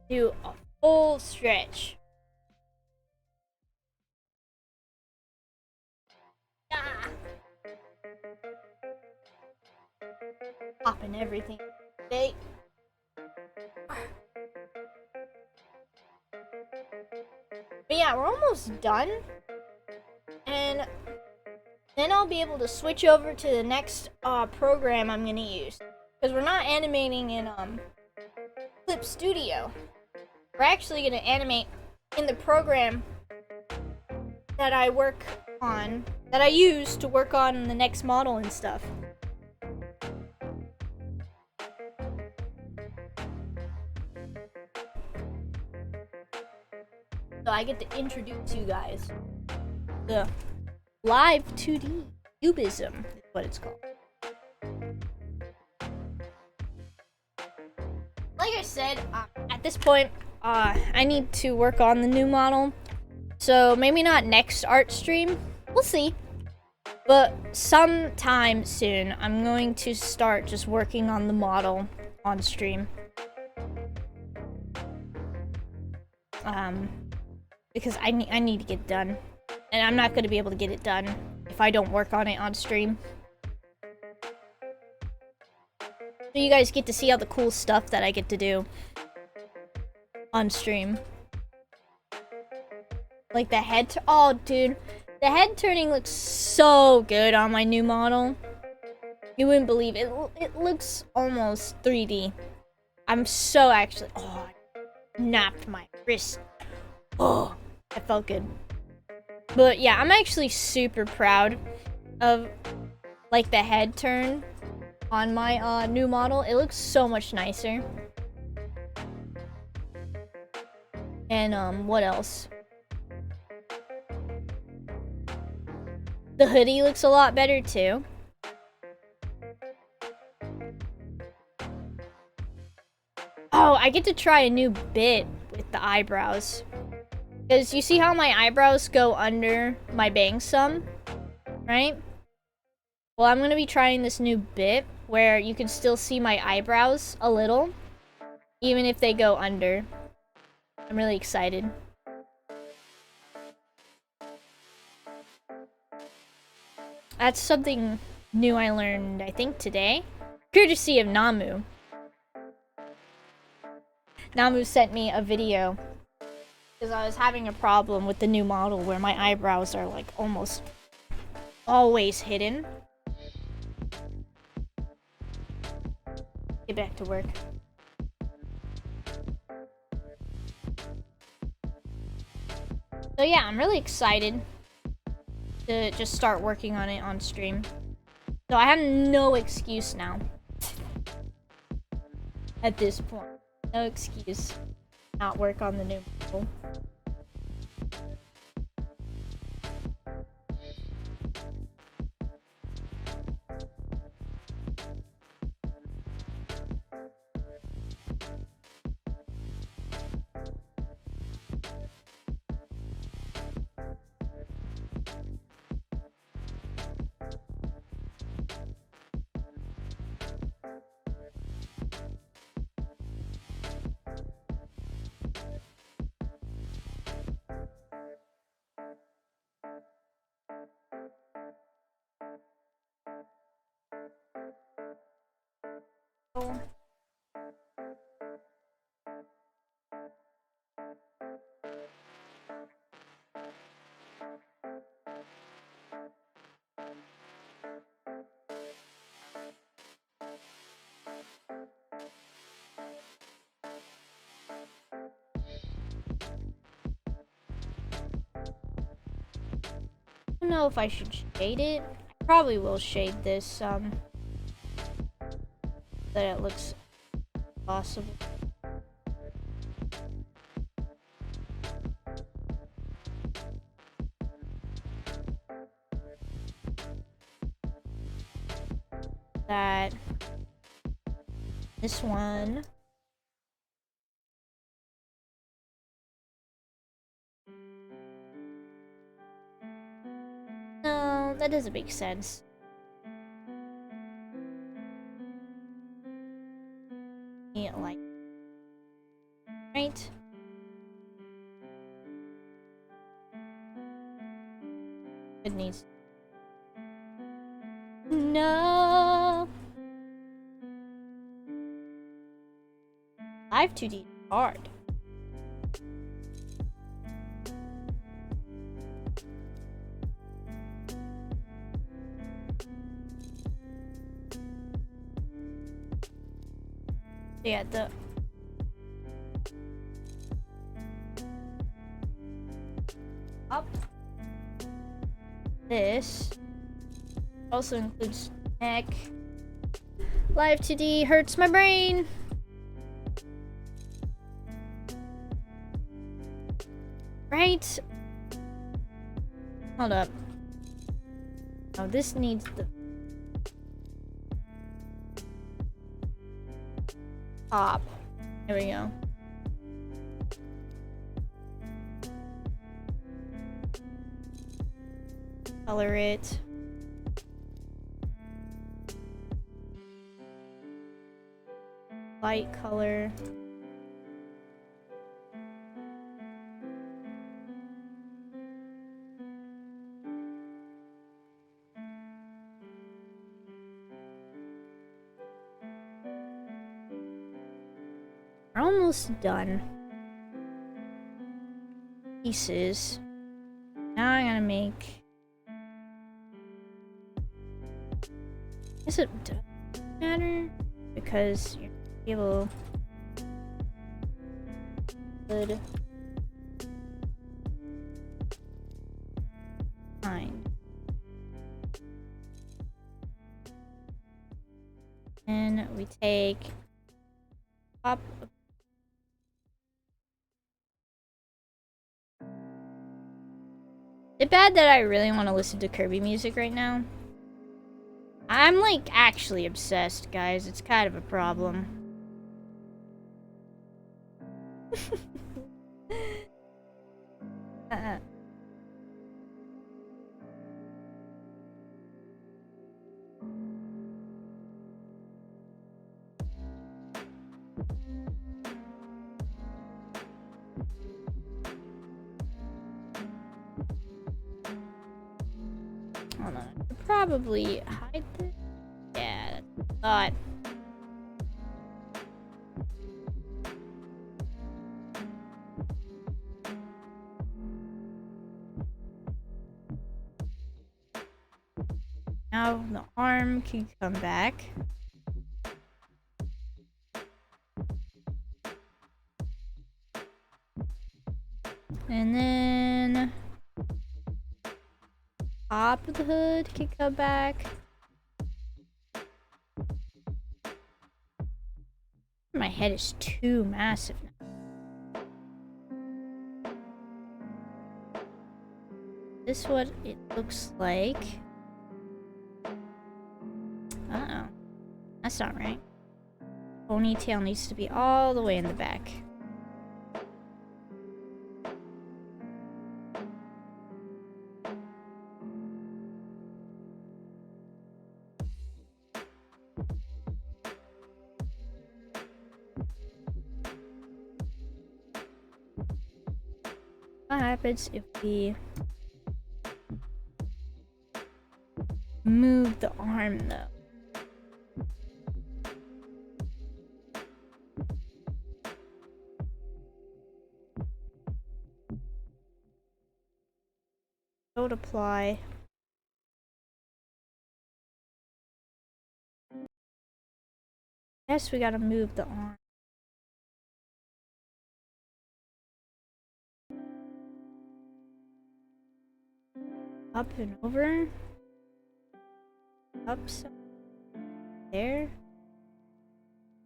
Speaker 1: do a full stretch. Ah. Popping everything. Okay. But yeah, we're almost done. And then I'll be able to switch over to the next program I'm gonna use. Because we're not animating in Clip Studio. We're actually gonna animate in the program that I work on, that I use to work on the next model and stuff. So I get to introduce you guys the Live 2D Cubism is what it's called. like I said, at this point, I need to work on the new model. So maybe not next art stream. We'll see. But sometime soon, I'm going to start just working on the model on stream. Because I need to get it done. And I'm not going to be able to get it done if I don't work on it on stream. So you guys get to see all the cool stuff that I get to do on stream. Like the head oh dude, the head turning looks so good on my new model. You wouldn't believe it. It looks almost 3D. I'm so actually I napped my wrist. Oh, that felt good. But yeah, I'm actually super proud of like the head turn on my new model. It looks so much nicer. And what else? The hoodie looks a lot better too. Oh, I get to try a new bit with the eyebrows. Because you see how my eyebrows go under my bangs some? Right? Well, I'm going to be trying this new bit where you can still see my eyebrows a little, even if they go under. I'm really excited. That's something new I learned, I think, today. Courtesy of Namu. Namu sent me a video because I was having a problem with the new model where my eyebrows are like almost always hidden. Get back to work. So yeah, I'm really excited to just start working on it on stream. So I have no excuse now. At this point. No excuse to not work on the new model. I don't know if I should shade it. I probably will shade this so that it looks possible. That this one. No, that doesn't make sense. Yeah, like right. It needs. No. Live 2D is hard. Yeah, the up. This also includes neck. Live 2D hurts my brain. Right? Hold up. Oh, this needs the top. There we go. Color it. Light color. We're almost done. Pieces. Now I gotta make. Guess it doesn't matter because you're able. Good. Fine. And we take top of It's bad that I really want to listen to Kirby music right now. I'm like actually obsessed, guys. It's kind of a problem. Hold on. I could probably hide this. Yeah, that's what I thought. Now the arm can come back. And then top of the hood can come back. My head is too massive now. This is what it looks like. Uh-oh. That's not right. Ponytail needs to be all the way in the back. What happens if we move the arm though? Don't apply. Guess we gotta move the arm. Up and over. Up some. There.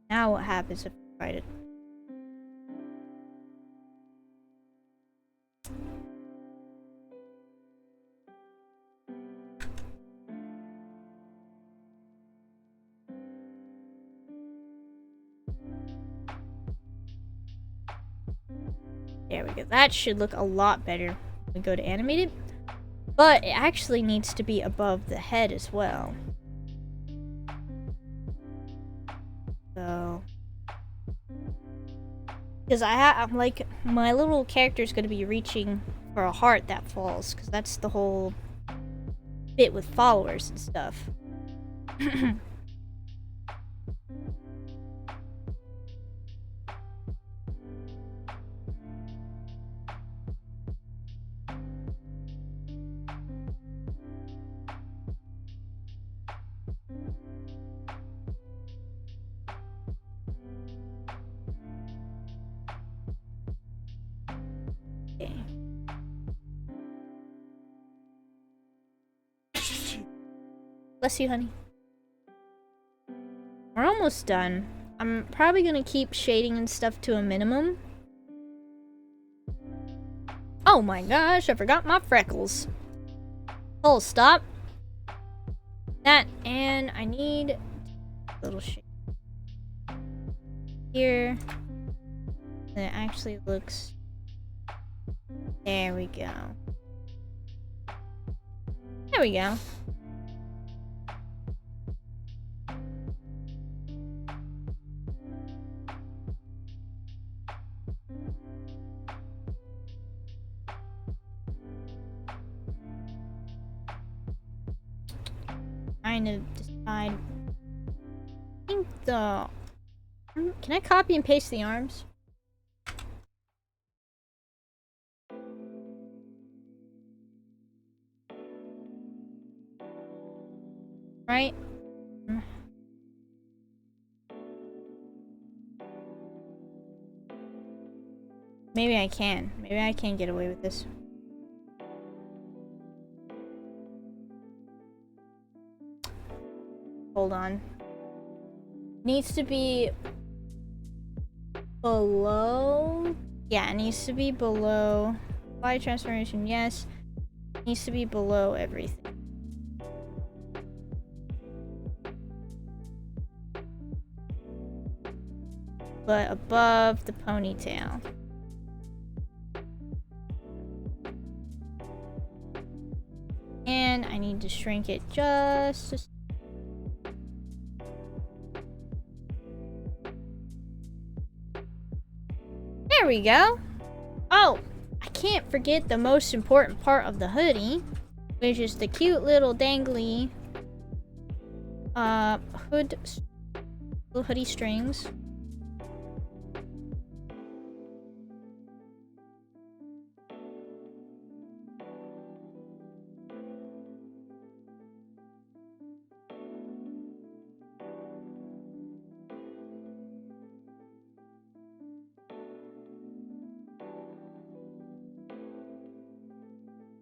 Speaker 1: Now what happens if I fight it? There we go. That should look a lot better when we go to animate it. But it actually needs to be above the head as well. So, because I'm like, my little character is going to be reaching for a heart that falls, because that's the whole bit with followers and stuff. Okay. Bless you, honey. We're almost done. I'm probably gonna keep shading and stuff to a minimum. Oh my gosh, I forgot my freckles. Full stop. That, and I need a little shade here. that actually looks... There we go. There we go. Trying to decide. I think the... Can I copy and paste the arms? Right? Maybe I can. Maybe I can get away with this. Hold on. Needs to be below. Yeah, it needs to be below. Body transformation, yes. Needs to be below everything. But above the ponytail. And I need to shrink it just a... There we go. Oh, I can't forget the most important part of the hoodie, which is the cute little dangly little hoodie strings.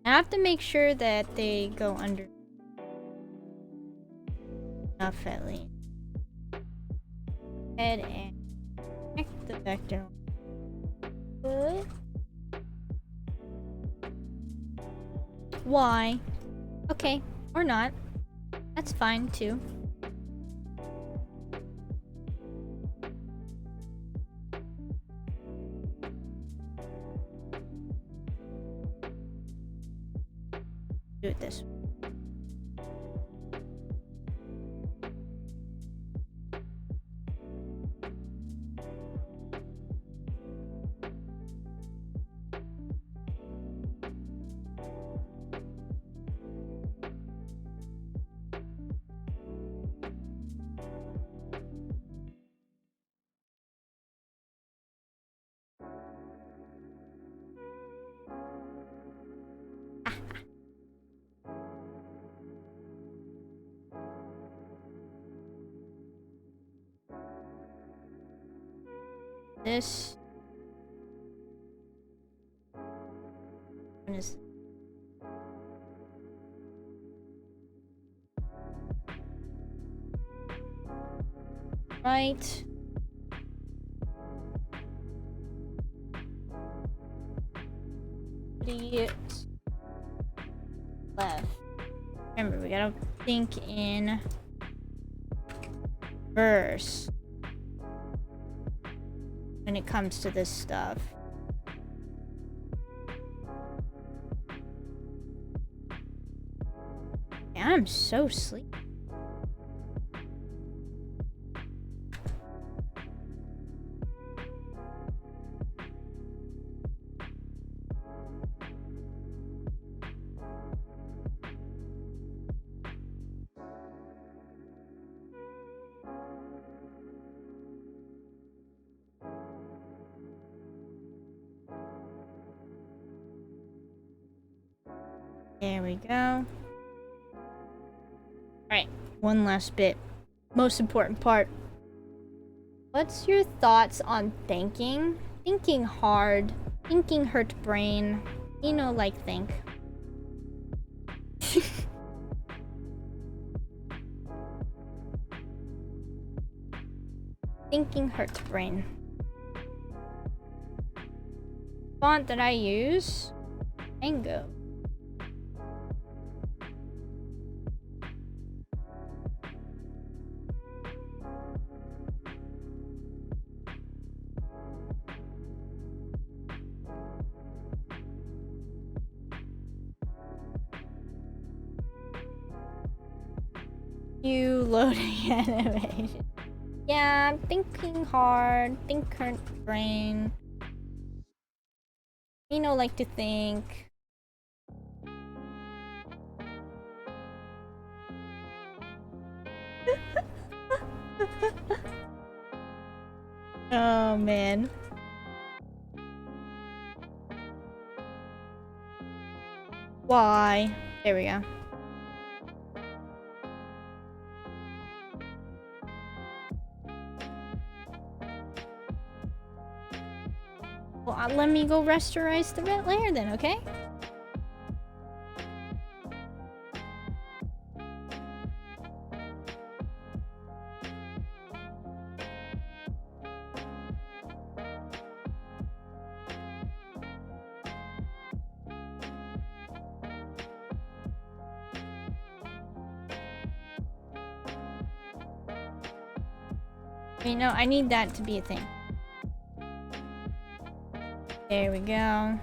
Speaker 1: I have to make sure that they go under enough at least. Head and back the vector. Good. Why? Okay, or not. That's fine too. Do it this way. This one is right. The left. Remember, we gotta think in verse when it comes to this stuff. Yeah, I'm so sleepy. There we go. Alright, one last bit. Most important part. What's your thoughts on thinking? Thinking hard. Thinking hurt brain. You know, like think. Thinking hurts brain. Font that I use, Mango. You loading animation. Yeah, I'm thinking hard. Think current brain. You know, like to think. Oh man. Why? There we go. Well, let me go rasterize the red layer then, okay? You know, I need that to be a thing. There we go.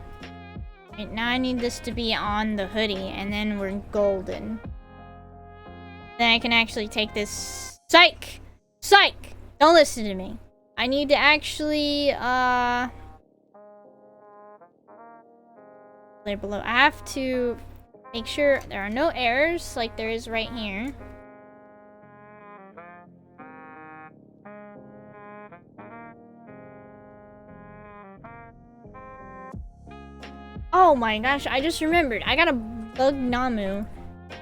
Speaker 1: Right, now I need this to be on the hoodie, and then we're golden. Then I can actually take this... Psych! Psych! Don't listen to me. I need to actually, layer below. I have to make sure there are no errors, like there is right here. Oh my gosh, I just remembered. I gotta bug Namu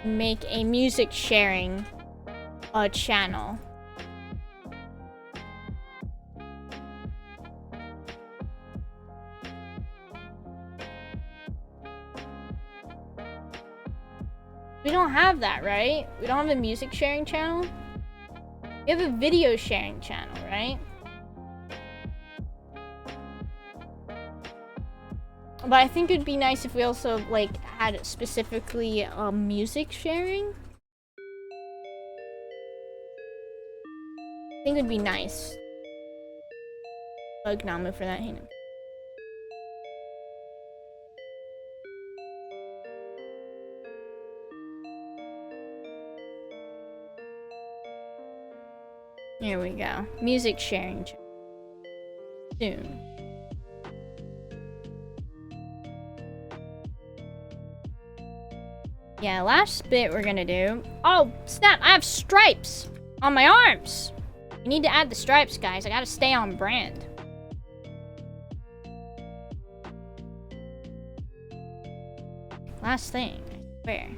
Speaker 1: make a music sharing channel. We don't have that, right? We don't have a music sharing channel? We have a video sharing channel, right? But I think it'd be nice if we also, like, had specifically music sharing. I think it'd be nice. Bug Namu for that, hang on. Here we go. Music sharing channel. Soon. Yeah, last bit we're gonna do. Oh, snap! I have stripes on my arms! We need to add the stripes, guys. I gotta stay on brand. Last thing, I swear.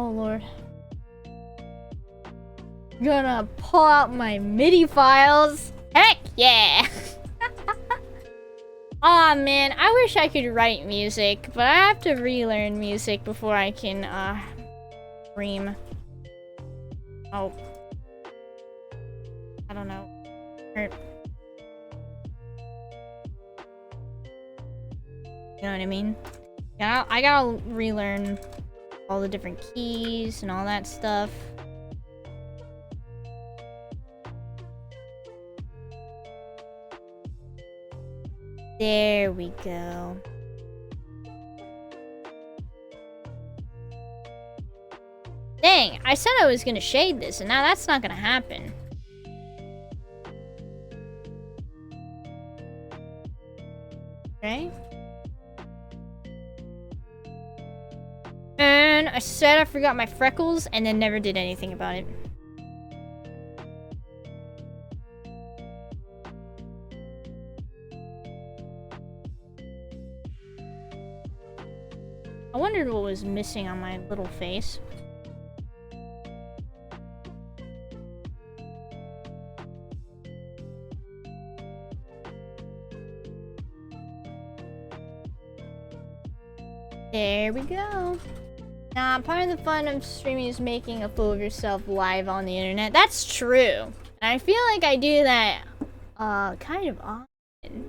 Speaker 1: Oh lord. Gonna pull out my MIDI files. Heck yeah! Aw man, I wish I could write music, but I have to relearn music before I can stream. Oh. I don't know. You know what I mean? Yeah, I gotta relearn all the different keys and all that stuff. There we go. Dang, I said I was gonna shade this, and now that's not gonna happen. Okay. And I said I forgot my freckles, and then never did anything about it. I wondered what was missing on my little face. There we go. Now, part of the fun of streaming is making a fool of yourself live on the internet. That's true. And I feel like I do that kind of often.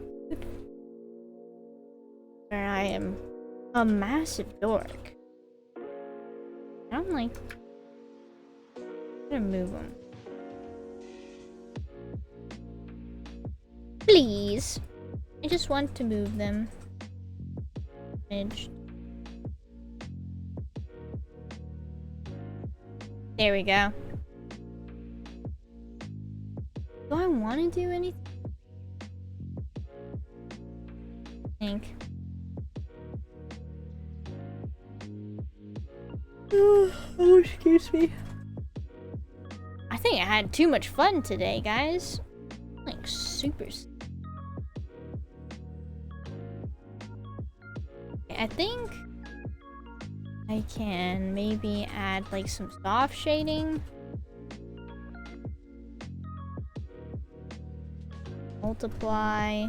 Speaker 1: Where I am a massive dork. I'm like... I'm gonna move them. Please. I just want to move them. There we go. Do I want to do anything? I think. Oh, excuse me. I think I had too much fun today, guys. Like, super. I think I can maybe add like some soft shading. Multiply.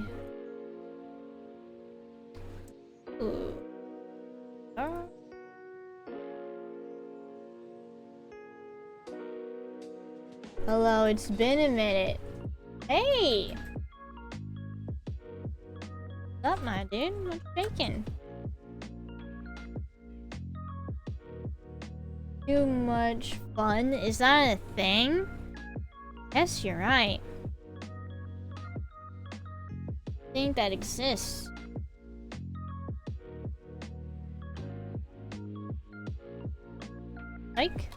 Speaker 1: Ooh. Oh. Hello, it's been a minute. Hey! What's up, my dude? What's shaking? Too much fun? Is that a thing? Yes, you're right. I think that exists. Like?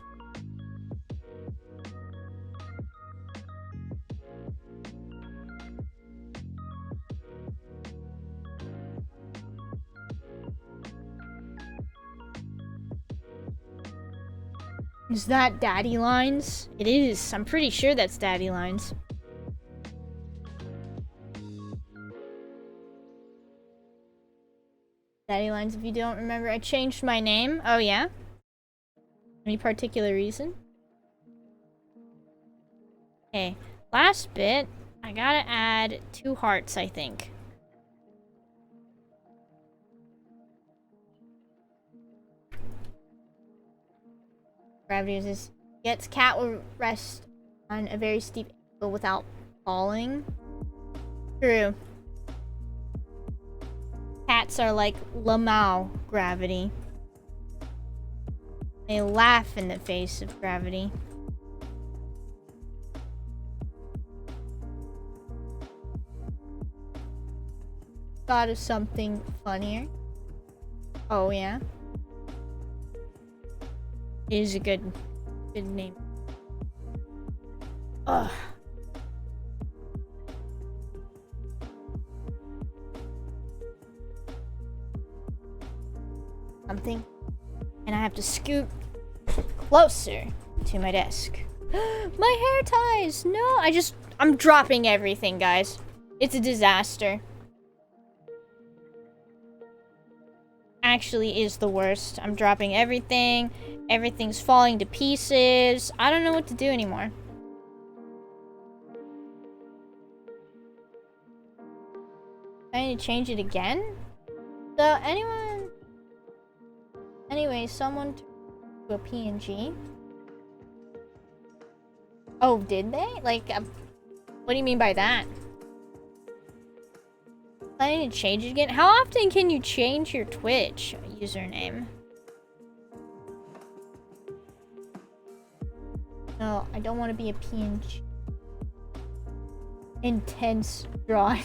Speaker 1: Is that daddy lines? It is. I'm pretty sure that's daddy lines. Daddy lines, if you don't remember, I changed my name. Oh, yeah? Any particular reason? Okay. Last bit. I gotta add 2 hearts, I think. Gravity resist. Gets cat will rest on a very steep angle without falling. True. Cats are like Lamau gravity. They laugh in the face of gravity. Thought of something funnier. Oh yeah. It is a good name. Ugh. Something. And I have to scoot closer to my desk. My hair ties! No, I'm dropping everything, guys. It's a disaster. Actually is the worst. I'm dropping everything. Everything's falling to pieces. I don't know what to do anymore. I need to change it again? So anyway, someone to a PNG. Oh, did they? Like, what do you mean by that? I need to change it again. How often can you change your Twitch username? No, I don't want to be a PNG. Intense drawing.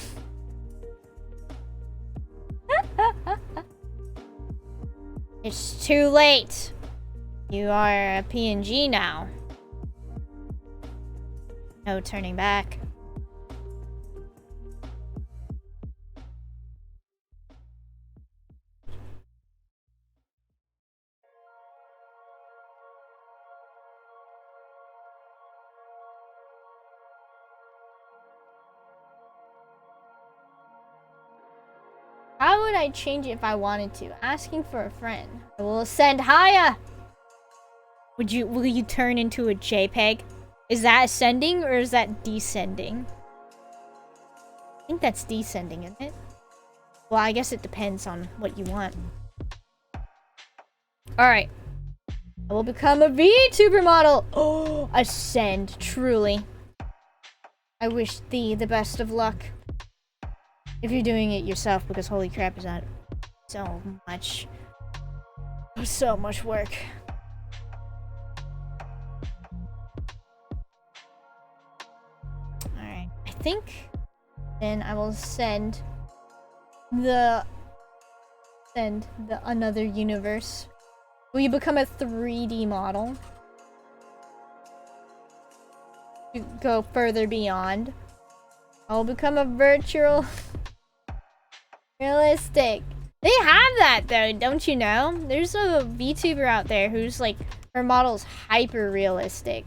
Speaker 1: It's too late. You are a PNG now. No turning back. How would I change it if I wanted to? Asking for a friend. I will ascend higher. Will you turn into a JPEG? Is that ascending or is that descending? I think that's descending, isn't it? Well, I guess it depends on what you want. Alright. I will become a VTuber model. Oh, ascend, truly. I wish thee the best of luck. If you're doing it yourself, because holy crap, is that so much work. Alright, I think Then I will send the another universe. Will you become a 3D model? To go further beyond. I'll become a virtual realistic. They have that though, don't you know? There's a VTuber out there who's like, her model's hyper realistic.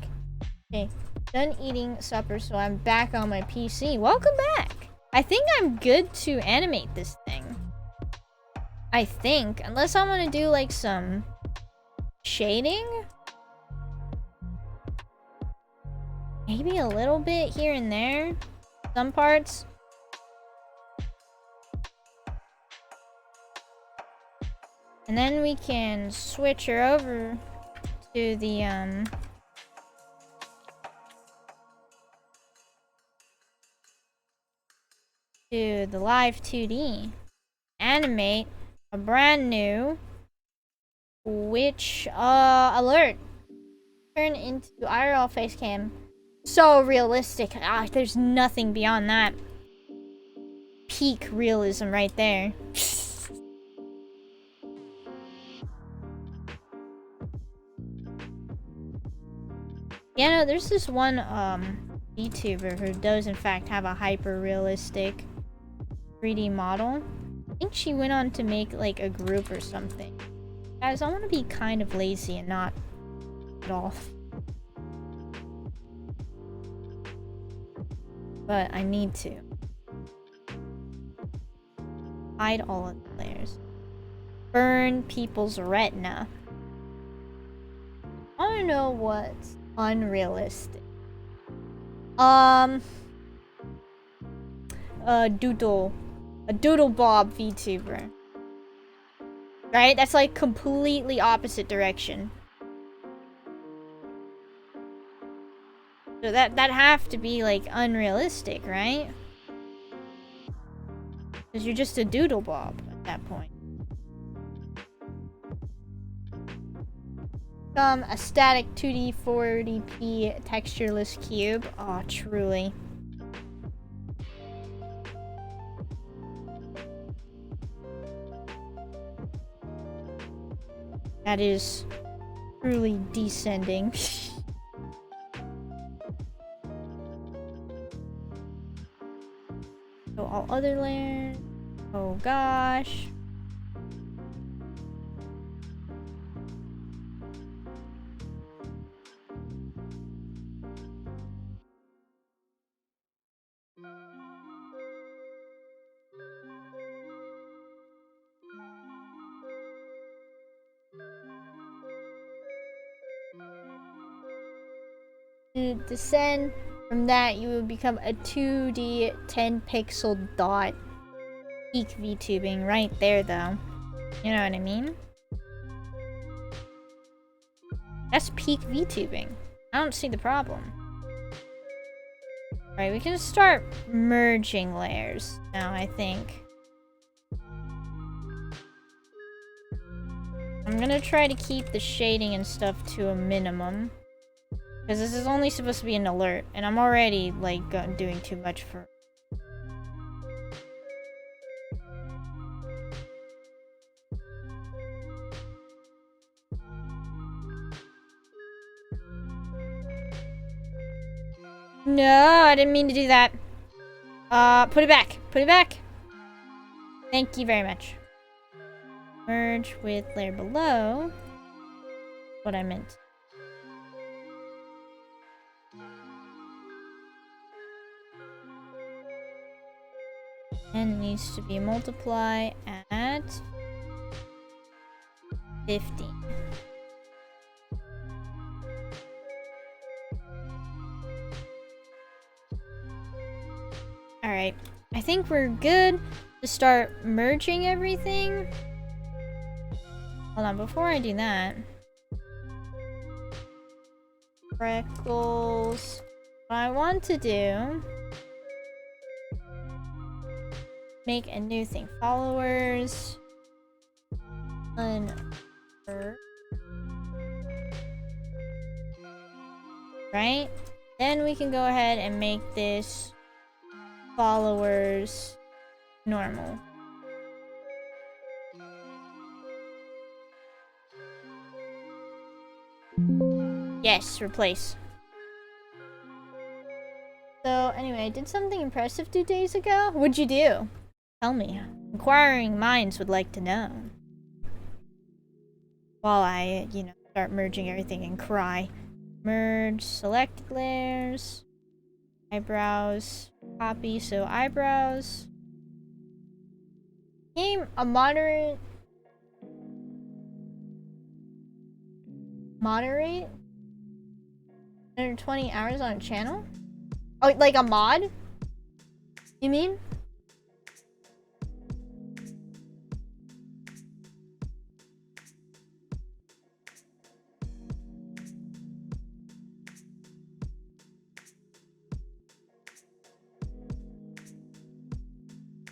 Speaker 1: Okay, done eating supper, so I'm back on my PC. Welcome back. I think I'm good to animate this thing. I think, unless I want to do like some shading. Maybe a little bit here and there. Some parts. And then we can switch her over to the live 2D. Animate a brand new witch alert. Turn into IRL face cam. So realistic. Ah, there's nothing beyond that. Peak realism right there. Yeah, no, there's this one VTuber who does in fact have a hyper realistic 3D model. I think she went on to make like a group or something. Guys, I want to be kind of lazy and not at all. But I need to. Hide all of the layers. Burn people's retina. I don't know what's unrealistic. A doodle bob VTuber. Right? That's like completely opposite direction. So that have to be like unrealistic, right? Because you're just a doodle bob at that point. A static 2D 40p textureless cube. Oh, truly. That is truly descending. So all other layers. Oh gosh. To descend from that, you will become a 2D 10 pixel dot. Peak VTubing right there though. You know what I mean? That's peak VTubing. I don't see the problem. Alright, we can start merging layers now, I think. I'm gonna try to keep the shading and stuff to a minimum. Because this is only supposed to be an alert, and I'm already, like, doing too much for... No, I didn't mean to do that. Put it back. Put it back. Thank you very much. Merge with layer below. What I meant. And it needs to be multiply at 50. Alright, I think we're good to start merging everything. Hold on, before I do that. Freckles. What I want to do... Make a new thing. Followers. Right? Then we can go ahead and make this followers, normal. Yes, replace. So, anyway, I did something impressive 2 days ago. What'd you do? Tell me. Inquiring minds would like to know. While I, start merging everything and cry. Merge selected layers. Eyebrows. Copy, so eyebrows. Game a moderate. Moderate? 120 hours on a channel? Oh, like a mod? You mean?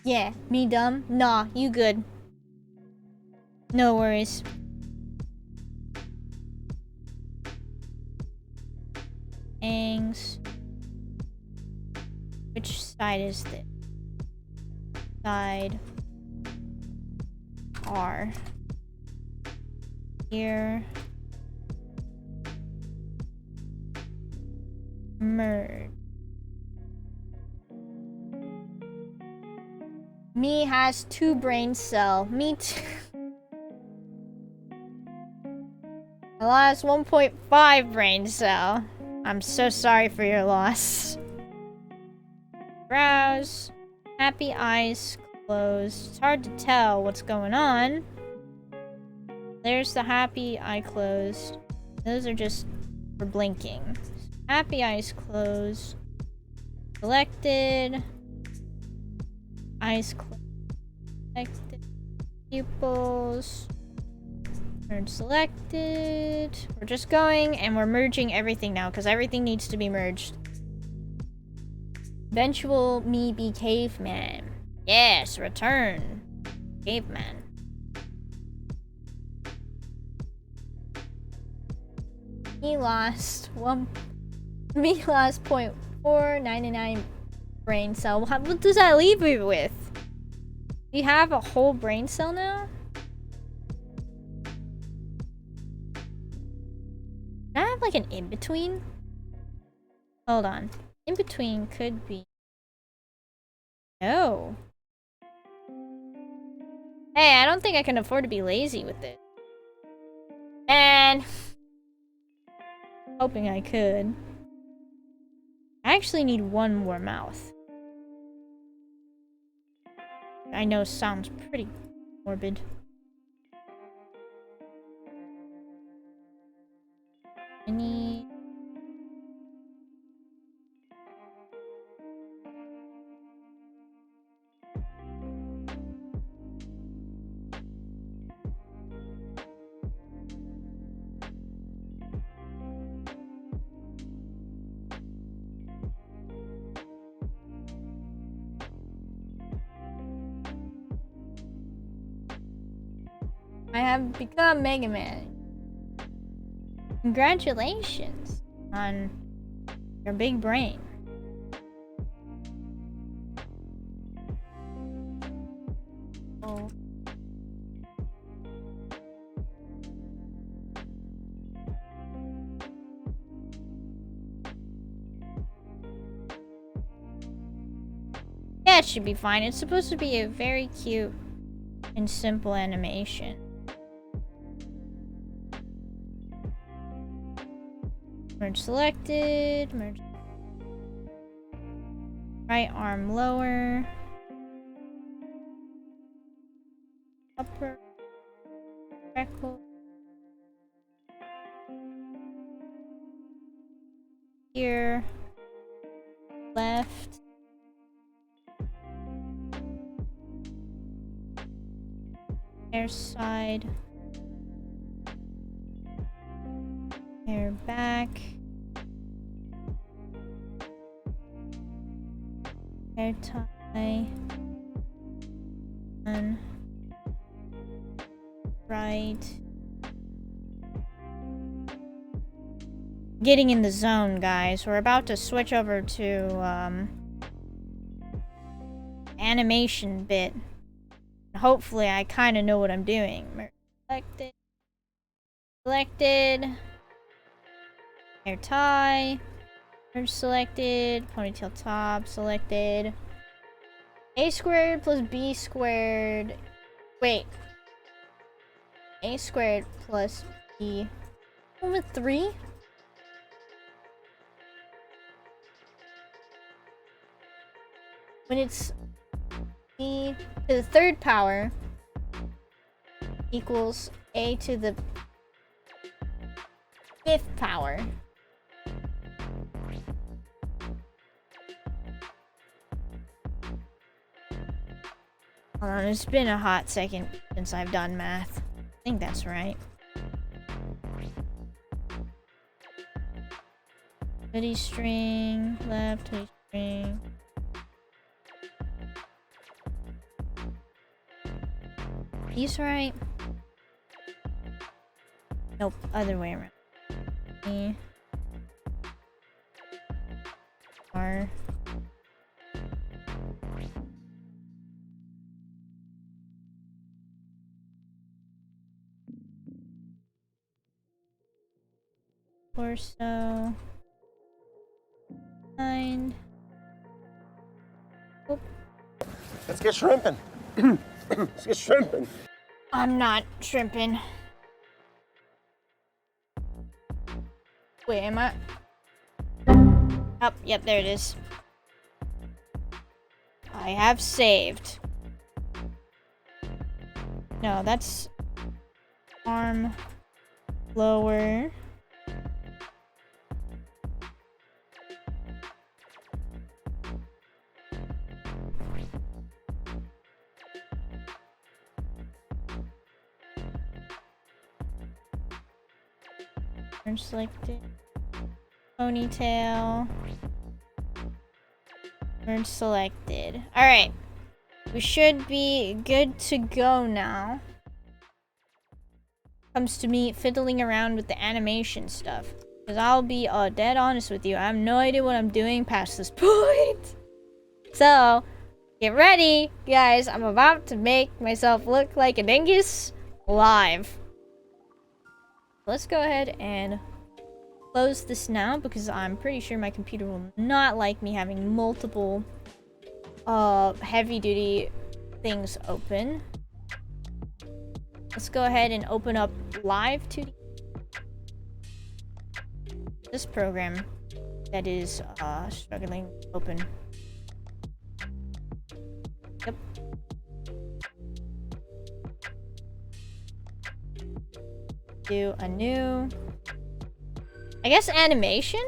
Speaker 1: Yeah, me dumb? Nah, you good. No worries. Angs. Which side is this? Side. R. Here. Merge. Me has 2 brain cell. Me too. I lost 1.5 brain cell. I'm so sorry for your loss. Brows. Happy eyes closed. It's hard to tell what's going on. There's the happy eye closed. Those are just for blinking. Happy eyes closed. Selected. Eyes closed. Selected. Pupils. Merge selected. We're just going and we're merging everything now because everything needs to be merged. Eventual me be caveman. Yes, return. Caveman. Me lost 0.499 brain cell. What does that leave me with? Do you have a whole brain cell now? Can I have like an in-between? Hold on. In-between could be... No. Hey, I don't think I can afford to be lazy with it. And... hoping I could. I actually need 1 more mouth. I know sounds pretty morbid. I need... I have become Mega Man. Congratulations on your big brain. Oh. Yeah, it should be fine. It's supposed to be a very cute and simple animation. Merge selected, merge. Right arm lower. Upper. Freckle. Here. Left. Hair side. Hair back. Hair tie. And right. Getting in the zone, guys. We're about to switch over to animation bit. Hopefully I kind of know what I'm doing. Selected. Selected. Hair tie. Merge selected. Ponytail top selected. A squared plus B squared. Wait. A squared plus B. With 3? When it's B to the third power equals A to the 5th power. Hold on, it's been a hot second since I've done math. I think that's right. Hoodie string, left, hoodie string. These right? Nope, other way around. E. R. Torso. Mind. Oop.
Speaker 3: Let's get shrimping. Let's get shrimping.
Speaker 1: I'm not shrimping. Wait, am I? Oh, yep, there it is. I have saved. No, that's arm lower. Merge selected. Ponytail. Merge selected. Alright. We should be good to go now. Comes to me fiddling around with the animation stuff. Because I'll be dead honest with you. I have no idea what I'm doing past this point. So, get ready, guys. I'm about to make myself look like a dingus live. Let's go ahead and close this now because I'm pretty sure my computer will not like me having multiple heavy duty things open. Let's go ahead and open up Live 2D. This program that is struggling to open. Yep. Do a new, I guess, animation?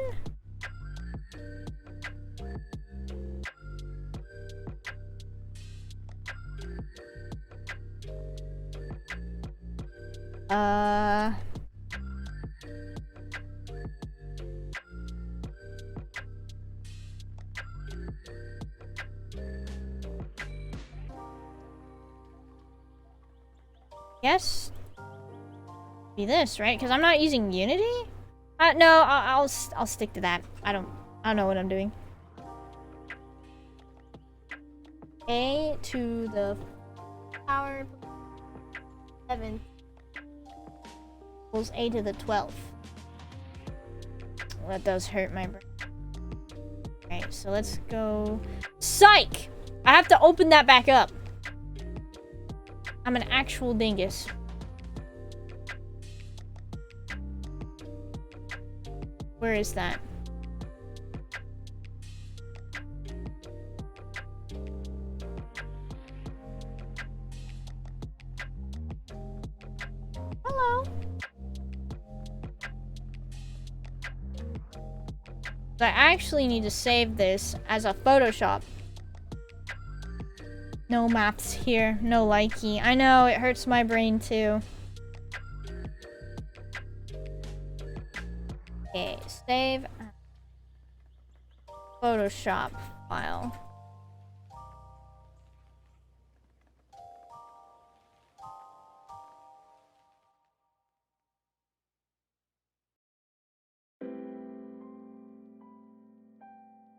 Speaker 1: Yes. Be this, right? Because I'm not using Unity? No, I'll stick to that. I don't know what I'm doing. A to the power 7 equals A to the 12th. Well, that does hurt my brain. Okay, so let's go. Psych! I have to open that back up. I'm an actual dingus. Where is that? Hello. So I actually need to save this as a Photoshop. No maps here, no likey. I know, it hurts my brain too. Okay, save Photoshop file.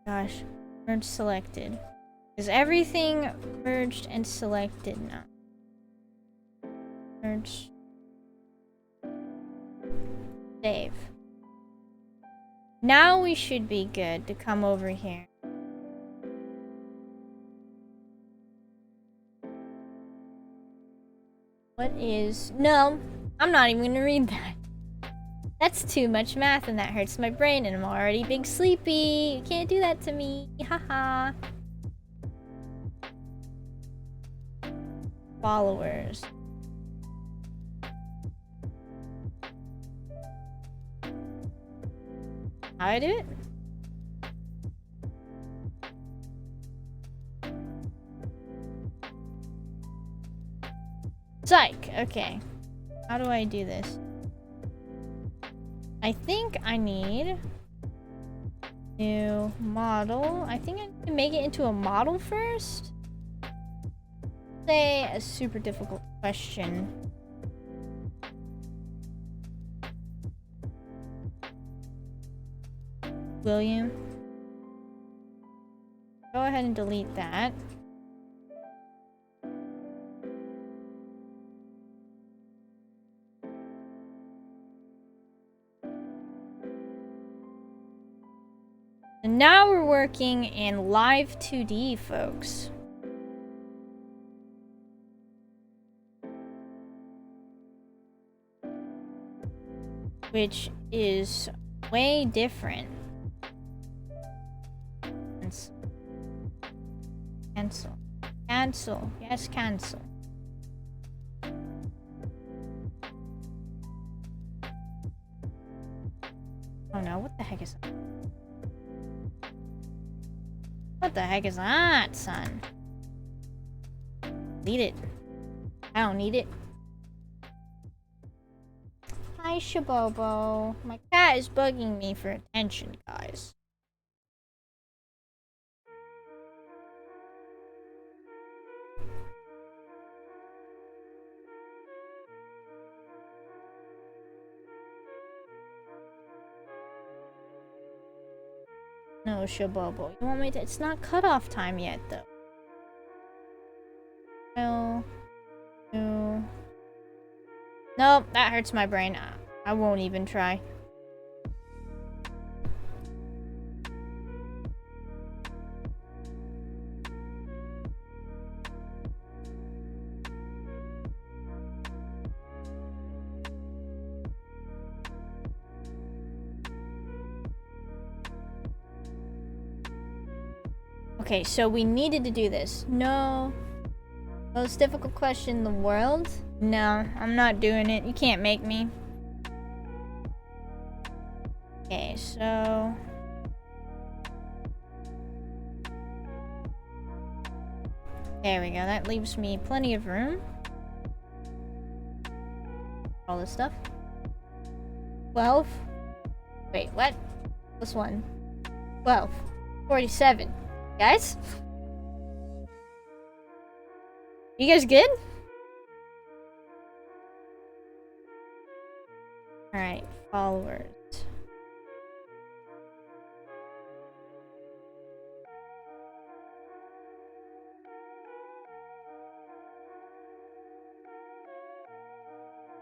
Speaker 1: Gosh, merge selected. Is everything merged and selected now? Merge. Save. Now we should be good to come over here. What is... No, I'm not even gonna read that. That's too much math and that hurts my brain and I'm already big sleepy. You can't do that to me. Haha. Followers. How I do it? Psych! Okay. How do I do this? I think I need... new model. I think I need to make it into a model first? Say a super difficult question. William. Go ahead and delete that. And now we're working in live 2D, folks. Which is way different. Cancel. Cancel. Yes, cancel. Oh no, what the heck is that? What the heck is that, son? Delete it. I don't need it. Hi, Shabobo. My cat is bugging me for attention, guys. No, Shabobo. You want me to... It's not cutoff time yet, though. No. Nope, that hurts my brain. I won't even try. Okay, so we needed to do this. No. Most difficult question in the world? No, I'm not doing it. You can't make me. Okay, so... there we go. That leaves me plenty of room. All this stuff. 12. Wait, what? This one. 12. 47. Guys? You guys good? Alright, followers.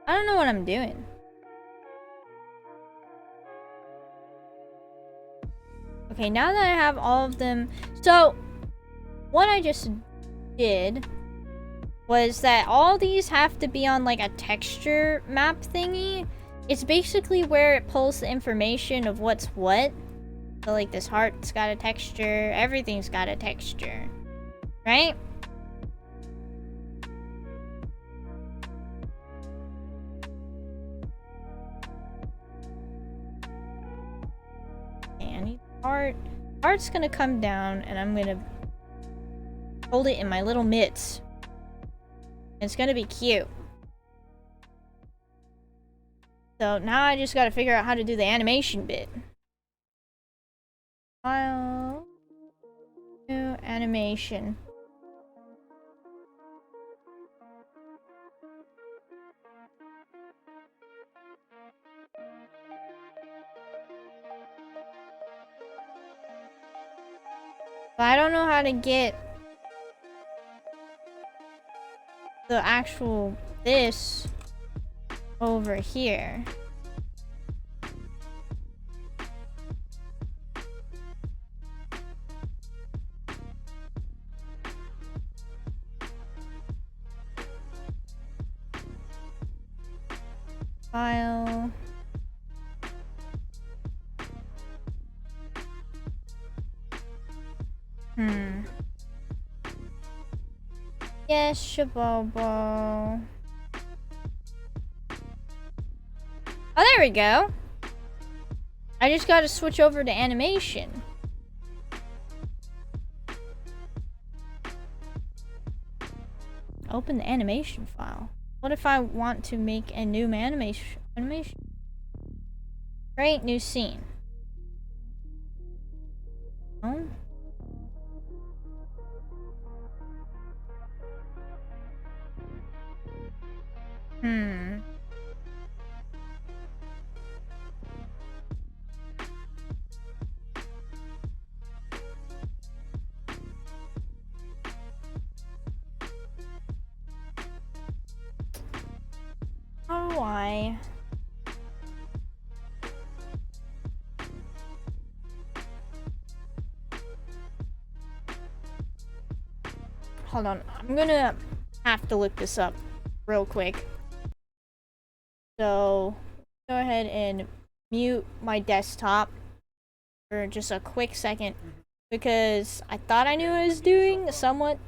Speaker 1: I don't know what I'm doing. Okay, now that I have all of them... So, what I just did was that all these have to be on like a texture map thingy. It's basically where it pulls the information of what's what. So like this heart's got a texture, everything's got a texture. Right? Okay, I need heart. Heart's gonna come down and I'm gonna hold it in my little mitts. It's gonna be cute. So now I just gotta figure out how to do the animation bit. File. New animation. But I don't know how to get the actual this over here. File. Yes, Shabobo. Oh, there we go. I just gotta switch over to animation. Open the animation file. What if I want to make a new animation? Create new scene. Oh. How do I? Hold on, I'm gonna have to look this up real quick. So, go ahead and mute my desktop for just a quick second because I thought I knew what I was doing somewhat.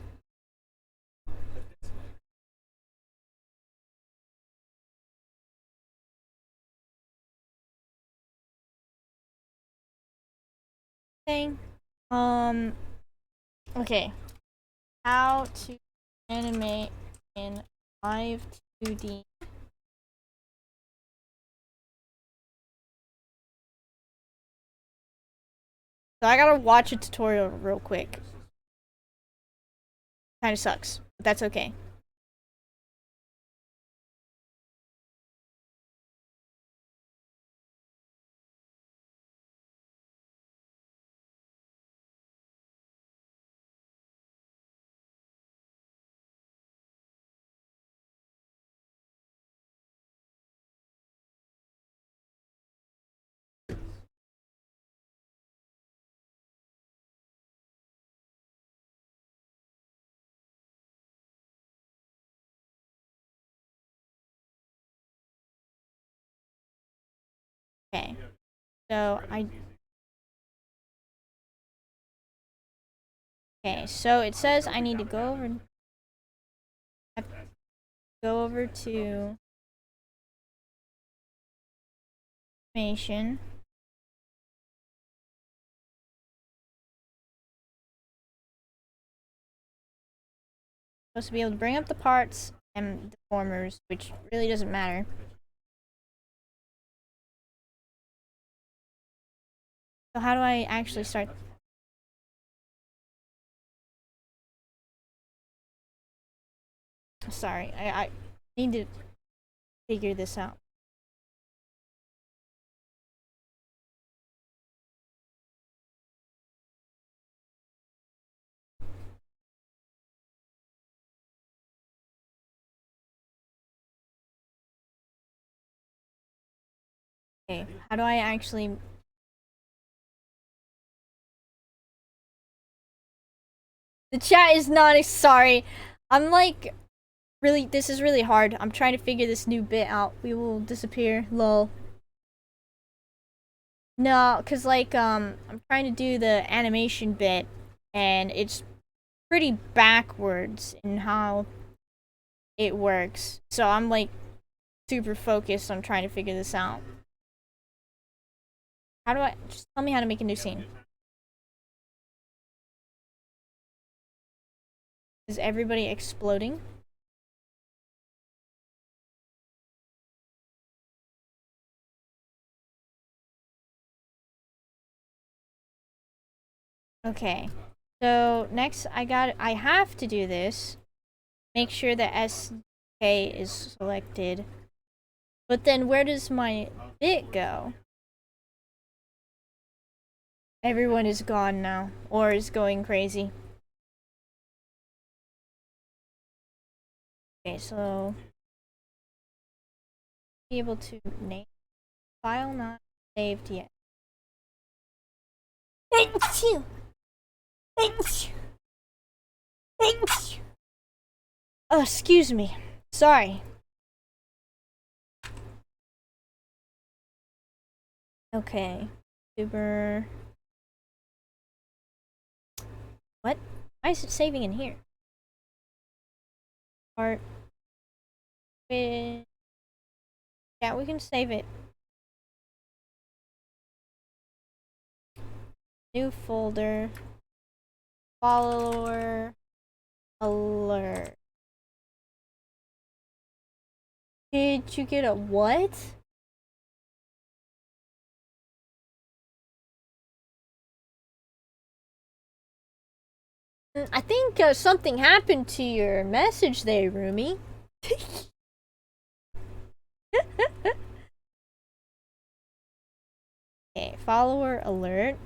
Speaker 1: Thing. Okay. How to animate in live 2D. So I gotta watch a tutorial real quick. Kinda sucks, but that's okay. Okay. So Okay, so it says I need to go over to animation. Supposed to be able to bring up the parts and deformers, which really doesn't matter. So how do I actually start? Sorry, I need to figure this out. Okay, how do I actually... The chat is not sorry. I'm like, really, this is really hard. I'm trying to figure this new bit out. We will disappear, lol. No, cause like, I'm trying to do the animation bit, and it's pretty backwards in how it works. So I'm like, super focused on trying to figure this out. How do I... Just tell me how to make a new scene. Is everybody exploding? Okay. So next I have to do this. Make sure that SK is selected. But then where does my bit go? Everyone is gone now, or is going crazy. Okay, so be able to name file not saved yet. Oh, excuse me. Sorry. Okay. Super. What? Why is it saving in here? Art. Yeah, we can save it. New folder. Follower. Alert. Did you get a what? I think something happened to your message there, Rumi. Okay, follower alert.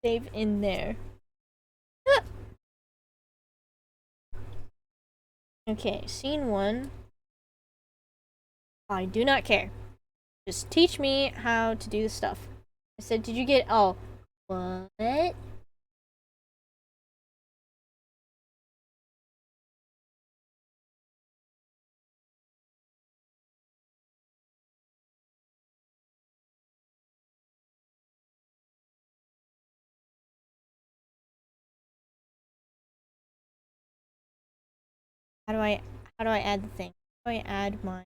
Speaker 1: Save in there. Okay, scene 1. I do not care. Just teach me how to do the stuff. I said, did you get... Oh. What? How do I add the thing? How do I add my...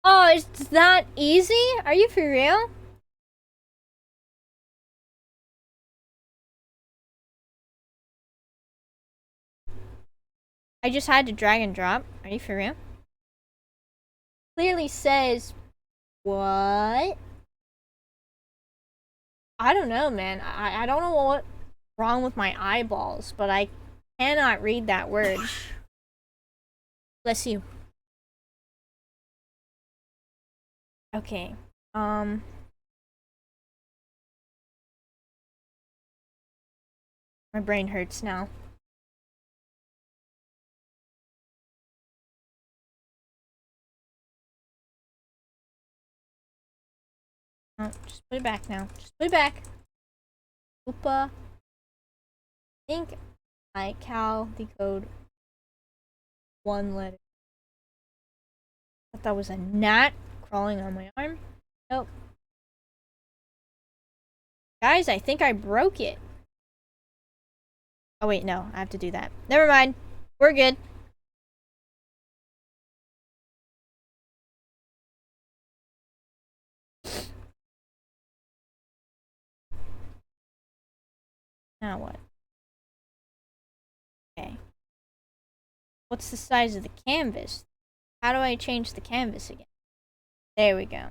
Speaker 1: Oh, it's that easy? Are you for real? I just had to drag and drop. Are you for real? Clearly says... What? I don't know, man. I don't know what's wrong with my eyeballs, but I cannot read that word. Bless you. Okay. My brain hurts now. Oh, just put it back now. Just put it back. Oopa. I think I cal decode 1 letter. I thought that was a gnat crawling on my arm. Nope. Guys, I think I broke it. Oh wait, no, I have to do that. Never mind. We're good. Now what? Okay. What's the size of the canvas? How do I change the canvas again? There we go.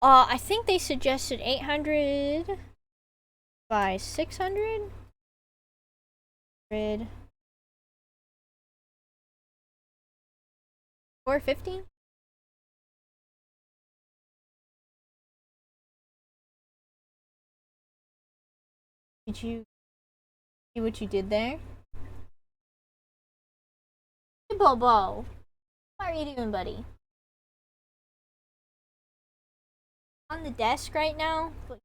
Speaker 1: I think they suggested 800 by 600. 450. Did you see what you did there? Hey, Bobo. What are you doing, buddy? On the desk right now, but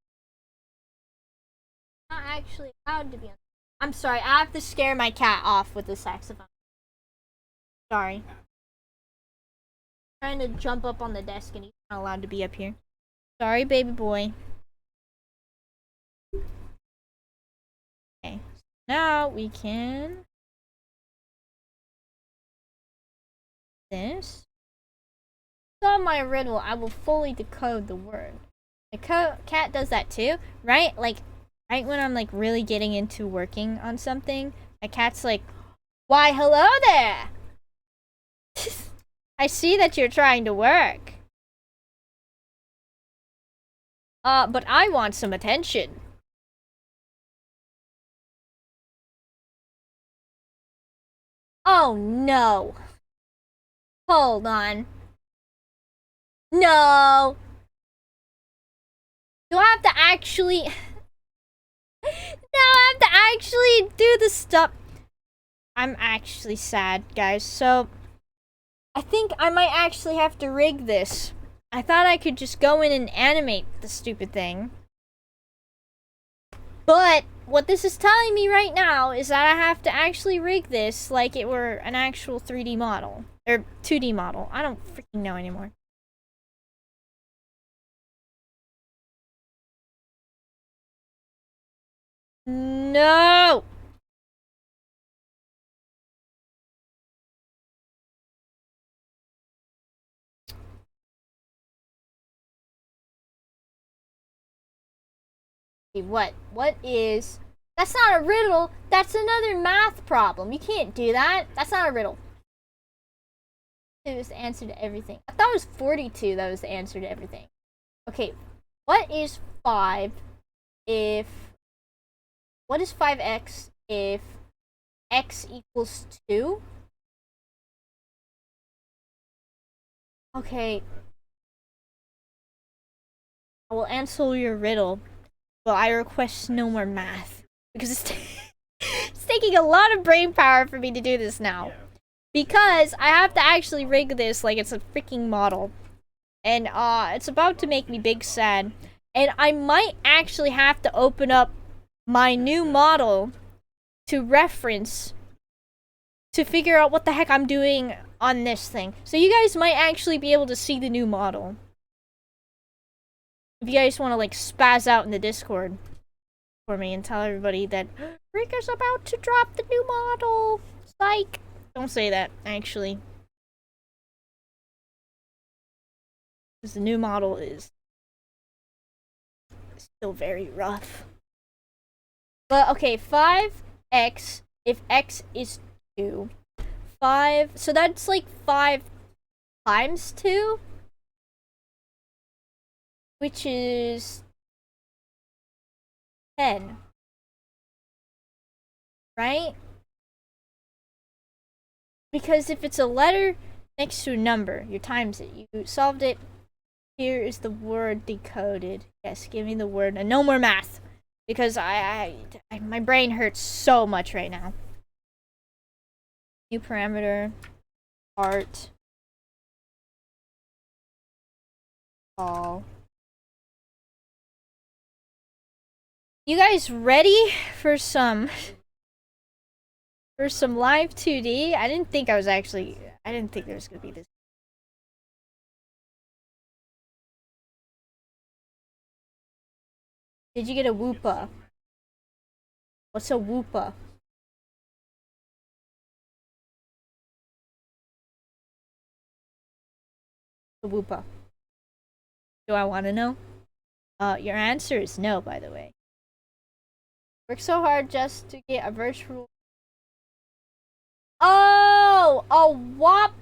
Speaker 1: not actually allowed to be on. I'm sorry, I have to scare my cat off with the saxophone. Sorry. Trying to jump up on the desk and he's not allowed to be up here. Sorry, baby boy. Okay. Now we can this. On my riddle, I will fully decode the word. The cat does that too, right? Like, right when I'm like really getting into working on something, the cat's like, "Why, hello there! I see that you're trying to work. But I want some attention." Oh no. Hold on. No. Do I have to actually... No, I have to actually do the stuff. I'm actually sad, guys. So, I think I might actually have to rig this. I thought I could just go in and animate the stupid thing. But what this is telling me right now is that I have to actually rig this like it were an actual 3D model. Or 2D model. I don't freaking know anymore. No! What? What is... That's not a riddle. That's another math problem. You can't do that. That's not a riddle. It was the answer to everything. I thought it was 42 that was the answer to everything. Okay, what is 5 if... What is 5x if x equals 2? Okay. I will answer your riddle, but I request no more math. Because it's taking a lot of brain power for me to do this now. Because I have to actually rig this like it's a freaking model. And it's about to make me big sad. And I might actually have to open up my new model to reference to figure out what the heck I'm doing on this thing. So you guys might actually be able to see the new model. If you guys want to like spaz out in the Discord for me and tell everybody that Rick is about to drop the new model. Psych. Don't say that, actually. Because the new model is still very rough. But okay, 5x, if x is 2. 5, so that's like 5 times 2. Which is 10. Right? Because if it's a letter next to a number, you times it. You solved it. Here is the word decoded. Yes, give me the word. And no more math. Because my brain hurts so much right now. New parameter. Art. All. You guys ready for some live 2D? I didn't think there was gonna be this. Did you get a whoopa? What's a whoopa? A whoopa. Do I want to know? Your answer is no, by the way. Work so hard just to get a virtual... Oh! A whop!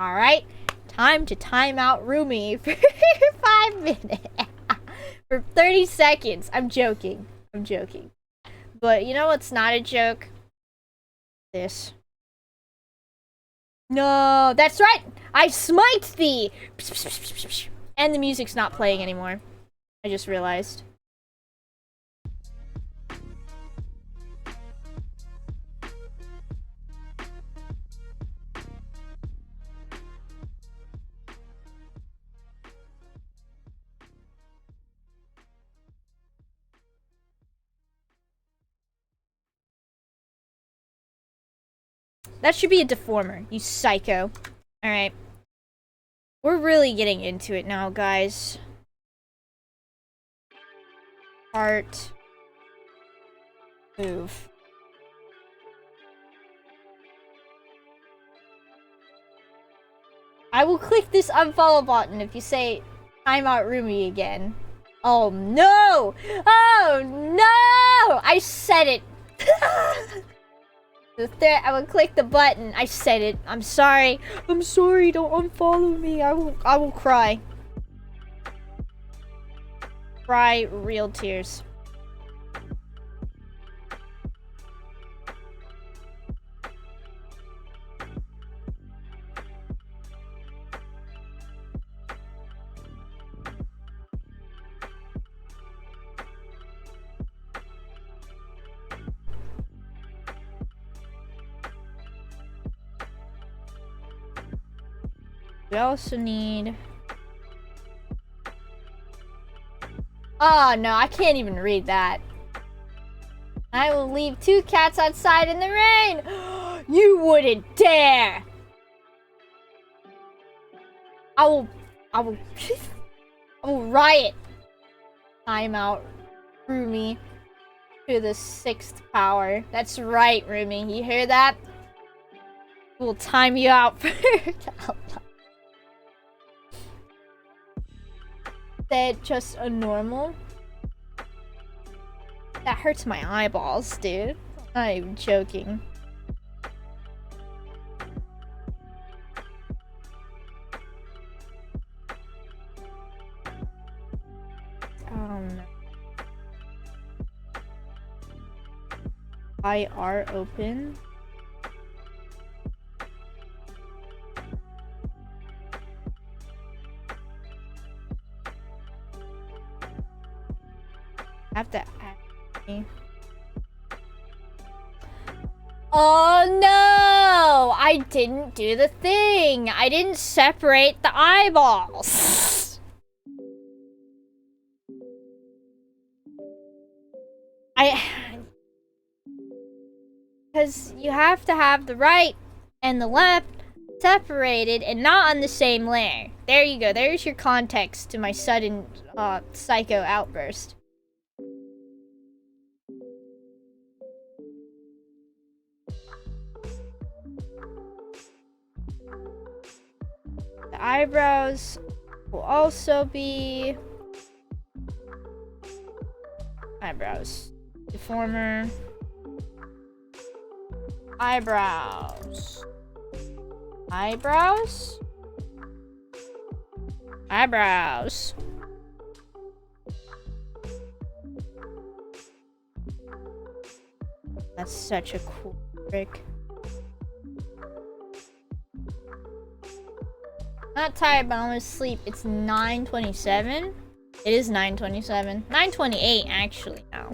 Speaker 1: Alright. Time to time out Rumi for 5 minutes. For 30 seconds. I'm joking. I'm joking. But you know what's not a joke? This. No, that's right! I smite thee! And the music's not playing anymore. I just realized. That should be a deformer, you psycho. Alright. We're really getting into it now, guys. Heart. Move. I will click this unfollow button if you say timeout Rumi again. Oh no! Oh no! I said it! I will click the button. I said it. I'm sorry. I'm sorry. Don't unfollow me. I will cry. Cry real tears. We also need... Oh no, I can't even read that. I will leave 2 cats outside in the rain! You wouldn't dare! I will riot. Time out, Rumi, to the 6th power. That's right, Rumi. You hear that? We'll time you out for... That just a normal? That hurts my eyeballs, dude. I'm not even joking. Oh no. IR open. Have to ask me. Oh no! I didn't do the thing! I didn't separate the eyeballs! Because you have to have the right and the left separated and not on the same layer. There you go. There's your context to my sudden psycho outburst. The eyebrows will also be eyebrows. Deformer. Eyebrows. Eyebrows? Eyebrows. That's such a cool trick. Not tired, but I'm gonna sleep. It's 9:27. It is 9:27. 9:28 actually now.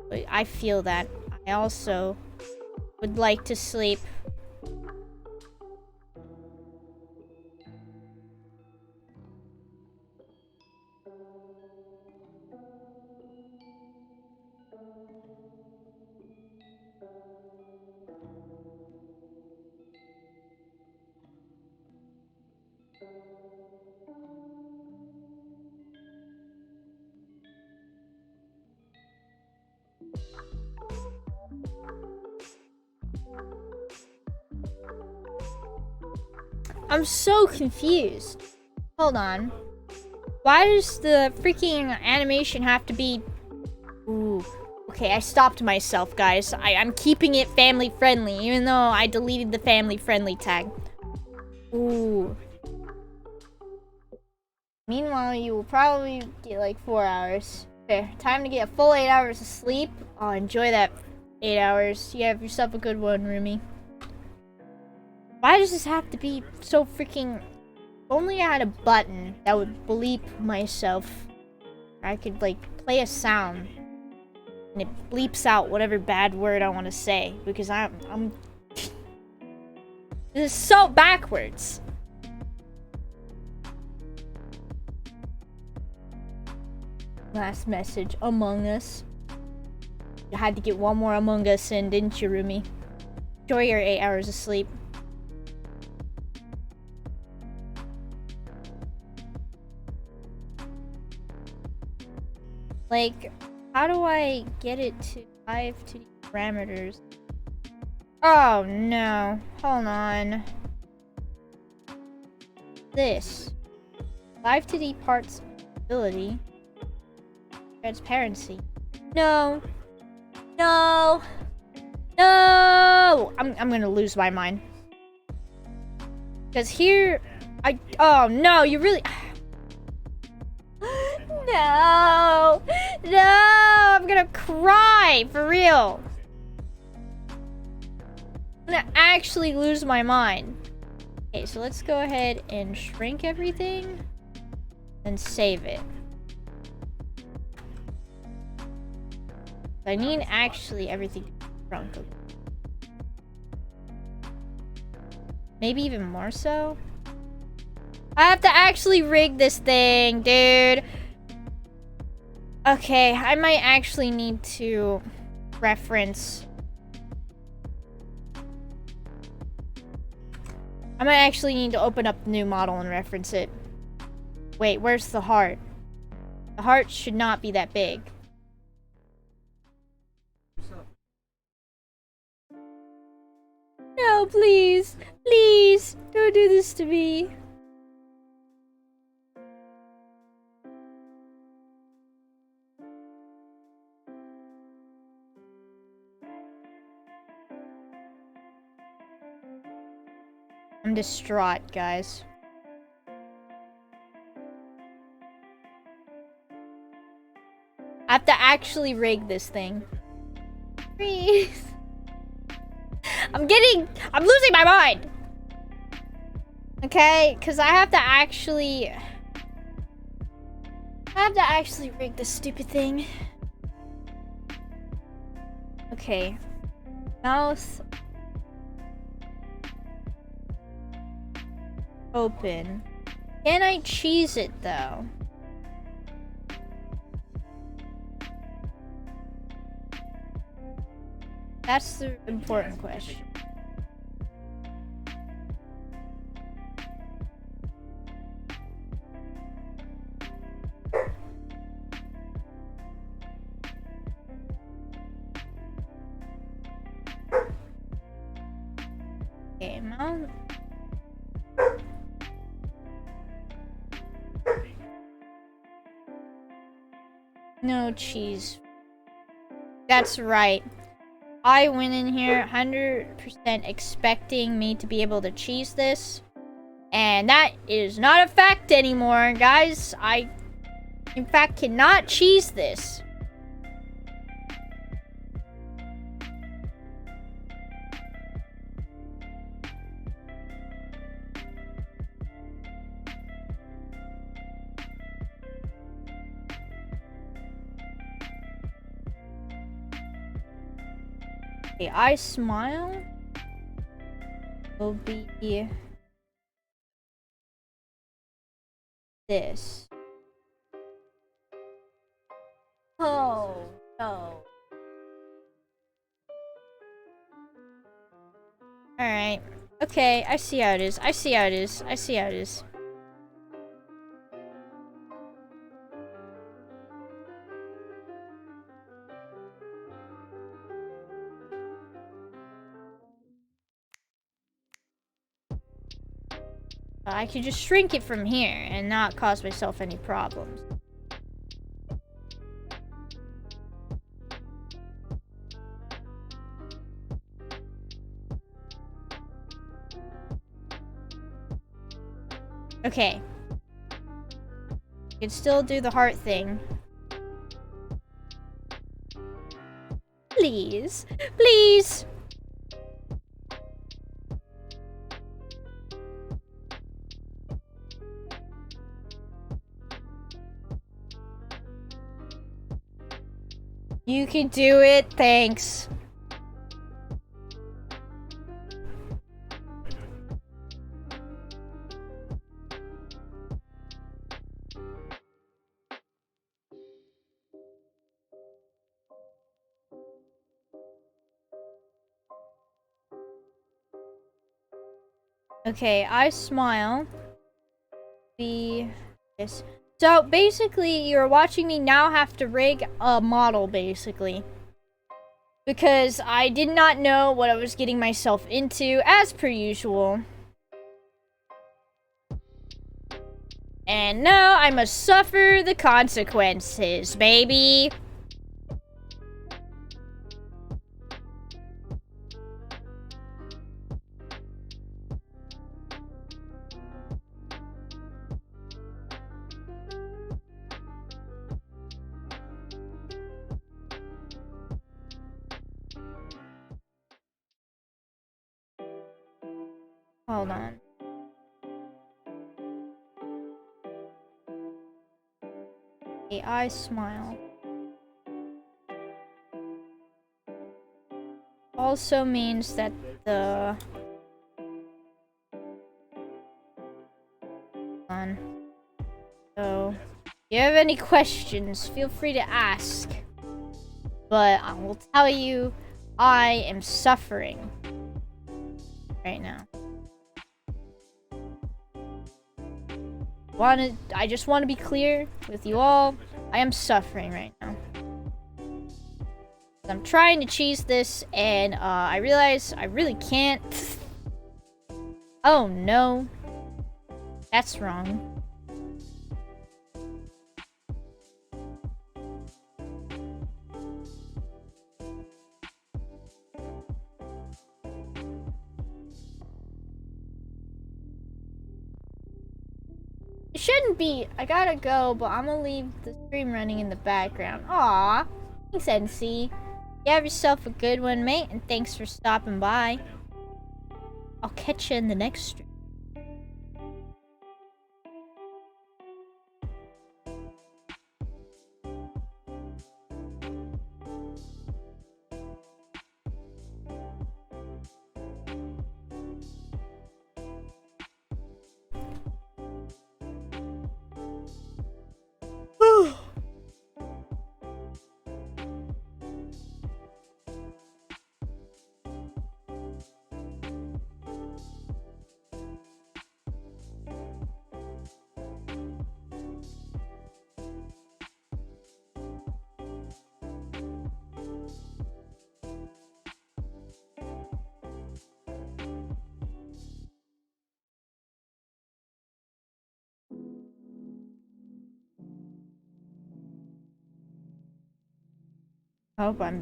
Speaker 1: But I feel that. I also would like to sleep. I'm so confused. Hold on. Why does the freaking animation have to be... Ooh. Okay, I stopped myself, guys. I'm keeping it family friendly, even though I deleted the family friendly tag. Ooh. Meanwhile, you will probably get like 4 hours. Okay, time to get a full 8 hours of sleep. Oh, enjoy that 8 hours. You have yourself a good one, Rumi. Why does this have to be so freaking... If only I had a button that would bleep myself. I could, like, play a sound. And it bleeps out whatever bad word I want to say. Because I'm... This is so backwards. Last message. Among Us. You had to get one more Among Us in, didn't you, Rumi? Enjoy your 8 hours of sleep. Like, how do I get it to 5 2D parameters? Oh no. Hold on. This. 5 2D parts ability. Transparency. No. No. No. I'm gonna lose my mind. Because here, oh no, you really... No! No! I'm gonna cry! For real! I'm gonna actually lose my mind. Okay, so let's go ahead and shrink everything. And save it. I need actually everything to be shrunk. Maybe even more so? I have to actually rig this thing, dude. Okay, I might actually need to reference. I might actually need to open up the new model and reference it. Wait, where's the heart? The heart should not be that big. No, please. Please, don't do this to me. I'm distraught, guys. I have to actually rig this thing. Please. I'm losing my mind. Okay, because I have to actually rig this stupid thing. Okay. Mouth open. Can I cheese it though? That's the important question. Okay, mount. No cheese. That's right. I went in here 100% expecting me to be able to cheese this. And that is not a fact anymore, guys. I, in fact, cannot cheese this. Okay, I smile will be this. Oh no. Alright. Okay, I see how it is. I see how it is. I see how it is. I could just shrink it from here and not cause myself any problems. Okay. You can still do the heart thing. Please. Please. You can do it. Thanks. Okay, I smile. This. So basically, you're watching me now have to rig a model, basically. Because I did not know what I was getting myself into, as per usual. And now I must suffer the consequences, baby. Hold on. Okay, I smile. Also means that the... have any questions, feel free to ask. But I will tell you, I am suffering right now. I just want to be clear with you all. I am suffering right now. I'm trying to cheese this, and I realize I really can't. Oh no. That's wrong. It shouldn't be. I gotta go, but I'm gonna leave the stream running in the background. Aw. Thanks, NC. You have yourself a good one, mate, and thanks for stopping by. I'll catch you in the next stream. I hope I'm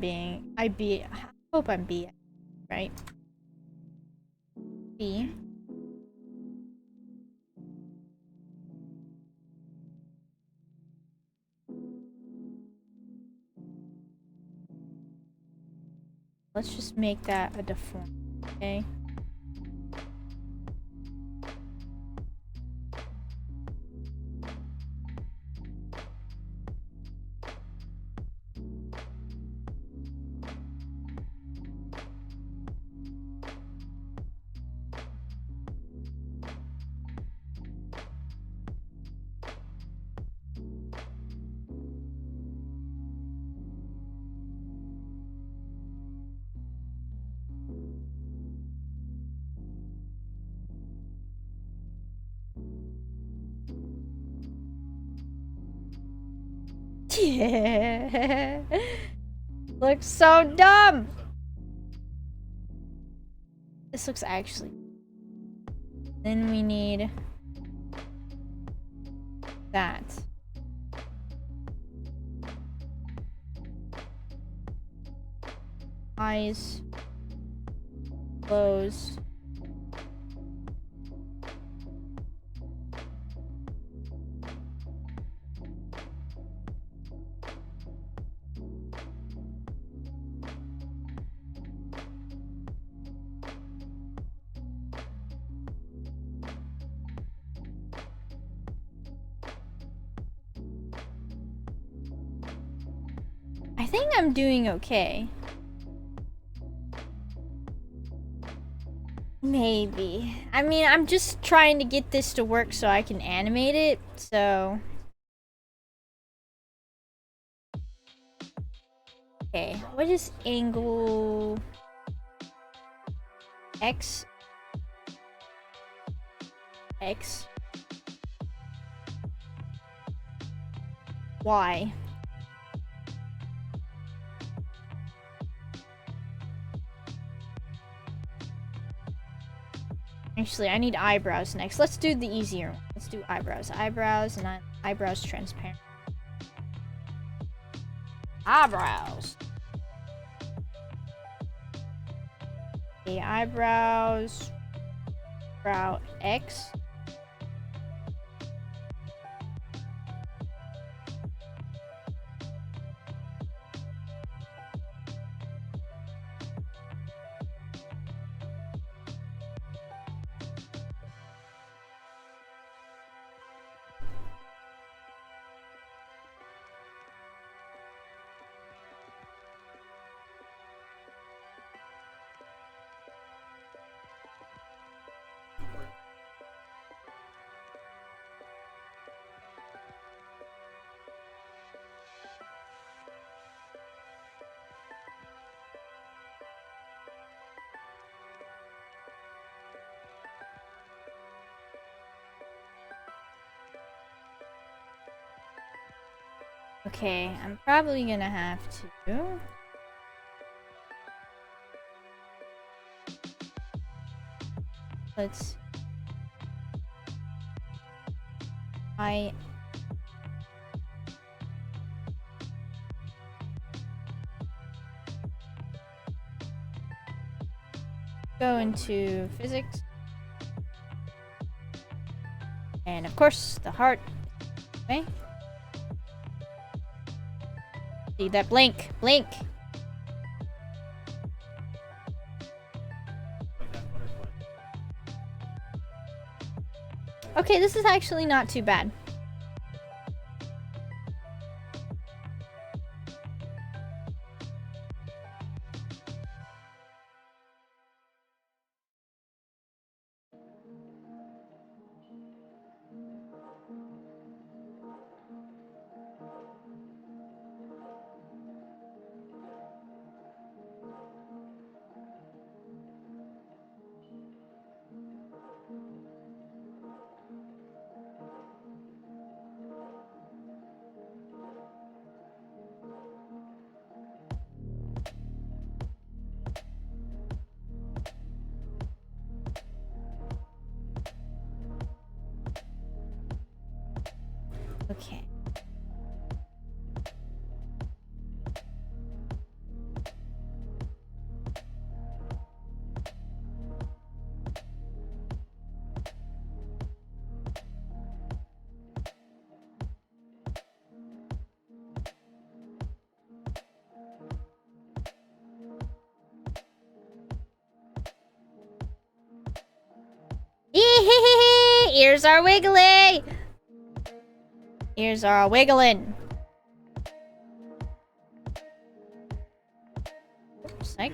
Speaker 1: being right. B. Let's just make that a deform, okay? Yeah. Looks so dumb. This looks actually. Then we need that. Eyes. Close. I think I'm doing okay. Maybe. I mean, I'm just trying to get this to work so I can animate it, so... Okay, what is angle... X? X? Y? Actually, I need eyebrows next. Let's do the easier one. Let's do eyebrows. Eyebrows, and eyebrows transparent. Eyebrows. Okay, eyebrows. Brow X. Okay, I'm probably gonna have to... Let's... go into physics. And of course, the heart. Okay. See that blink, blink. Okay, this is actually not too bad. Okay. Ears are wiggly! Ears are wiggling. Psych.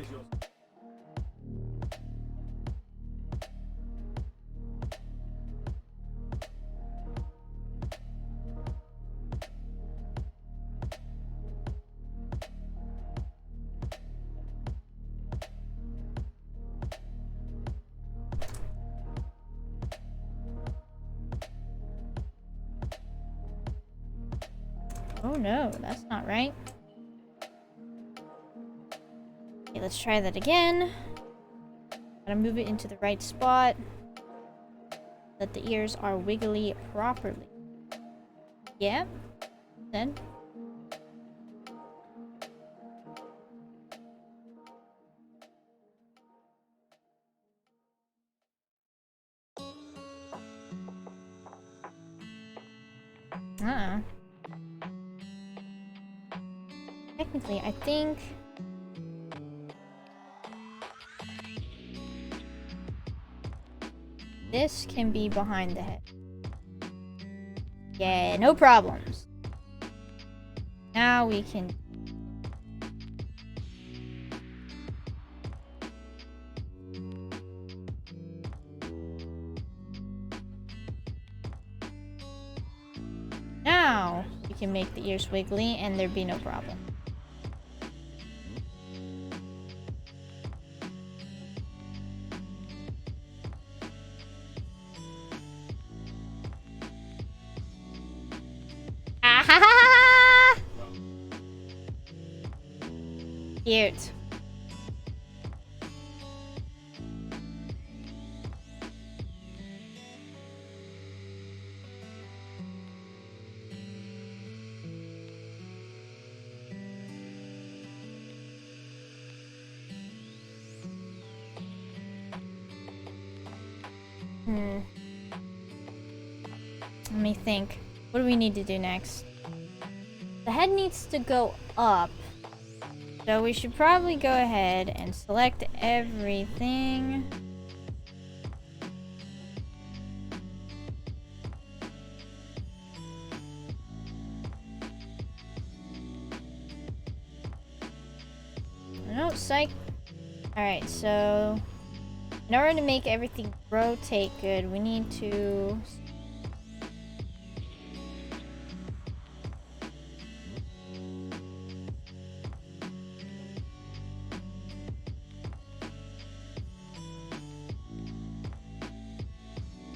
Speaker 1: Oh no, that's not right. Okay, let's try that again. Gotta move it into the right spot. That the ears are wiggly properly. Yeah. Then. Technically, I think... this can be behind the head. Yeah, no problems. Now we can... now we can make the ears wiggly and there'd be no problem. Ah-ha-ha-ha! Cute. Let me think. What do we need to do next? The head needs to go up. So we should probably go ahead and select everything. No, psych. Alright, so in order to make everything rotate good, we need to...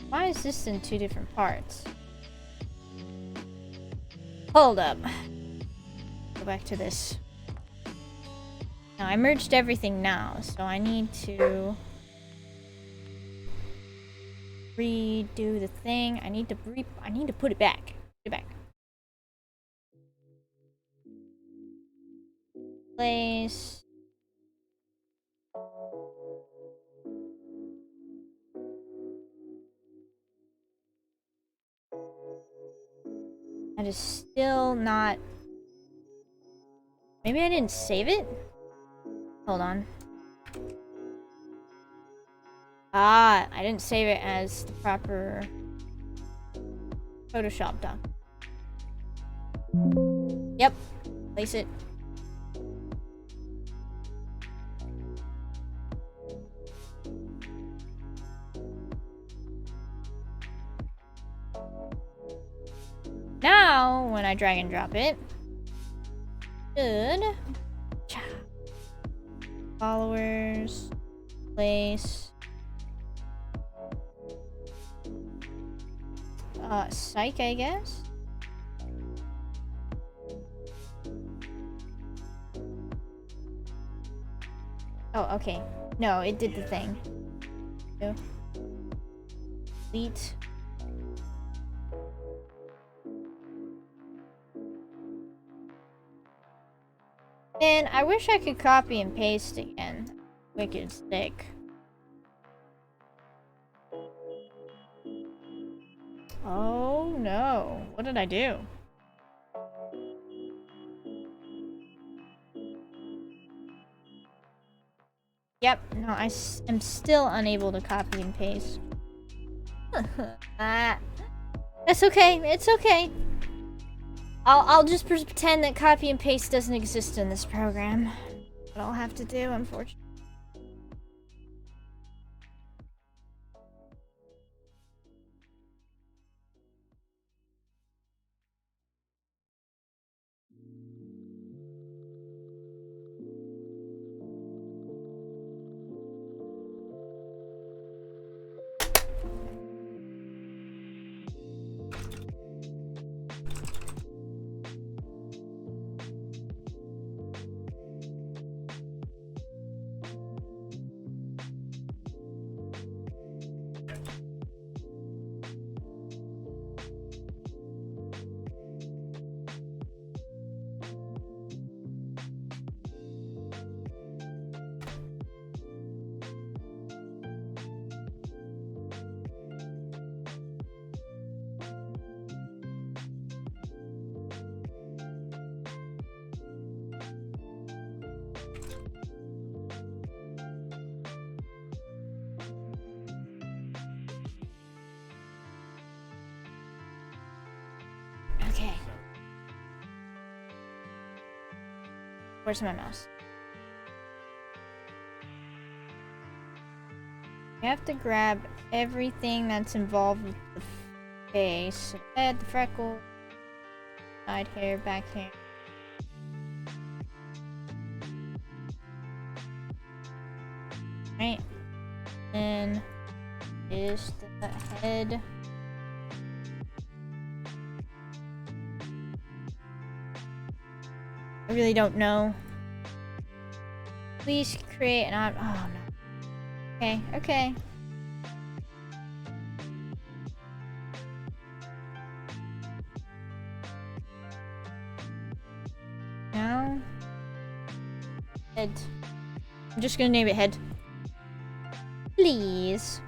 Speaker 1: why is this in two different parts? Hold up. Go back to this. Now, I merged everything now, so I need to redo the thing. I need to put it back. Put it back. Place. That is still not... Maybe I didn't save it? Hold on. Ah, I didn't save it as the proper Photoshop doc. Yep. Place it. Now, when I drag and drop it, should followers, place, psych, I guess. Oh, okay. No, it did the thing. Delete. Man, I wish I could copy and paste again. Wicked sick. Oh no. What did I do? Yep, no, am still unable to copy and paste. That's okay, it's okay. I'll just pretend that copy and paste doesn't exist in this program. What I'll have to do, unfortunately. Okay. Where's my mouse? You have to grab everything that's involved with the face. Head, the freckle, side hair, back hair. Right. Then is the head. I really don't know. Please create an oh no. Okay, okay. Now head. I'm just gonna name it head. Please.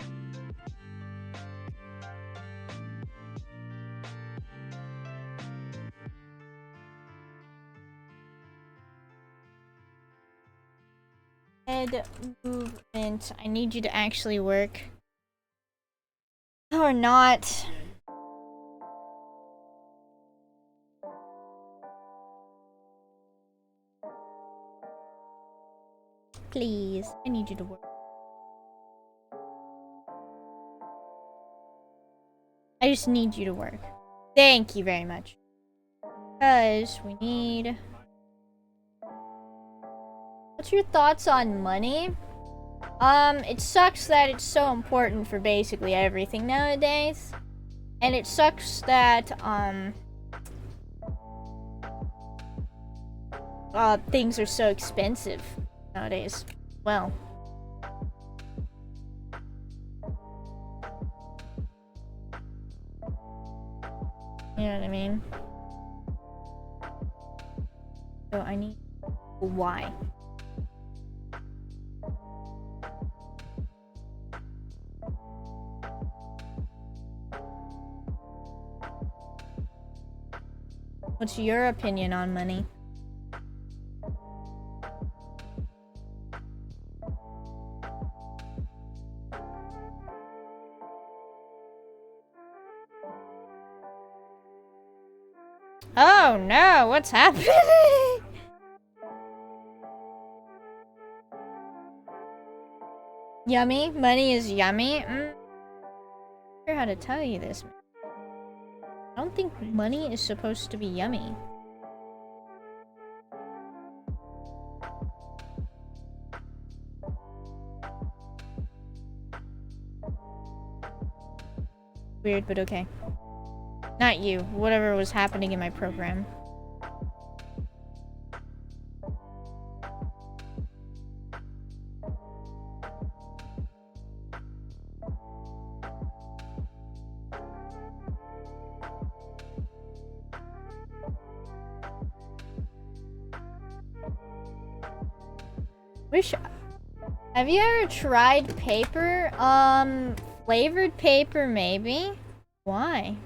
Speaker 1: Head movement. I need you to actually work. Or not. Please, I need you to work. I just need you to work. Thank you very much. Because we need... What's your thoughts on money? It sucks that it's so important for basically everything nowadays. And it sucks that, things are so expensive nowadays. Well. You know what I mean? So I need why. What's your opinion on money? Oh no, what's happening? Yummy? Money is yummy? I'm not sure how to tell you this. I don't think money is supposed to be yummy. Weird, but okay. Not you. Whatever was happening in my program. Have you ever tried paper? Flavored paper, maybe? Why?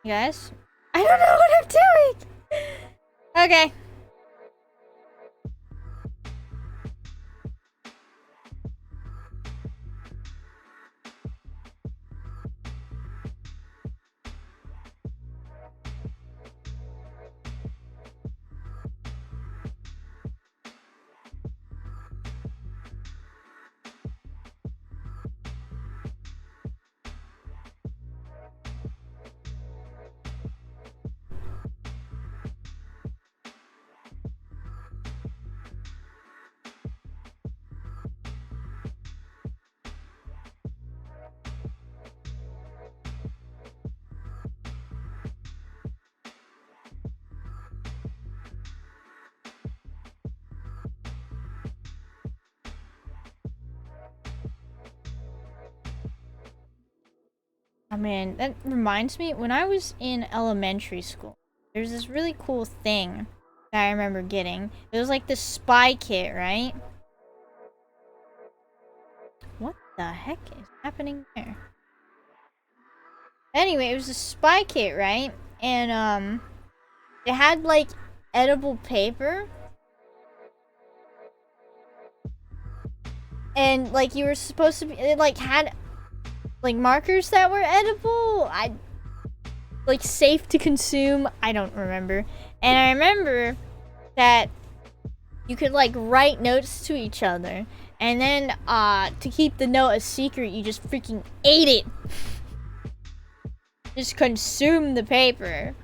Speaker 1: You guys? I don't know what I'm doing! Okay. Oh man, that reminds me, when I was in elementary school, there's this really cool thing that I remember getting. It was like the spy kit, right? What the heck is happening there? Anyway, it was a spy kit, right? And, it had, like, edible paper. And, like, you were supposed to be, it, like, had, like, markers that were edible. Like, safe to consume. I don't remember. And I remember that you could, like, write notes to each other. And then, to keep the note a secret, you just freaking ate it. Just consume the paper.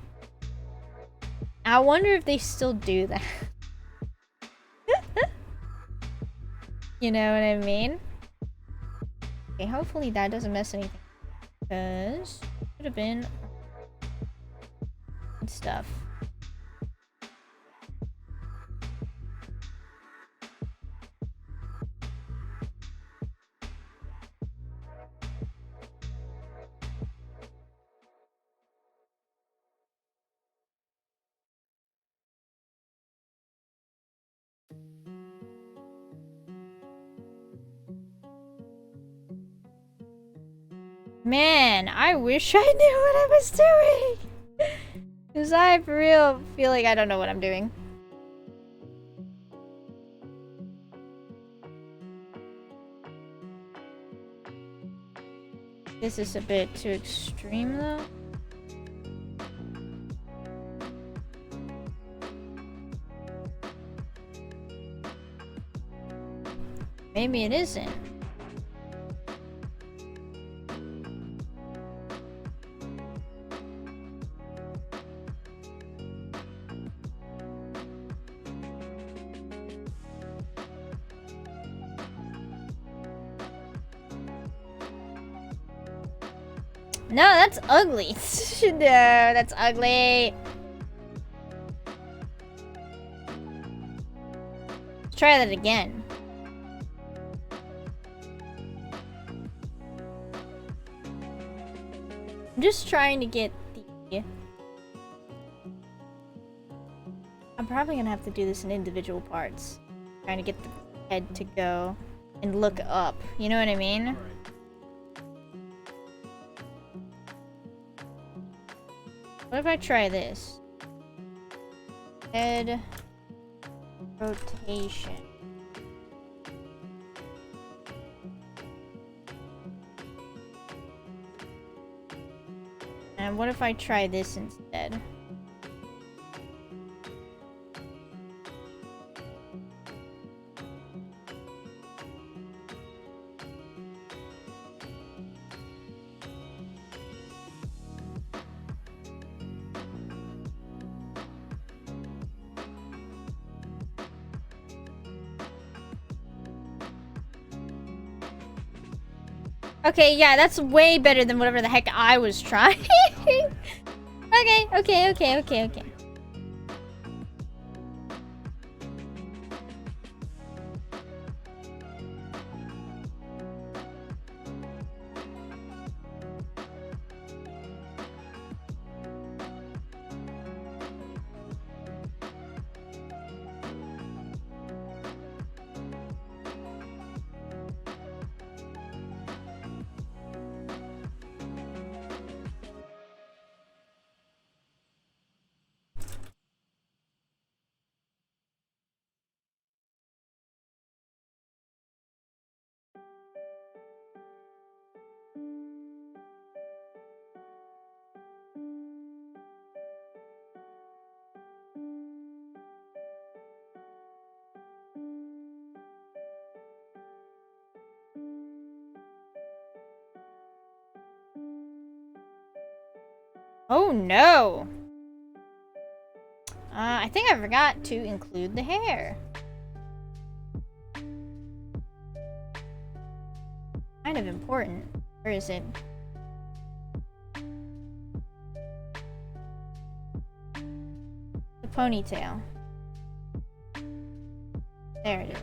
Speaker 1: I wonder if they still do that. You know what I mean? Okay, hopefully that doesn't mess anything. Because it could have been good stuff. Man, I wish I knew what I was doing. Because I for real feel like I don't know what I'm doing. This is a bit too extreme though. Maybe it isn't. No, that's ugly. No, that's ugly. Let's try that again. I'm just trying to get the... I'm probably gonna have to do this in individual parts. Trying to get the head to go and look up. You know what I mean? What if I try this? Head rotation. And what if I try this instead? Okay, yeah, that's way better than whatever the heck I was trying. Okay. Oh no! I think I forgot to include the hair. Kind of important. Where is it? The ponytail. There it is.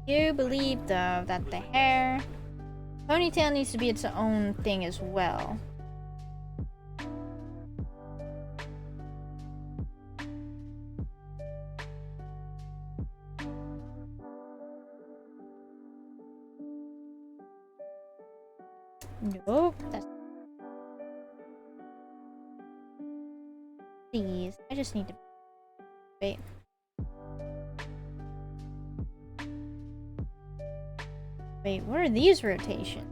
Speaker 1: You believe, though, that the hair ponytail needs to be its own thing as well. Nope, that's... Please, I just need to... Wait. Wait, what are these rotations?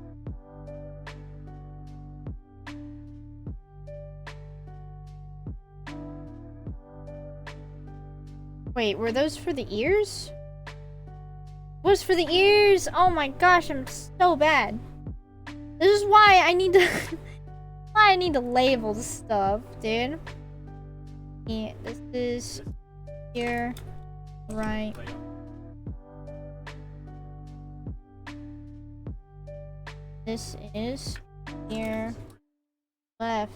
Speaker 1: Wait, were those for the ears? Was for the ears? Oh my gosh, I'm so bad. This is why I need to why I need to label the stuff, dude. Yeah, this is here, right. This is here, left.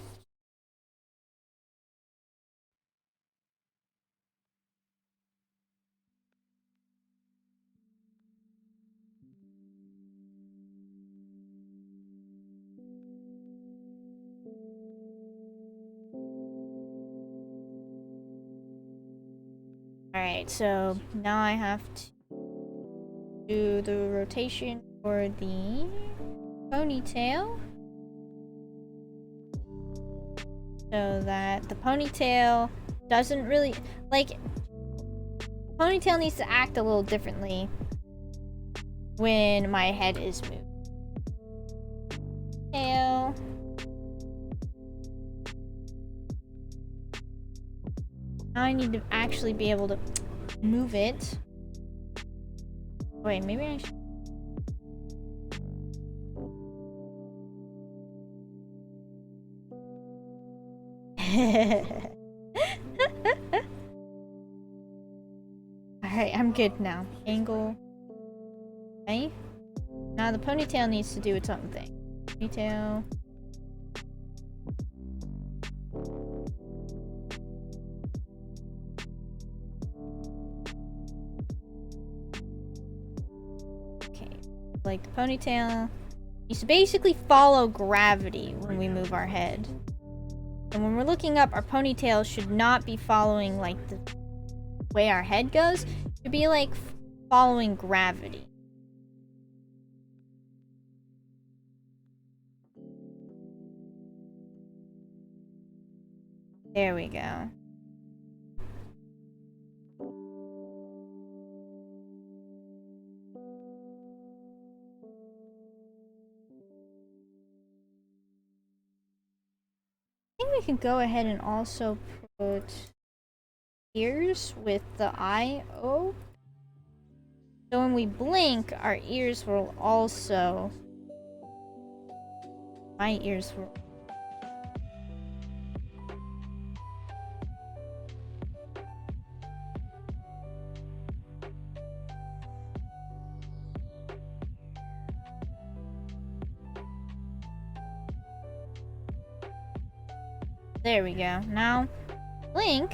Speaker 1: Alright, so now I have to do the rotation for the ponytail. So that the ponytail doesn't really, like, ponytail needs to act a little differently when my head is moved. Tail. Now I need to actually be able to move it. Wait, maybe I should. Alright, I'm good now. Angle. Okay. Now the ponytail needs to do its own thing. Ponytail. Okay. Like the ponytail needs to basically follow gravity when we move our head. And when we're looking up, our ponytail should not be following like the way our head goes. It should be like following gravity. There we go. I think we can go ahead and also put ears with the eye open. So when we blink, our ears will also... My ears will... There we go. Now, blink.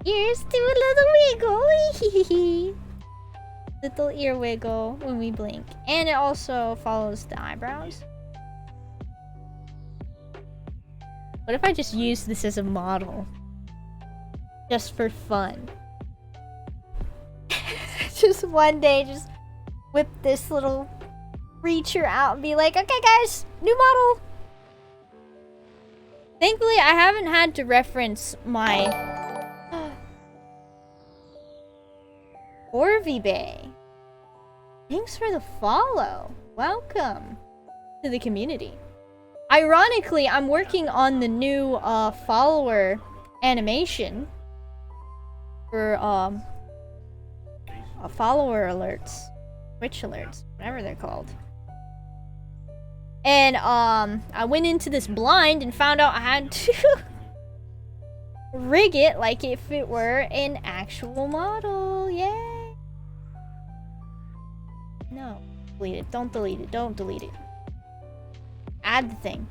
Speaker 1: Ears do a little wiggle. Little ear wiggle when we blink. And it also follows the eyebrows. What if I just use this as a model? Just for fun. Just one day, just whip this little creature out and be like, okay guys, new model. Thankfully, I haven't had to reference my Orvie Bay. Thanks for the follow. Welcome to the community. Ironically, I'm working on the new follower animation for follower alerts, Twitch alerts, whatever they're called. And I went into this blind and found out I had to rig it like if it were an actual model. Yay! No, delete it. Don't delete it. Don't delete it. Add the thing.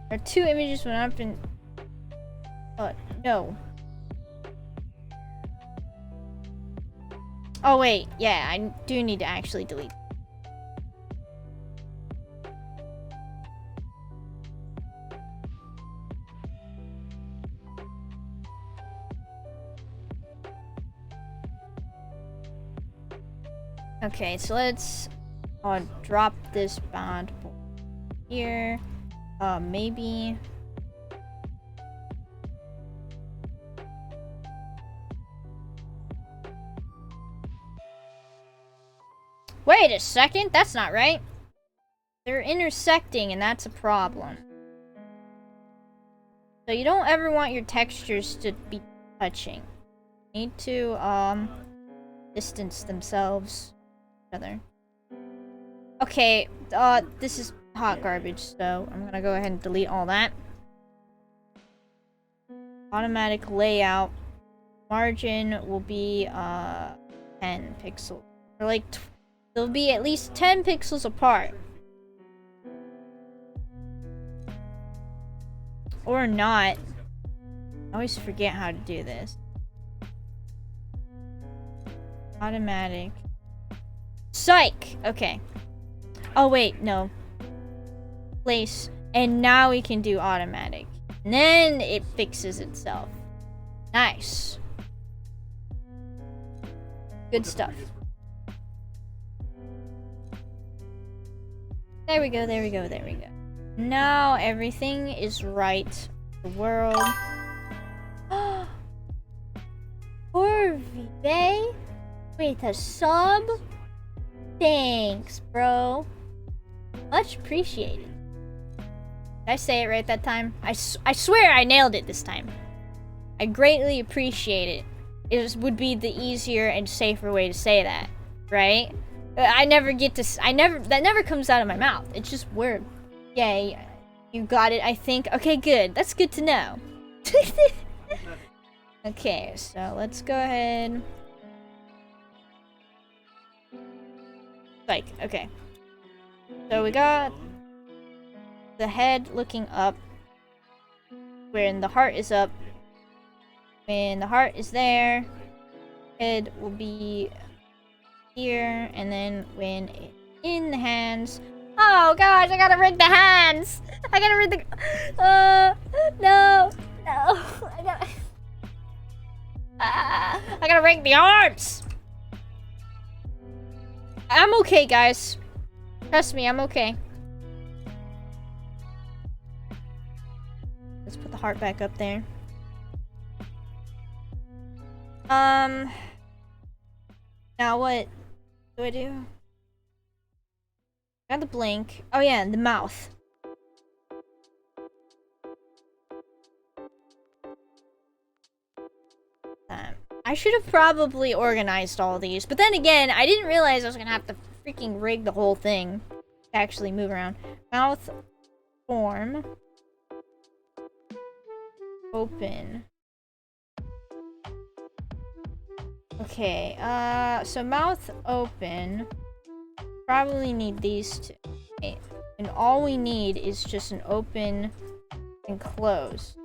Speaker 1: There are 2 images when I've been. No. Oh wait, yeah, I do need to actually delete. Okay, so let's drop this bond here. Maybe. Wait a second, that's not right. They're intersecting and that's a problem. So you don't ever want your textures to be touching. You need to distance themselves. Other. Okay, this is hot garbage, so I'm gonna go ahead and delete all that. Automatic layout. Margin will be 10 pixels. Or like, they'll be at least 10 pixels apart. Or not. I always forget how to do this. Automatic. Psych! Okay. Oh wait, no. Place. And now we can do automatic. And then it fixes itself. Nice. Good stuff. There we go, there we go, there we go. Now everything is right. The world. Orvie Bay with a sub? Thanks, bro. Much appreciated. Did I say it right that time? I swear I nailed it this time. I greatly appreciate it. Would be the easier and safer way to say that, right? I never get to. That never comes out of my mouth. It's just word. Yay, you got it. I think. Okay, good. That's good to know. Okay, so let's go ahead. Like, okay. So we got the head looking up, when the heart is up. When the heart is there, head will be here, and then when it's in the hands. Oh gosh, I gotta rig the hands. I gotta rig the. No. I gotta rig the arms. I'm okay, guys. Trust me, I'm okay. Let's put the heart back up there. Now what do I do? Got the blink. Oh yeah, and the mouth. I should have probably organized all these, but then again, I didn't realize I was gonna have to freaking rig the whole thing to actually move around. Mouth form. Open. Okay, so mouth open. Probably need these two. Okay. And all we need is just an open and close.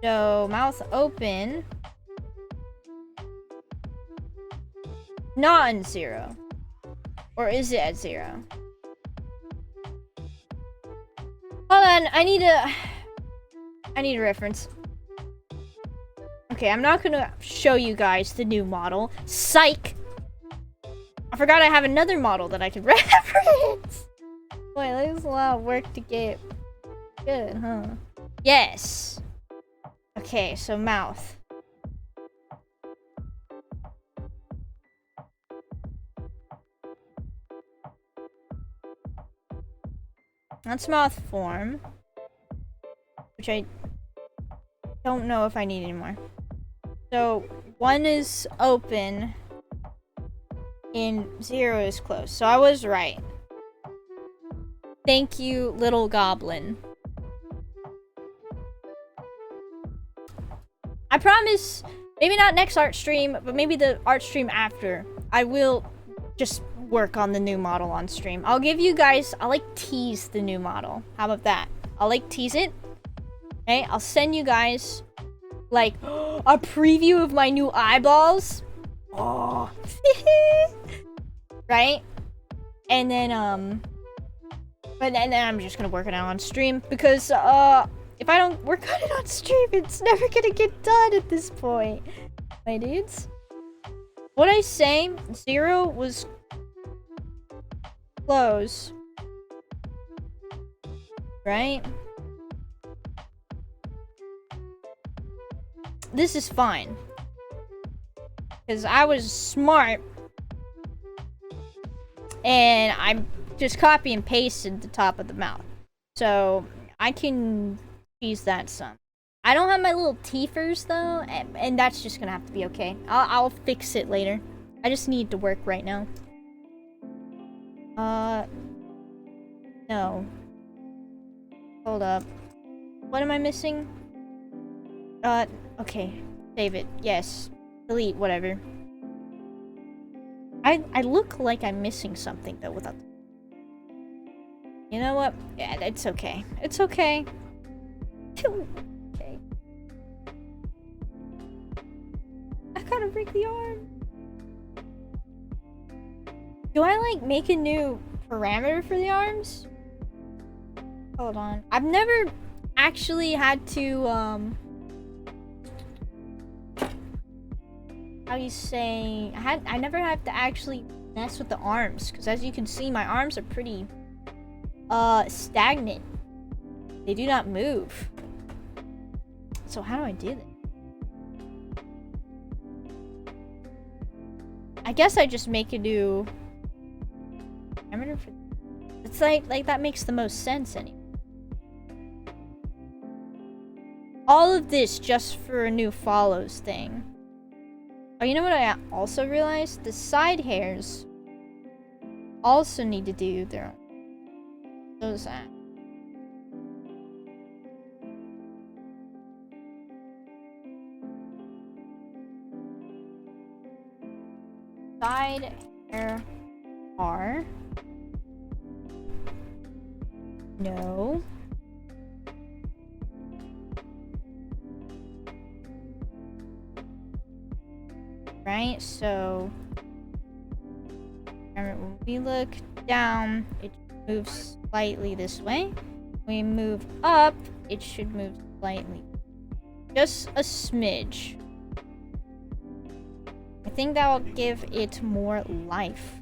Speaker 1: So, mouth open. Not on 0. Or is it at 0? Hold on, I need a reference. Okay, I'm not gonna show you guys the new model. Psych! I forgot I have another model that I could reference. Boy, that's a lot of work to get good, huh? Yes. Okay, so mouth. That's mouth form, which I don't know if I need anymore. So 1 is open and 0 is closed. So I was right. Thank you, little goblin. I promise, maybe not next art stream, but maybe the art stream after, I will just work on the new model on stream. I'll give you guys, I'll like tease the new model. How about that? I'll like tease it. Okay, I'll send you guys like a preview of my new eyeballs. Oh. Right? And then but then I'm just gonna work it out on stream because if I don't work on it on stream, it's never gonna get done at this point. My dudes. What I say, 0 was close. Right? This is fine. Because I was smart. And I just copy and pasted the top of the mouth. So I can use that some. I don't have my little teethers though, and that's just gonna have to be okay. I'll fix it later. I just need to work right now. No. Hold up. What am I missing? Okay. Save it. Yes. Delete, whatever. I look like I'm missing something though without. You know what? Yeah, it's okay. It's okay. Okay. I gotta break the arm. Do I like make a new parameter for the arms? Hold on. I've never actually had to how you say, I never have to actually mess with the arms, because as you can see, my arms are pretty stagnant. They do not move. So how do I do that? I guess I just make a new parameter for It's like that makes the most sense anyway. All of this just for a new follows thing. Oh, you know what I also realized? The side hairs also need to do their own. Those side hair are no. Right, so when we look down, it moves slightly this way. When we move up, it should move slightly. Just a smidge. I think that will give it more life.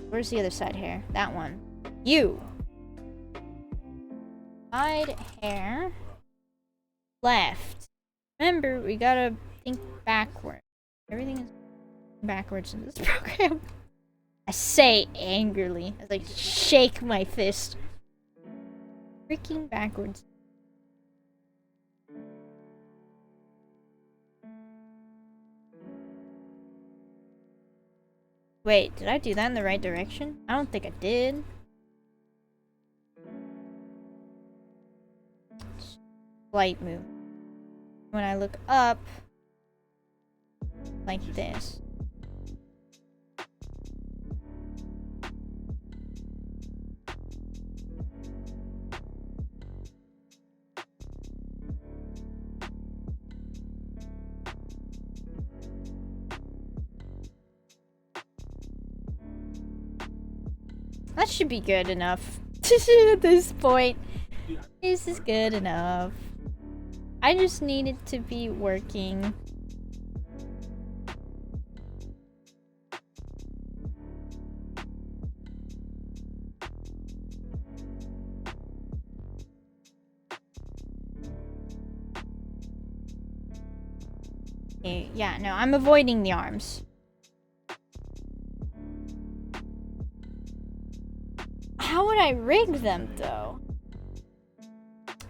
Speaker 1: Where's the other side hair? That one. You. Side hair. Left. Remember, we gotta think backward. Everything is backwards in this program. I say angrily as I shake my fist. Freaking backwards. Wait, did I do that in the right direction? I don't think I did. Slight move. When I look up, like this. That should be good enough. At this point, this is good enough. I just need it to be working. Okay, yeah, no, I'm avoiding the arms. How would I rig them, though?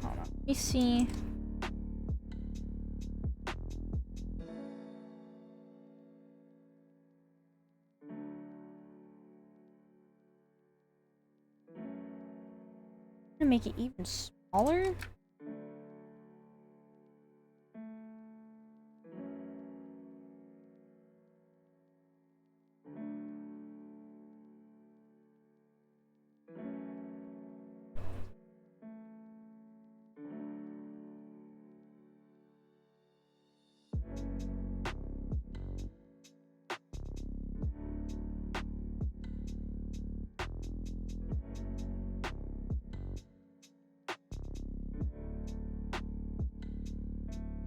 Speaker 1: Hold on, let me see. I'm gonna make it even smaller.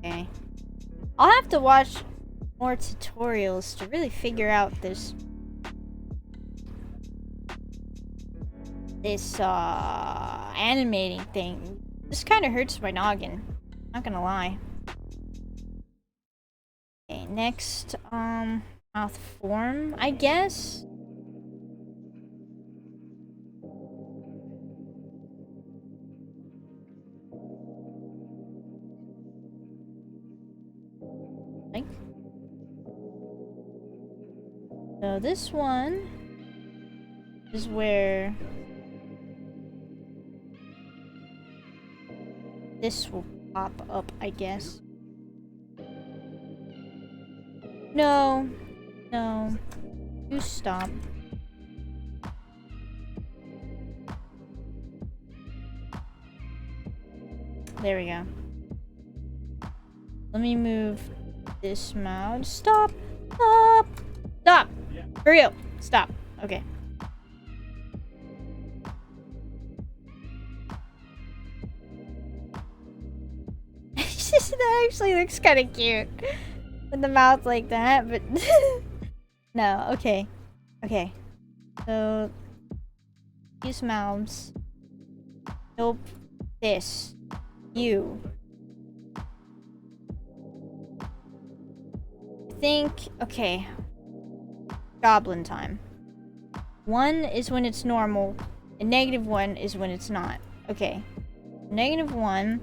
Speaker 1: Okay. I'll have to watch more tutorials to really figure out this animating thing. This kind of hurts my noggin. Not gonna lie. Okay, next, mouth form, I guess. So this one is where this will pop up, I guess. No. No. You stop. There we go. Let me move this mouth. Stop! Stop! Stop! For real. Stop. Okay. That actually looks kind of cute. With the mouth like that, but... No, okay. Okay. So... Use mouths. Nope. This. You. I think... Okay. Goblin time. 1 is when it's normal, and -1 is when it's not. Okay. -1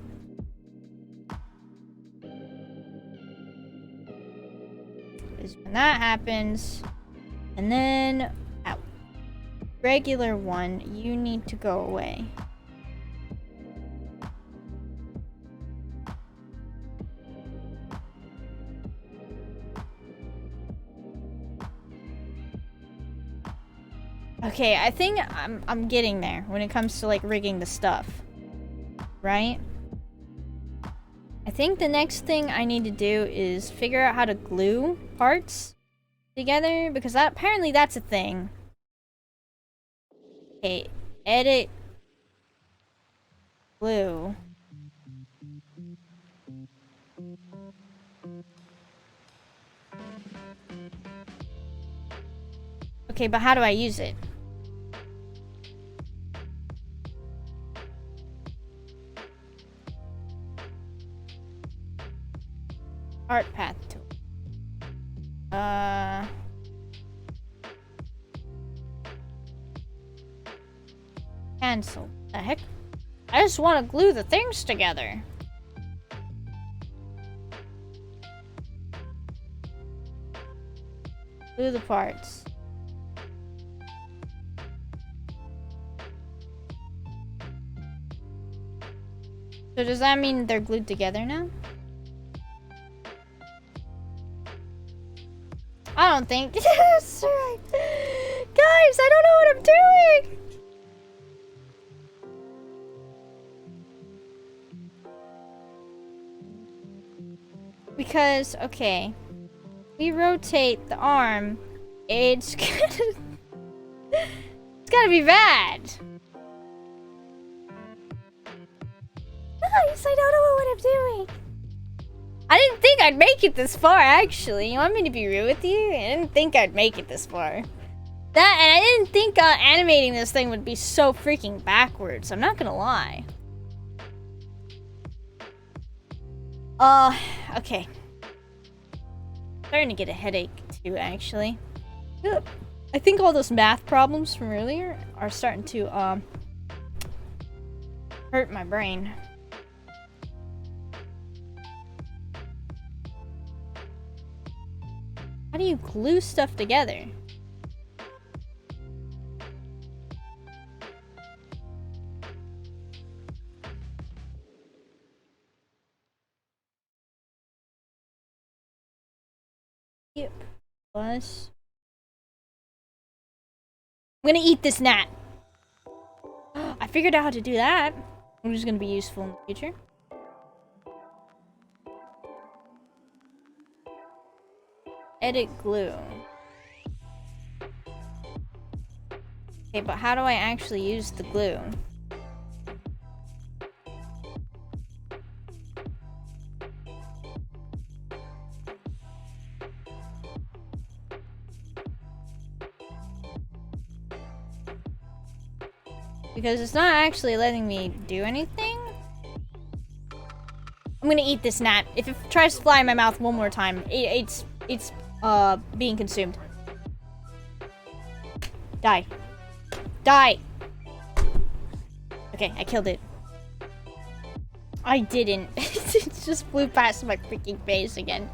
Speaker 1: is when that happens. And then regular 1, you need to go away. Okay, I think I'm getting there when it comes to like rigging the stuff. Right? I think the next thing I need to do is figure out how to glue parts together, because apparently that's a thing. Okay, edit glue. Okay, but how do I use it? Art path tool. Cancel. The heck? I just want to glue the things together. Glue the parts. So does that mean they're glued together now? I don't think. Yes, right. Guys, I don't know what I'm doing. Because, okay, we rotate the arm, it's gonna, it's gotta be bad. Guys, I don't know what I'm doing. I didn't think I'd make it this far, actually. You want me to be real with you? I didn't think I'd make it this far. That, and I didn't think animating this thing would be so freaking backwards. I'm not gonna lie. Okay. Starting to get a headache, too, actually. I think all those math problems from earlier are starting to, hurt my brain. How do you glue stuff together? Yep. Plus. I'm gonna eat this gnat. I figured out how to do that, which is gonna be useful in the future. Edit glue. Okay, but how do I actually use the glue? Because it's not actually letting me do anything. I'm gonna eat this gnat. If it tries to fly in my mouth one more time, it's being consumed. Die. Die! Okay, I killed it. I didn't. It just flew past my freaking face again.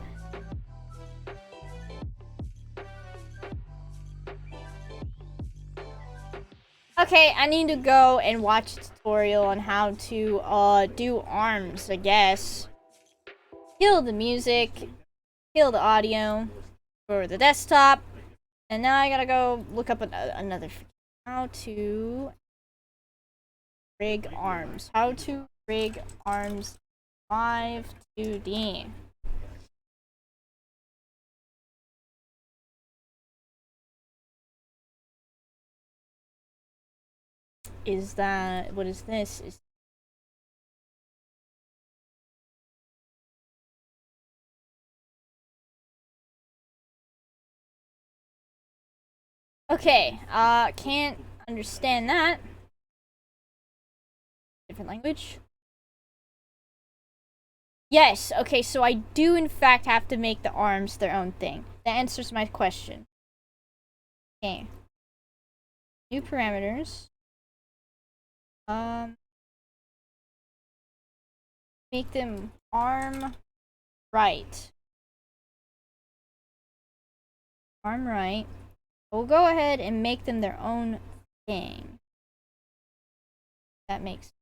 Speaker 1: Okay, I need to go and watch a tutorial on how to do arms, I guess. Kill the music, kill the audio for the desktop, and now I gotta go look up another how to rig arms. How to rig arms 2D. Is that, what is this? Okay, can't understand that. Different language. Yes, okay, so I do in fact have to make the arms their own thing. That answers my question. Okay. New parameters. Make them arm right. Arm right. We'll go ahead and make them their own thing. That makes sense.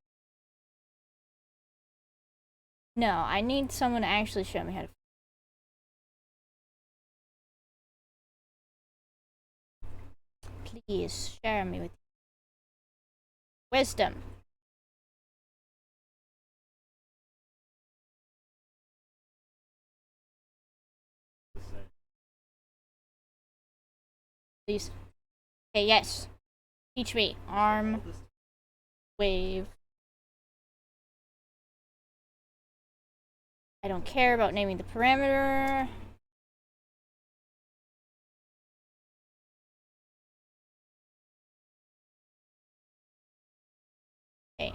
Speaker 1: No, I need someone to actually show me how to. Please share me with wisdom. Please. Okay, yes. Teach me. Arm. Wave. I don't care about naming the parameter. Okay.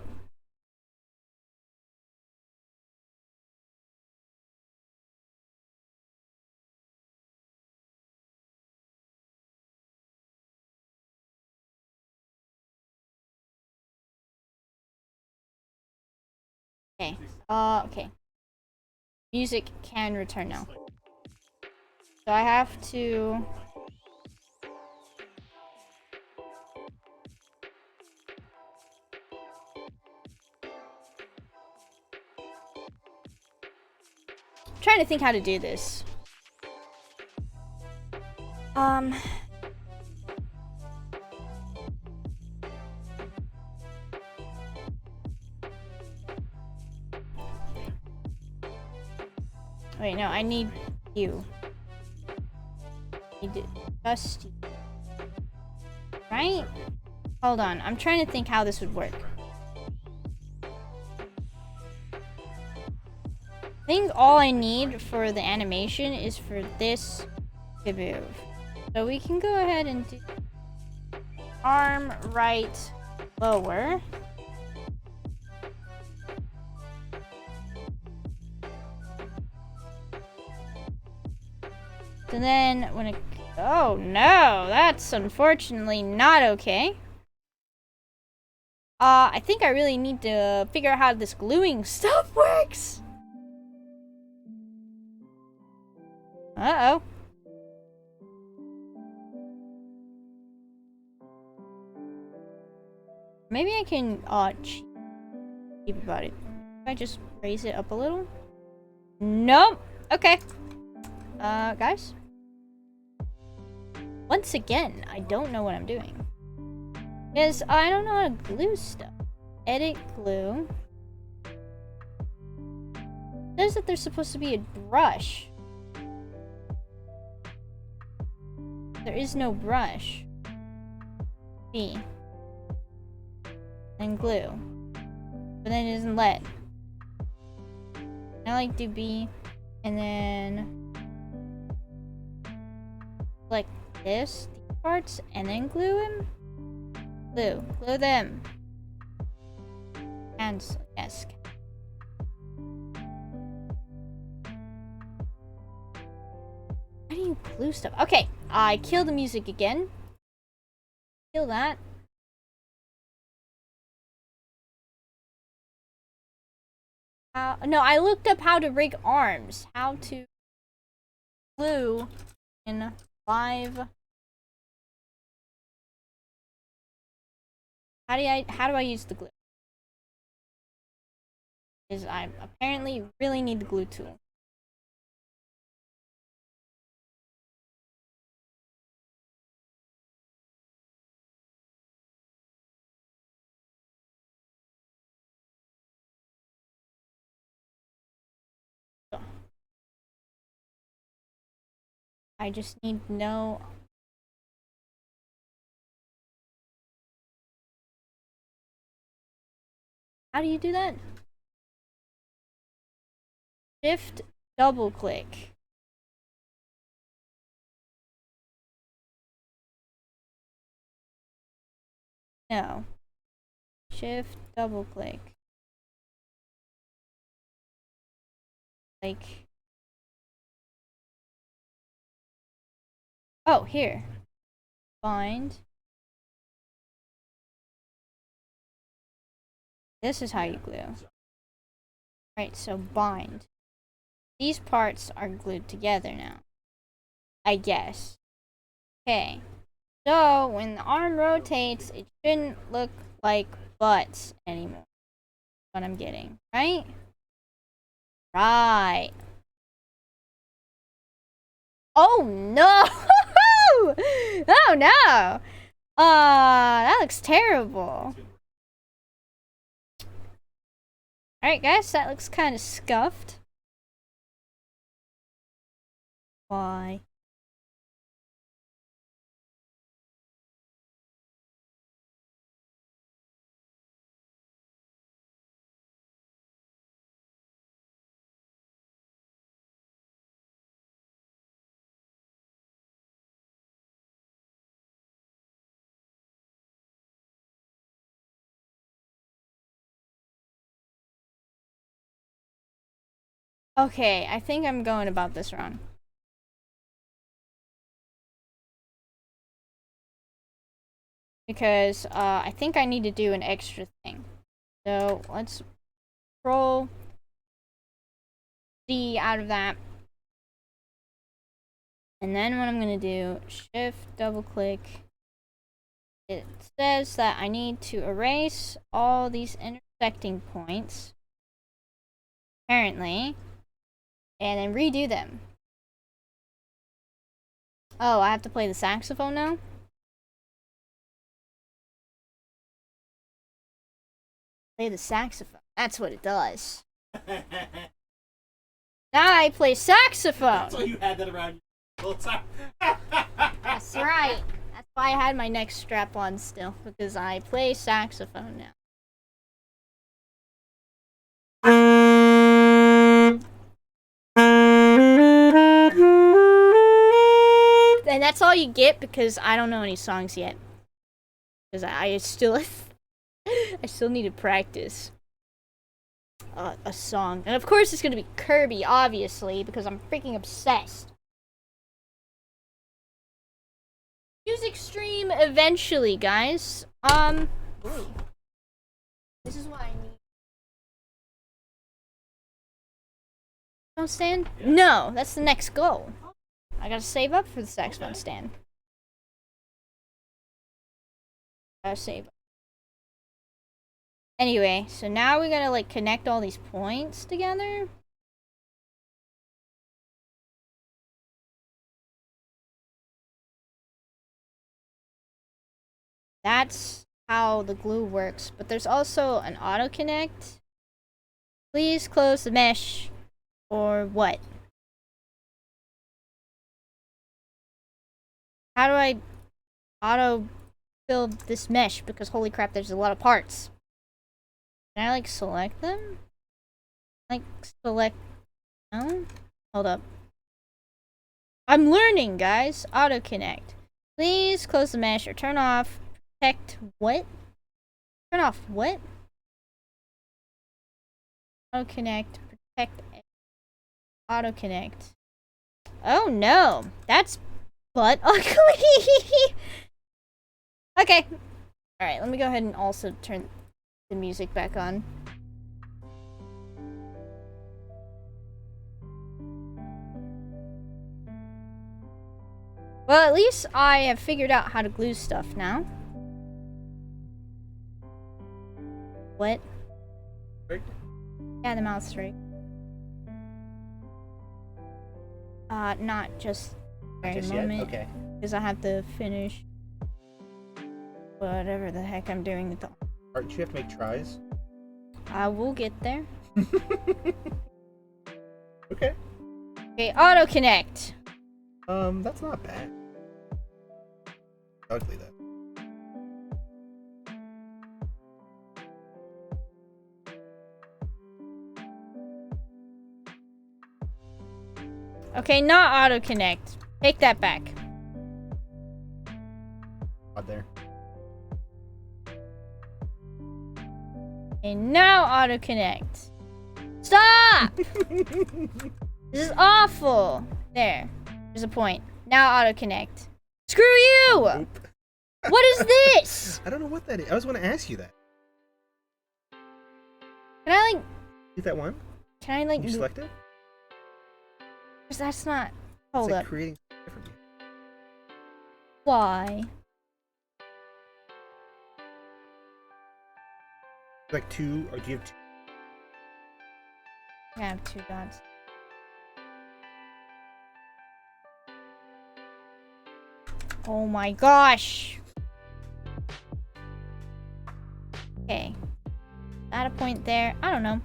Speaker 1: Okay. Okay. Music can return now. So I have to... I'm trying to think how to do this. Wait, no, I need you. I need just you. Right? Hold on, I'm trying to think how this would work. I think all I need for the animation is for this to move. So we can go ahead and do arm right lower. And then when it... Oh no, that's unfortunately not okay. I think I really need to figure out how this gluing stuff works. Uh-oh. Maybe I can, cheap about it. If I just raise it up a little? Nope. Okay. Guys? Once again, I don't know what I'm doing. Because I don't know how to glue stuff. Edit glue. It says that there's supposed to be a brush. There is no brush. B. And glue. But then it doesn't let. I like do B. And then like this, these parts, and then glue them. Glue them. Cancel, yes. How do you glue stuff? Okay, I kill the music again. Kill that. No, I looked up how to rig arms. How to glue in live. How do I use the glue? Because I apparently really need the glue tool. I just need to know. How do you do that? Shift double click. No. Shift double click. Like. Oh, here. Find. This is how you glue. Right, so bind. These parts are glued together now. I guess. Okay. So, when the arm rotates, it shouldn't look like butts anymore. What I'm getting, right? Right. Oh no! Oh no! That looks terrible. Alright guys, that looks kind of scuffed. Why? Okay, I think I'm going about this wrong. Because I think I need to do an extra thing. So let's Control D out of that. And then what I'm gonna do, Shift double click. It says that I need to erase all these intersecting points, apparently, and then redo them. Oh, I have to play the saxophone now? Play the saxophone. That's what it does. Now I play saxophone.
Speaker 2: So you had that around you the whole time.
Speaker 1: That's right. That's why I had my neck strap on still, because I play saxophone now. And that's all you get because I don't know any songs yet. Because I still need to practice a song. And of course it's going to be Kirby, obviously, because I'm freaking obsessed. Music stream eventually, guys. This is what I need. Saxophone stand? Yeah. No, that's the next goal. I gotta save up for the saxophone stand. Gotta save up. Anyway, so now we gotta like connect all these points together. That's how the glue works, but there's also an auto connect. Please close the mesh, or what? How do I auto fill this mesh? Because holy crap, there's a lot of parts. Can I like select them? Like select, no? Hold up. I'm learning, guys. Auto connect. Please close the mesh or turn off. Protect what? Turn off what? Auto connect. Protect. Auto connect. Oh no, that's butt ugly. Okay. All right. Let me go ahead and also turn the music back on. Well, at least I have figured out how to glue stuff now. What?
Speaker 2: Right.
Speaker 1: Yeah, the mouth's right. Not just very moment.
Speaker 2: Yet? Okay.
Speaker 1: Because I have to finish whatever the heck I'm doing with the.
Speaker 2: Aren't you have to make tries?
Speaker 1: I will get there.
Speaker 2: Okay.
Speaker 1: Okay, auto connect.
Speaker 2: That's not bad. Ugly that.
Speaker 1: Okay, not auto connect. Take that back.
Speaker 2: Out there.
Speaker 1: Okay, now auto connect. Stop! This is awful. There. There's a point. Now auto connect. Screw you!
Speaker 2: Nope.
Speaker 1: What is this?
Speaker 2: I don't know what that is. I was going to ask you that.
Speaker 1: Can I like?
Speaker 2: Hit that one.
Speaker 1: Can I like?
Speaker 2: You select it.
Speaker 1: Because that's not. Hold
Speaker 2: It's like
Speaker 1: up.
Speaker 2: creating differently.
Speaker 1: Why?
Speaker 2: Like two, or do you have two?
Speaker 1: I have 2 dots. Oh my gosh. Okay. At a point there. I don't know.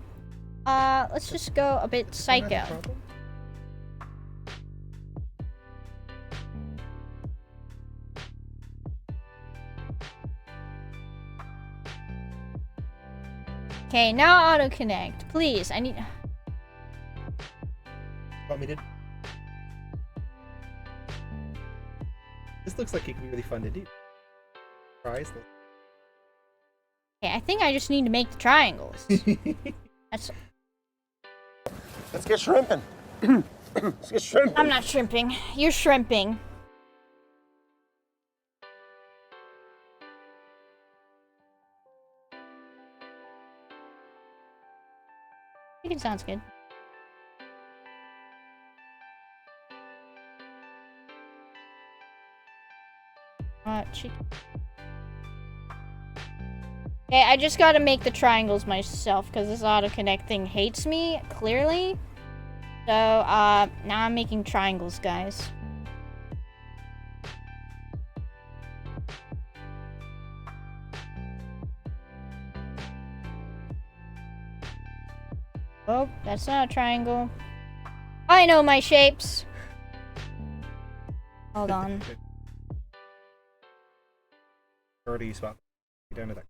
Speaker 1: Let's just go a bit psycho. Okay, now auto connect. Please, I need.
Speaker 2: Want me to? This looks like it could be really fun to do. Tries.
Speaker 1: Okay, I think I just need to make the triangles. That's.
Speaker 3: Let's get shrimping. Let's get shrimping.
Speaker 1: I'm not shrimping. You're shrimping. I think it sounds good. Chicken. Okay, I just gotta make the triangles myself because this auto-connect thing hates me, clearly. So, now I'm making triangles, guys. Oh, that's not a triangle. I know my shapes. Hold on.
Speaker 2: Already spot. Get down to that.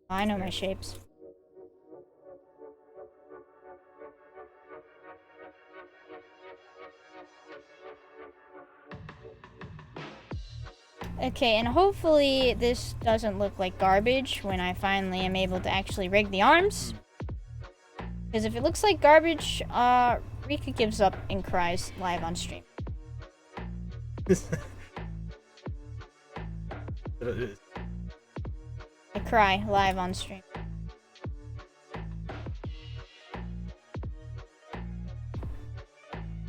Speaker 1: I know my shapes. Okay, and hopefully this doesn't look like garbage when I finally am able to actually rig the arms. Because if it looks like garbage, Rika gives up and cries live on stream. I cry live on stream.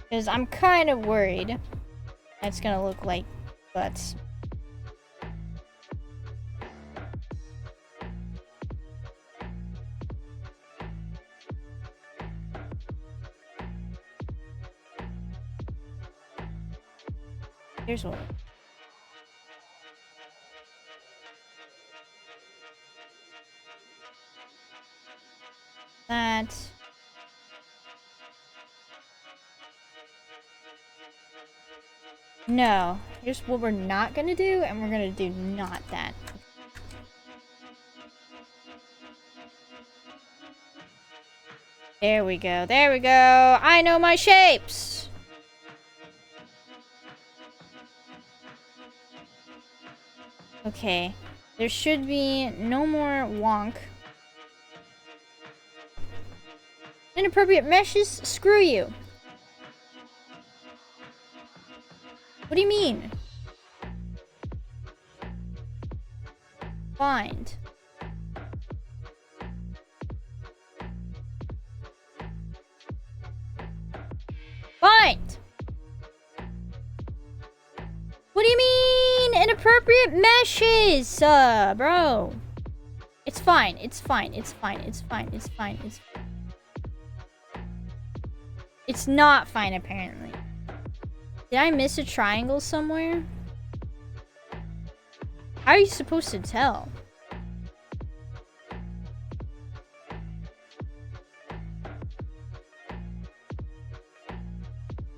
Speaker 1: Because I'm kind of worried it's gonna look like butts. Here's what. That. No. Here's what we're not gonna do, and we're gonna do not that. There we go. There we go. I know my shapes. Okay. There should be no more wonk. Inappropriate meshes? Screw you. What do you mean? Find. Find. What do you mean? Inappropriate meshes, bro. It's fine. It's fine. It's fine. It's fine. It's fine. It's fine. It's not fine, apparently. Did I miss a triangle somewhere? How are you supposed to tell?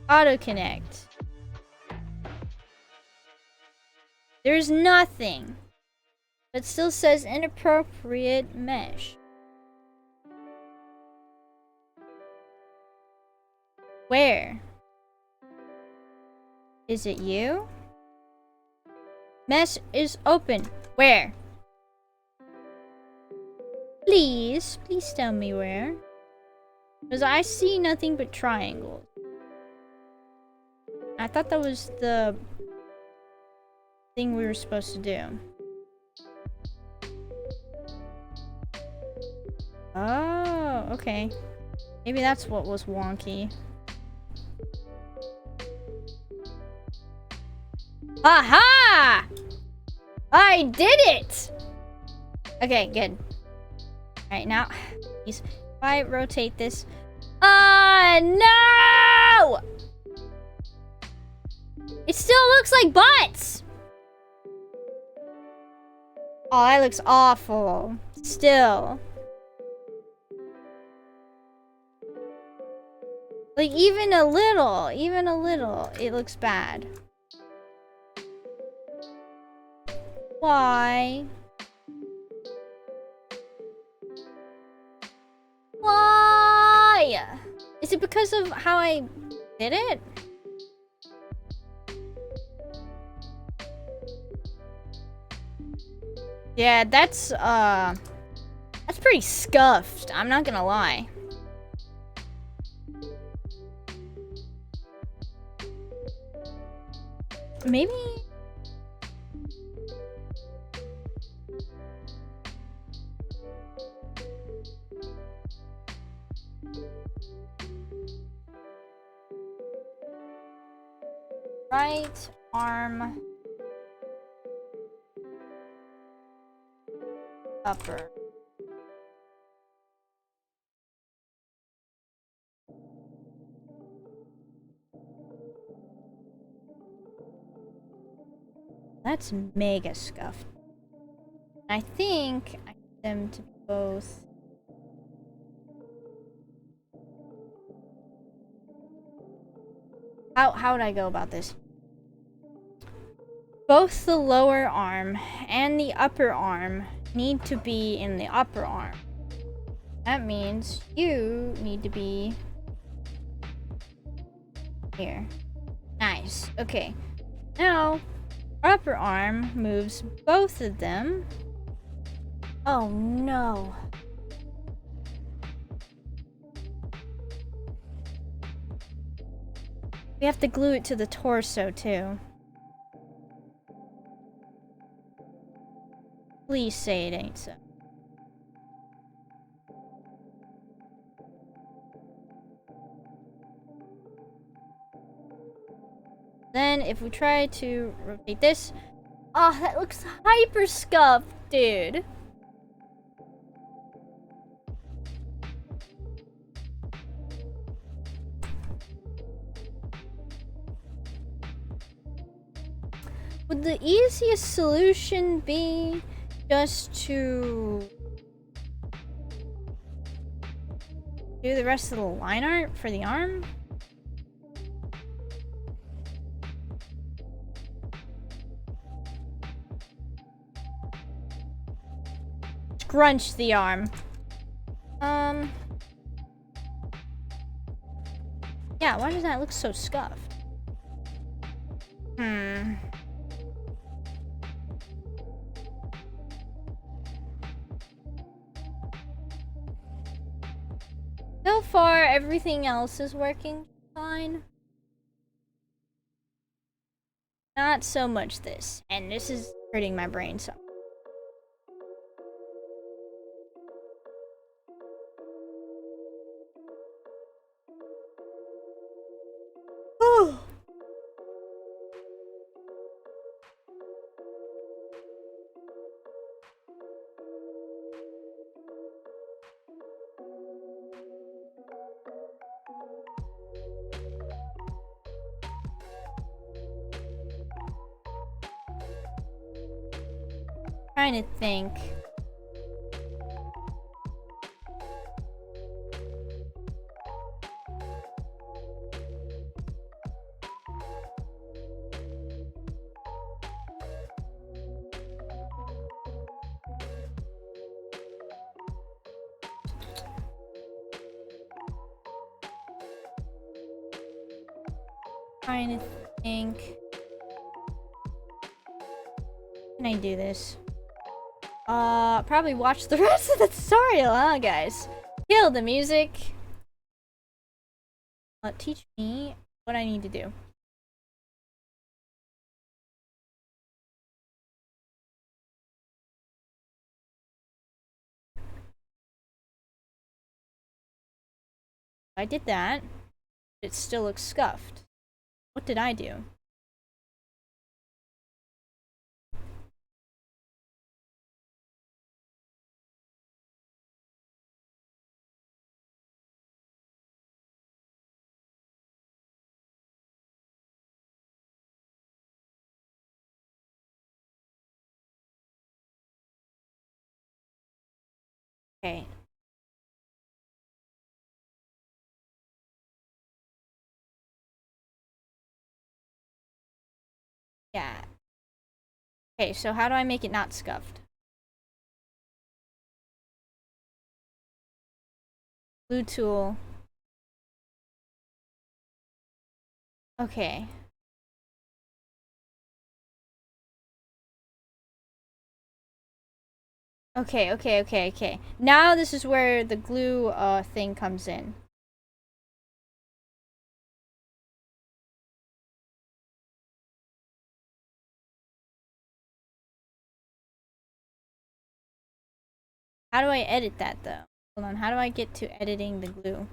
Speaker 1: Auto connect. There's nothing. But still says inappropriate mesh. Where? Is it you? Mesh is open. Where? Please tell me where. Because I see nothing but triangles. I thought that was the thing we were supposed to do. Oh, okay. Maybe that's what was wonky. Aha! I did it! Okay, good. Alright, now, please, if I rotate this. No! It still looks like butts! Oh, that looks awful. Still. Like, even a little, it looks bad. Why? Why? Is it because of how I did it? Yeah, that's pretty scuffed. I'm not gonna lie. Maybe. Right arm. Upper. That's mega scuffed. I think I need them to be both. How would I go about this? Both the lower arm and the upper arm need to be in the upper arm. That means you need to be here. Nice. Okay. Now, upper arm moves both of them. Oh no. We have to glue it to the torso too. Please say it ain't so. Then if we try to rotate this, oh, that looks hyper scuffed, dude. Would the easiest solution be just to do the rest of the line art for the arm? Scrunch the arm. Yeah, why does that look so scuffed? So far, everything else is working fine. Not so much this. And this is hurting my brain so. Trying to think. Trying to think. Can I do this? Probably watch the rest of the tutorial, huh, guys? Kill the music. Teach me what I need to do. I did that. It still looks scuffed. What did I do? Okay. Yeah. Okay, so how do I make it not scuffed? Glue tool. Okay. Okay. Now this is where the glue thing comes in. How do I edit that though? Hold on, how do I get to editing the glue?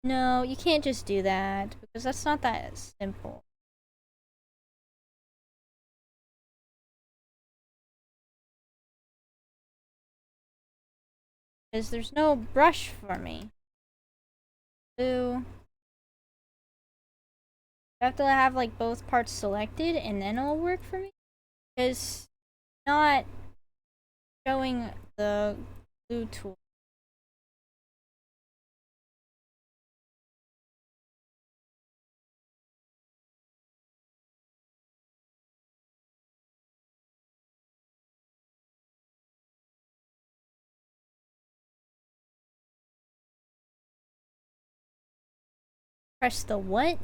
Speaker 1: No, you can't just do that because that's not that simple. Because there's no brush for me. Glue. I have to have like both parts selected and then it'll work for me? Because not showing the glue tool. Press the what?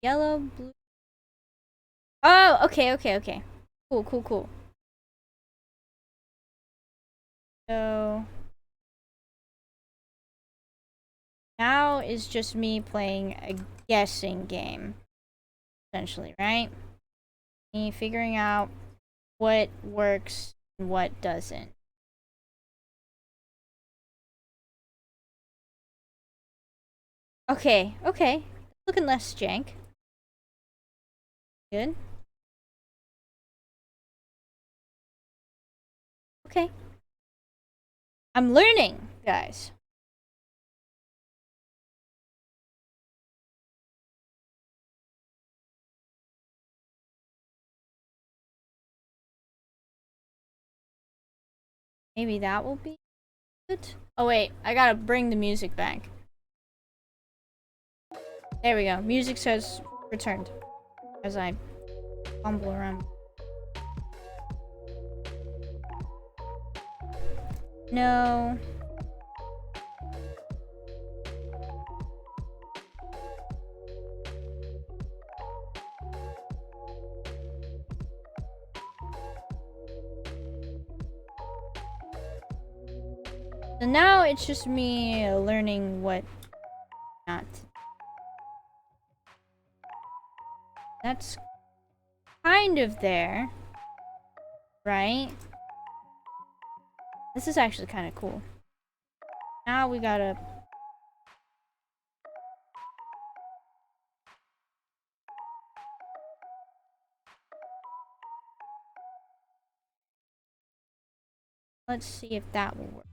Speaker 1: Yellow, blue. Oh, okay. Cool. So now is just me playing a guessing game, essentially, right? Me figuring out what works and what doesn't. Okay. Looking less jank. Good. Okay. I'm learning, guys. Maybe that will be good. Oh wait, I gotta bring the music back. There we go. Music says returned as I fumble around. No. So now it's just me learning what not. That's kind of there, right? This is actually kind of cool. Now we gotta... Let's see if that will work.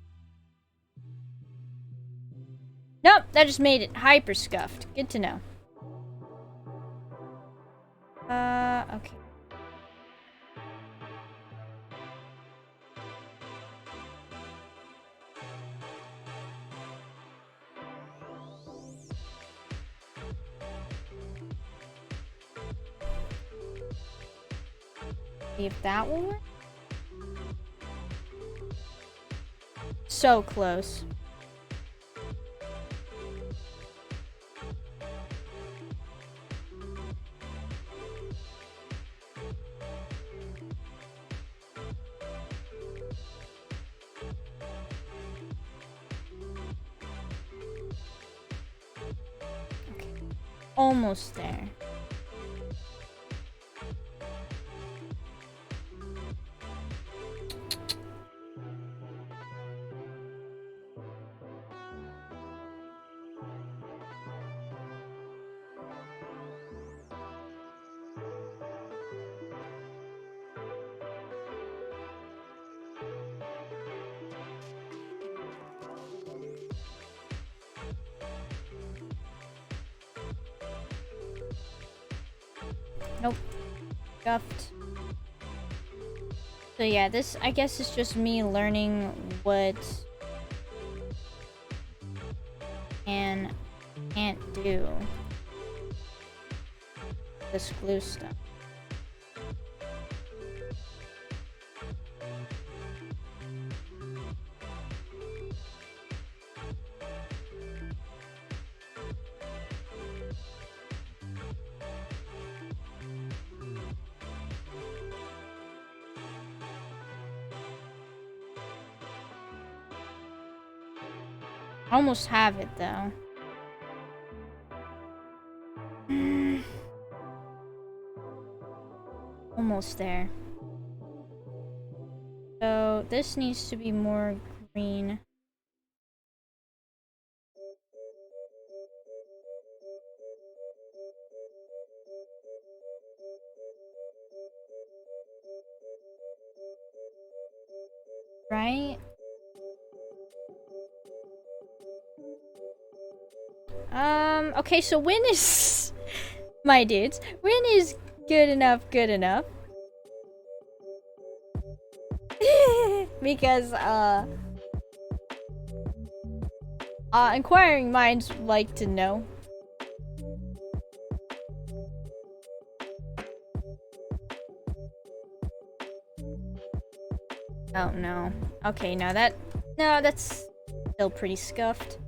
Speaker 1: Nope, that just made it hyper scuffed. Good to know. Okay. See if that will work. So close. Okay. Almost there. Nope. Scuffed. So yeah, this, I guess, is just me learning what can, can't do. This glue stuff. Almost have it though. Almost there. So this needs to be more green. Right? Okay, so when is my dudes? When is good enough good enough? Because inquiring minds like to know. Oh no. Okay, no, that's still pretty scuffed.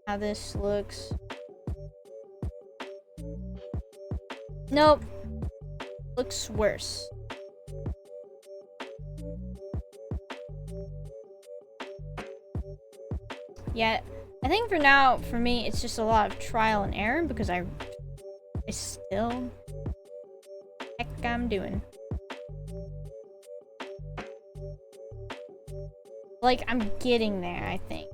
Speaker 1: How this looks. Nope. Looks worse. Yeah, I think for now, for me, it's just a lot of trial and error because I still heck I'm doing. Like, I'm getting there, I think.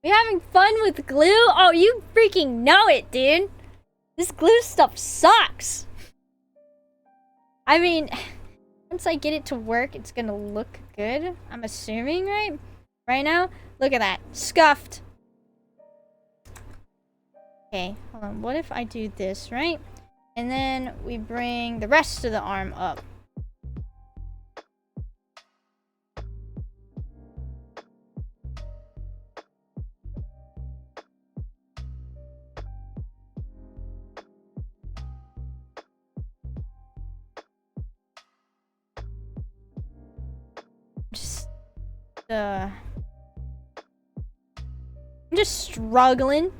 Speaker 1: We having fun with glue? Oh, you freaking know it, dude. This glue stuff sucks. I mean, once I get it to work, it's gonna look good. I'm assuming, right? Right now? Look at that. Scuffed. Okay, hold on. What if I do this, right? And then we bring the rest of the arm up. I'm just struggling.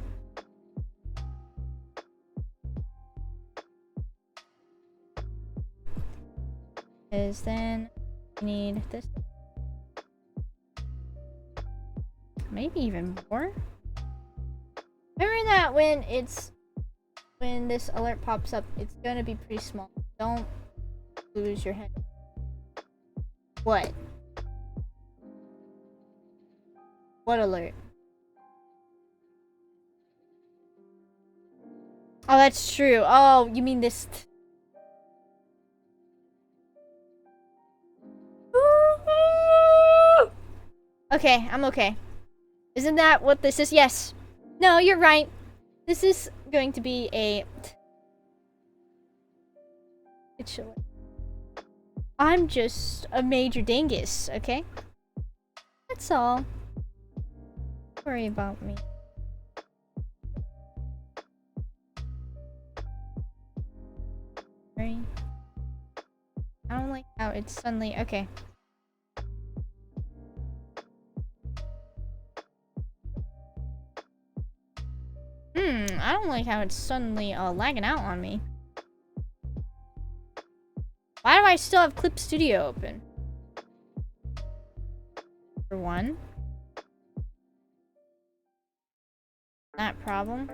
Speaker 1: Is then we need this. Maybe even more. Remember that when this alert pops up, it's gonna be pretty small. Don't lose your head. What? What alert? Oh, that's true. Oh, you mean this? Okay, I'm okay. Isn't that what this is? Yes. No, you're right. This is going to be a... I'm just a major dingus, okay? That's all. Don't worry about me. Sorry. I don't like how it's suddenly... Okay. I don't like how it's suddenly lagging out on me. Why do I still have Clip Studio open? For one. That problem.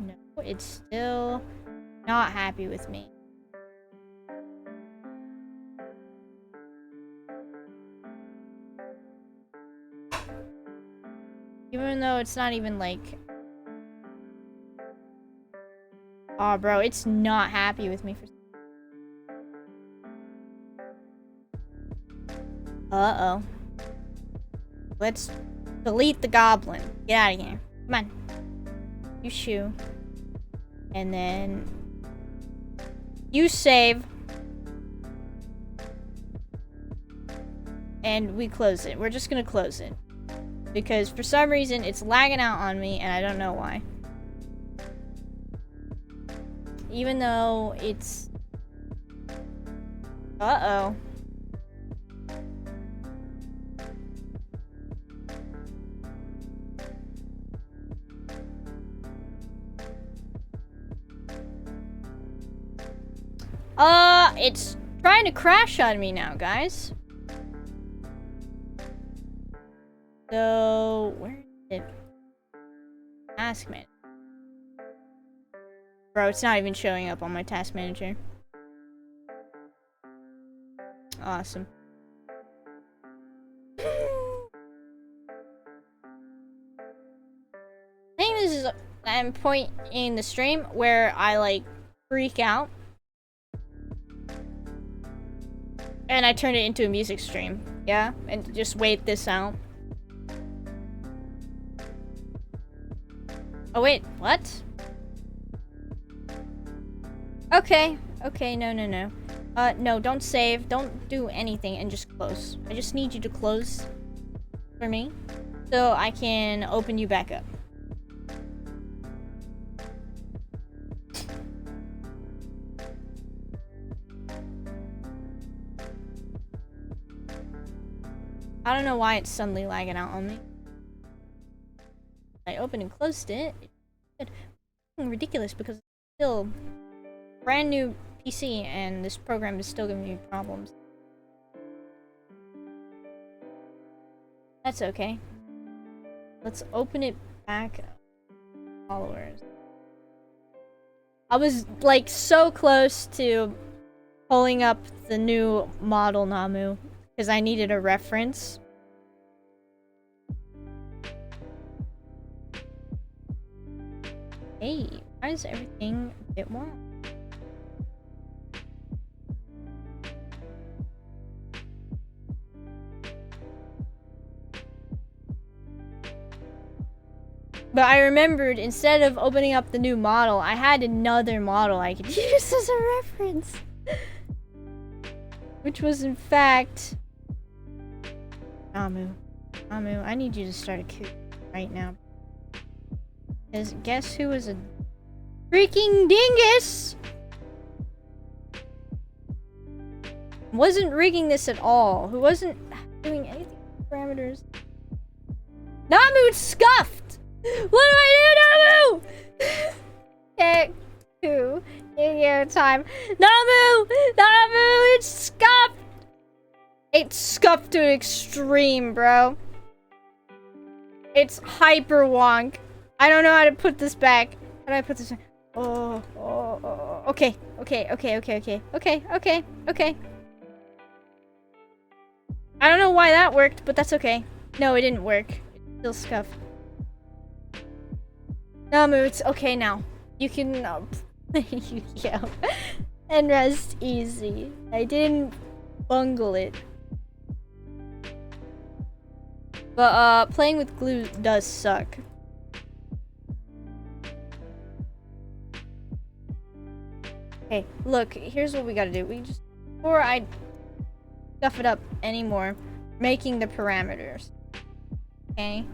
Speaker 1: No, it's still not happy with me. Even though it's not even like... Oh, bro, it's not happy with me for... Uh-oh. Let's delete the goblin. Get out of here. Come on. You shoo. And then... You save. And we close it. We're just gonna close it. Because for some reason, it's lagging out on me, and I don't know why. Even though it's... Uh-oh. It's trying to crash on me now, guys. So, where is it? Task manager. Bro, it's not even showing up on my task manager. Awesome. I think this is a point in the stream where I like freak out. And I turn it into a music stream. Yeah? And just wait this out. Oh wait, what? Okay. Okay, no. No, don't save. Don't do anything and just close. I just need you to close for me so I can open you back up. I don't know why it's suddenly lagging out on me. I opened and closed it. It's ridiculous because it's still brand new PC and this program is still giving me problems. That's okay. Let's open it back up. Followers. I was like so close to pulling up the new model Namu because I needed a reference. Hey, why is everything a bit wrong? But I remembered, instead of opening up the new model, I had another model I could use as a reference. Which was, in fact... Namu, I need you to start a coup right now. Because guess who was a freaking dingus? Wasn't rigging this at all. Who wasn't doing anything with parameters. Namu, it's scuffed! What do I do, Namu? Okay, who in Airtime? Namu, it's scuffed. It's scuffed to an extreme, bro. It's hyper wonk. I don't know how to put this back. How do I put this back? Oh. Okay. I don't know why that worked, but that's okay. No, it didn't work. It's still scuffed. Namu, it's okay now. You can you go and rest easy. I didn't bungle it. But playing with glue does suck. Okay, look, here's what we gotta do. We just, before I stuff it up anymore, making the parameters. Okay.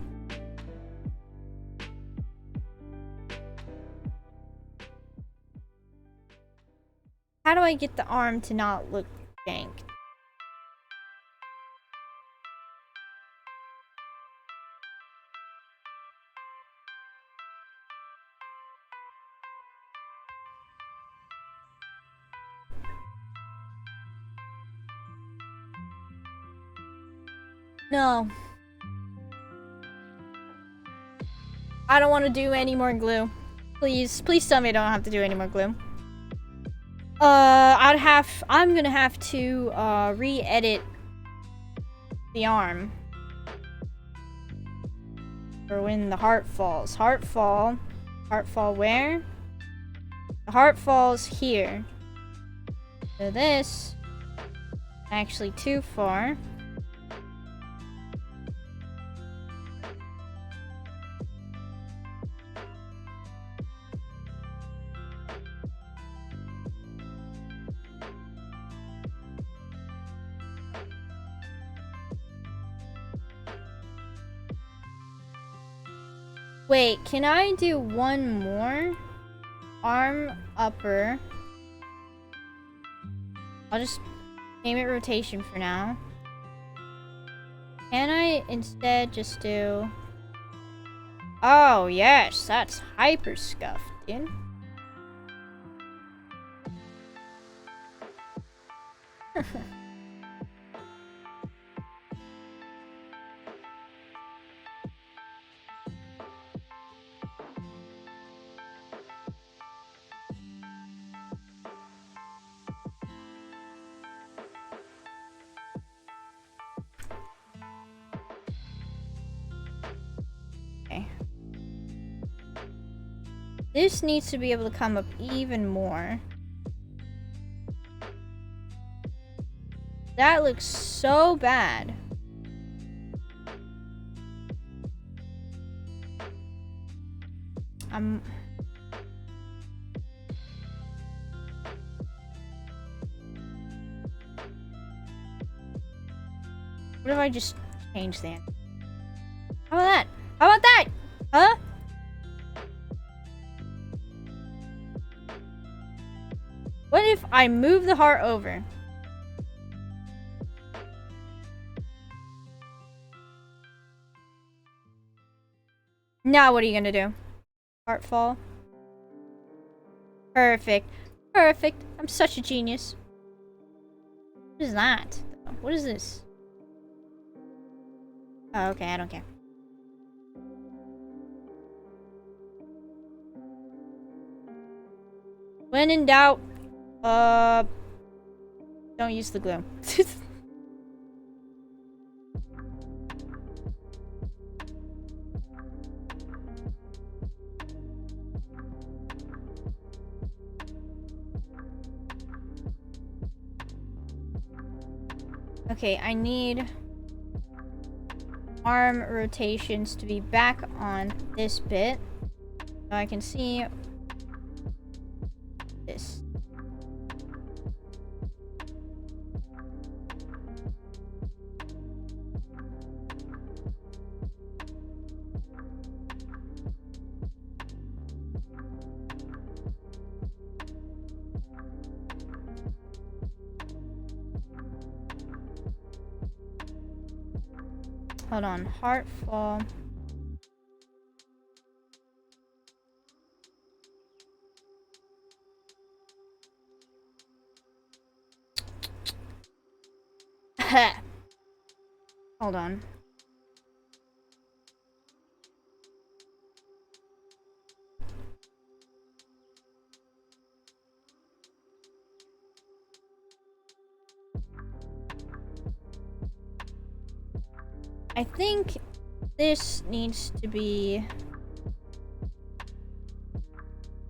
Speaker 1: How do I get the arm to not look jank? No. I don't want to do any more glue. Please, please tell me I don't have to do any more glue. I'm gonna have to, re-edit the arm. For when the heart falls. Heartfall where? The heart falls here. So this, actually too far. Wait, can I do one more? Arm upper. I'll just name it rotation for now. Can I instead just do... Oh, yes, that's hyper scuffed, dude. Okay. This needs to be able to come up even more. That looks so bad. What if I just change that? How about that? How about that? Huh? What if I move the heart over? Now what are you gonna do? Heart fall? Perfect. Perfect. I'm such a genius. What is that? What is this? Oh, okay, I don't care. When in doubt, don't use the glue. Okay, I need arm rotations to be back on this bit so I can see this. Hold on, heart fall. Hold on. I think this needs to be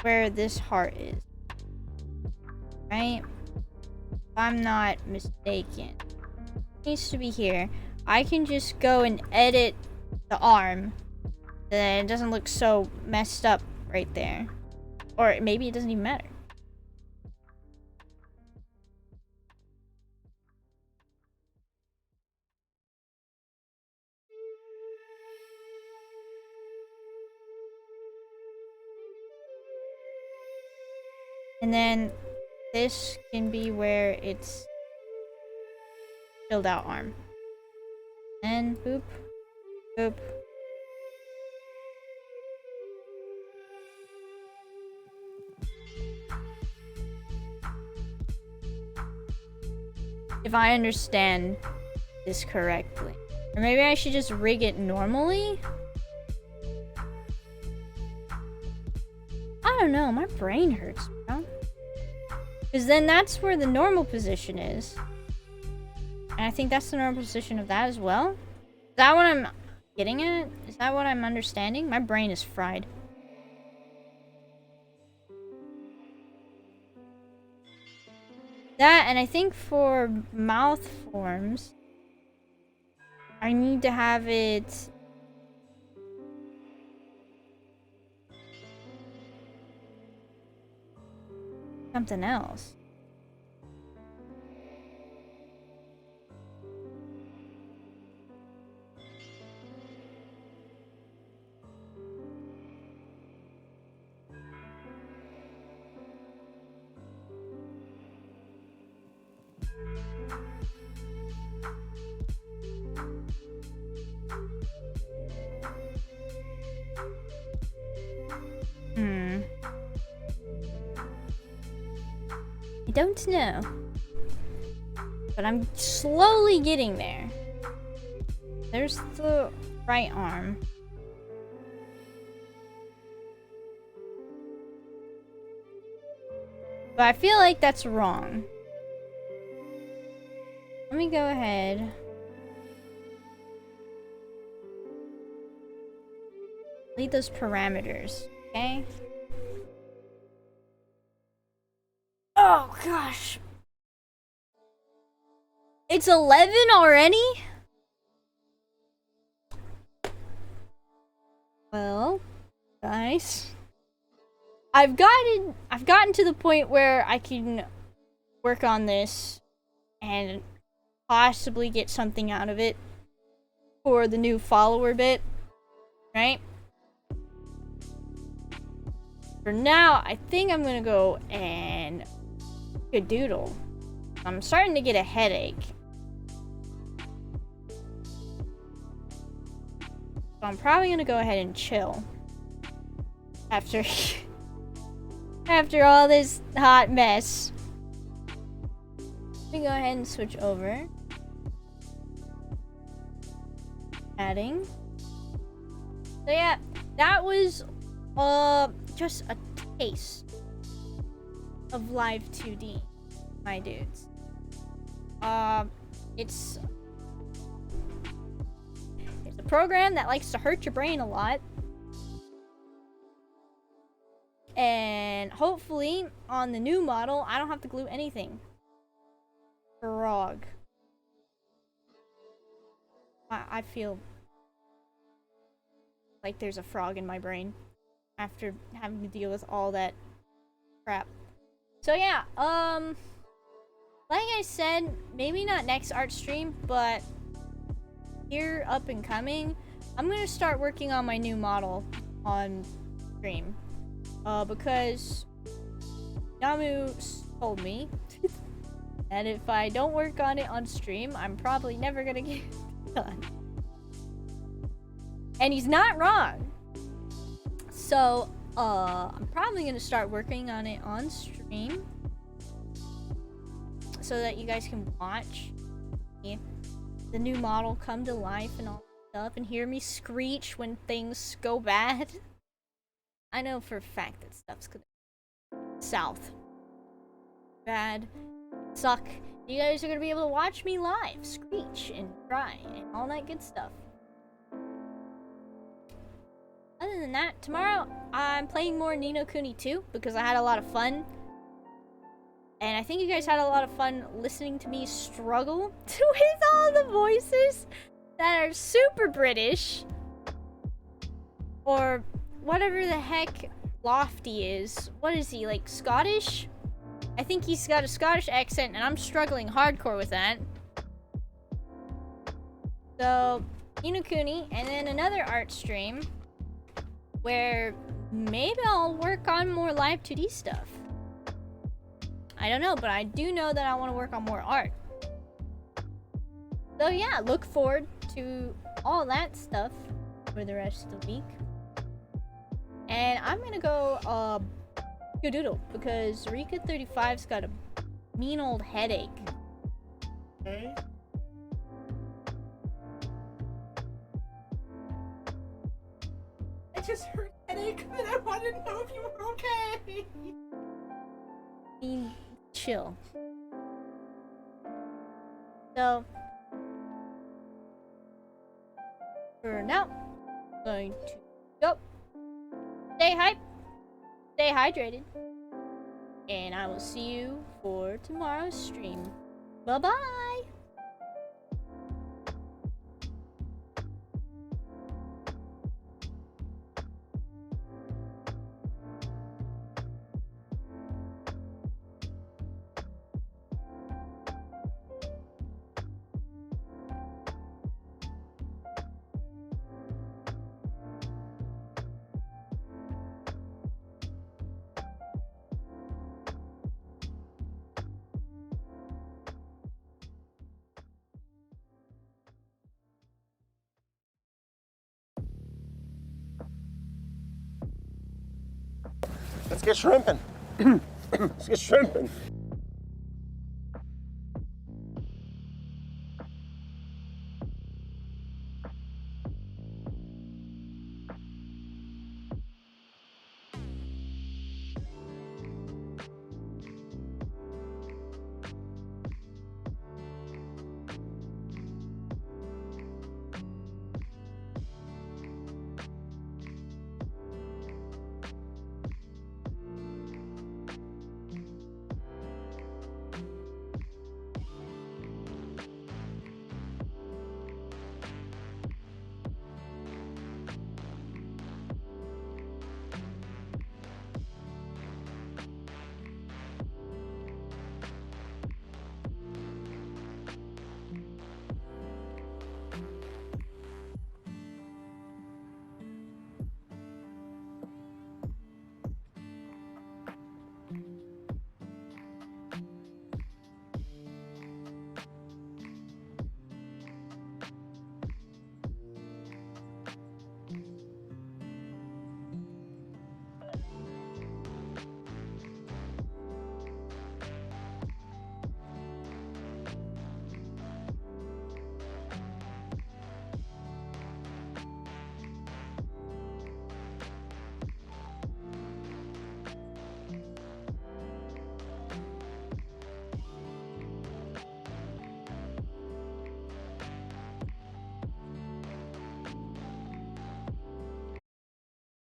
Speaker 1: where this heart is. Right? If I'm not mistaken. It needs to be here. I can just go and edit the arm. Then it doesn't look so messed up right there. Or maybe it doesn't even matter. And then this can be where it's filled out arm. And boop, boop. If I understand this correctly. Or maybe I should just rig it normally? I don't know, my brain hurts, bro. Because then that's where the normal position is. And I think that's the normal position of that as well. Is that what I'm getting at? Is that what I'm understanding? My brain is fried. That, and I think for mouth forms, I need to have it... something else. I don't know. But I'm slowly getting there. There's the right arm. But I feel like that's wrong. Let me go ahead. Delete those parameters, okay? Oh gosh. It's 11 already? Well, guys. I've gotten to the point where I can work on this and possibly get something out of it for the new follower bit, right? For now, I think I'm gonna go and doodle. I'm starting to get a headache. So I'm probably gonna go ahead and chill after after all this hot mess. Let me go ahead and switch over. Adding. So yeah, that was just a taste of live 2D, my dudes. It's a program that likes to hurt your brain a lot. And hopefully on the new model, I don't have to glue anything. Frog. I feel like there's a frog in my brain after having to deal with all that crap. So yeah, like I said, maybe not next art stream, but here up and coming, I'm gonna start working on my new model on stream. Because Yamu told me that if I don't work on it on stream, I'm probably never gonna get it done. And he's not wrong. So, I'm probably gonna start working on it on stream so that you guys can watch the new model come to life and all that stuff and hear me screech when things go bad. I know for a fact that stuff's gonna south. Bad. Suck. You guys are gonna be able to watch me live, screech and cry and all that good stuff. Other than that, tomorrow I'm playing more Ni no Kuni 2 because I had a lot of fun. And I think you guys had a lot of fun listening to me struggle with all the voices that are super British. Or whatever the heck Lofty is. What is he, like Scottish? I think he's got a Scottish accent and I'm struggling hardcore with that. So, Ni no Kuni, and then another art stream where maybe I'll work on more live 2D stuff. I don't know, but I do know that I want to work on more art. So yeah, look forward to all that stuff for the rest of the week. And I'm gonna go doodle because Rika 35's got a mean old headache.
Speaker 2: Okay. just heard headache, and I wanted to know if you were okay.
Speaker 1: I mean, chill. So, for now, I'm going to go. Stay hype, stay hydrated, and I will see you for tomorrow's stream. Bye-bye!
Speaker 3: Let's get shrimping. Let's get shrimping.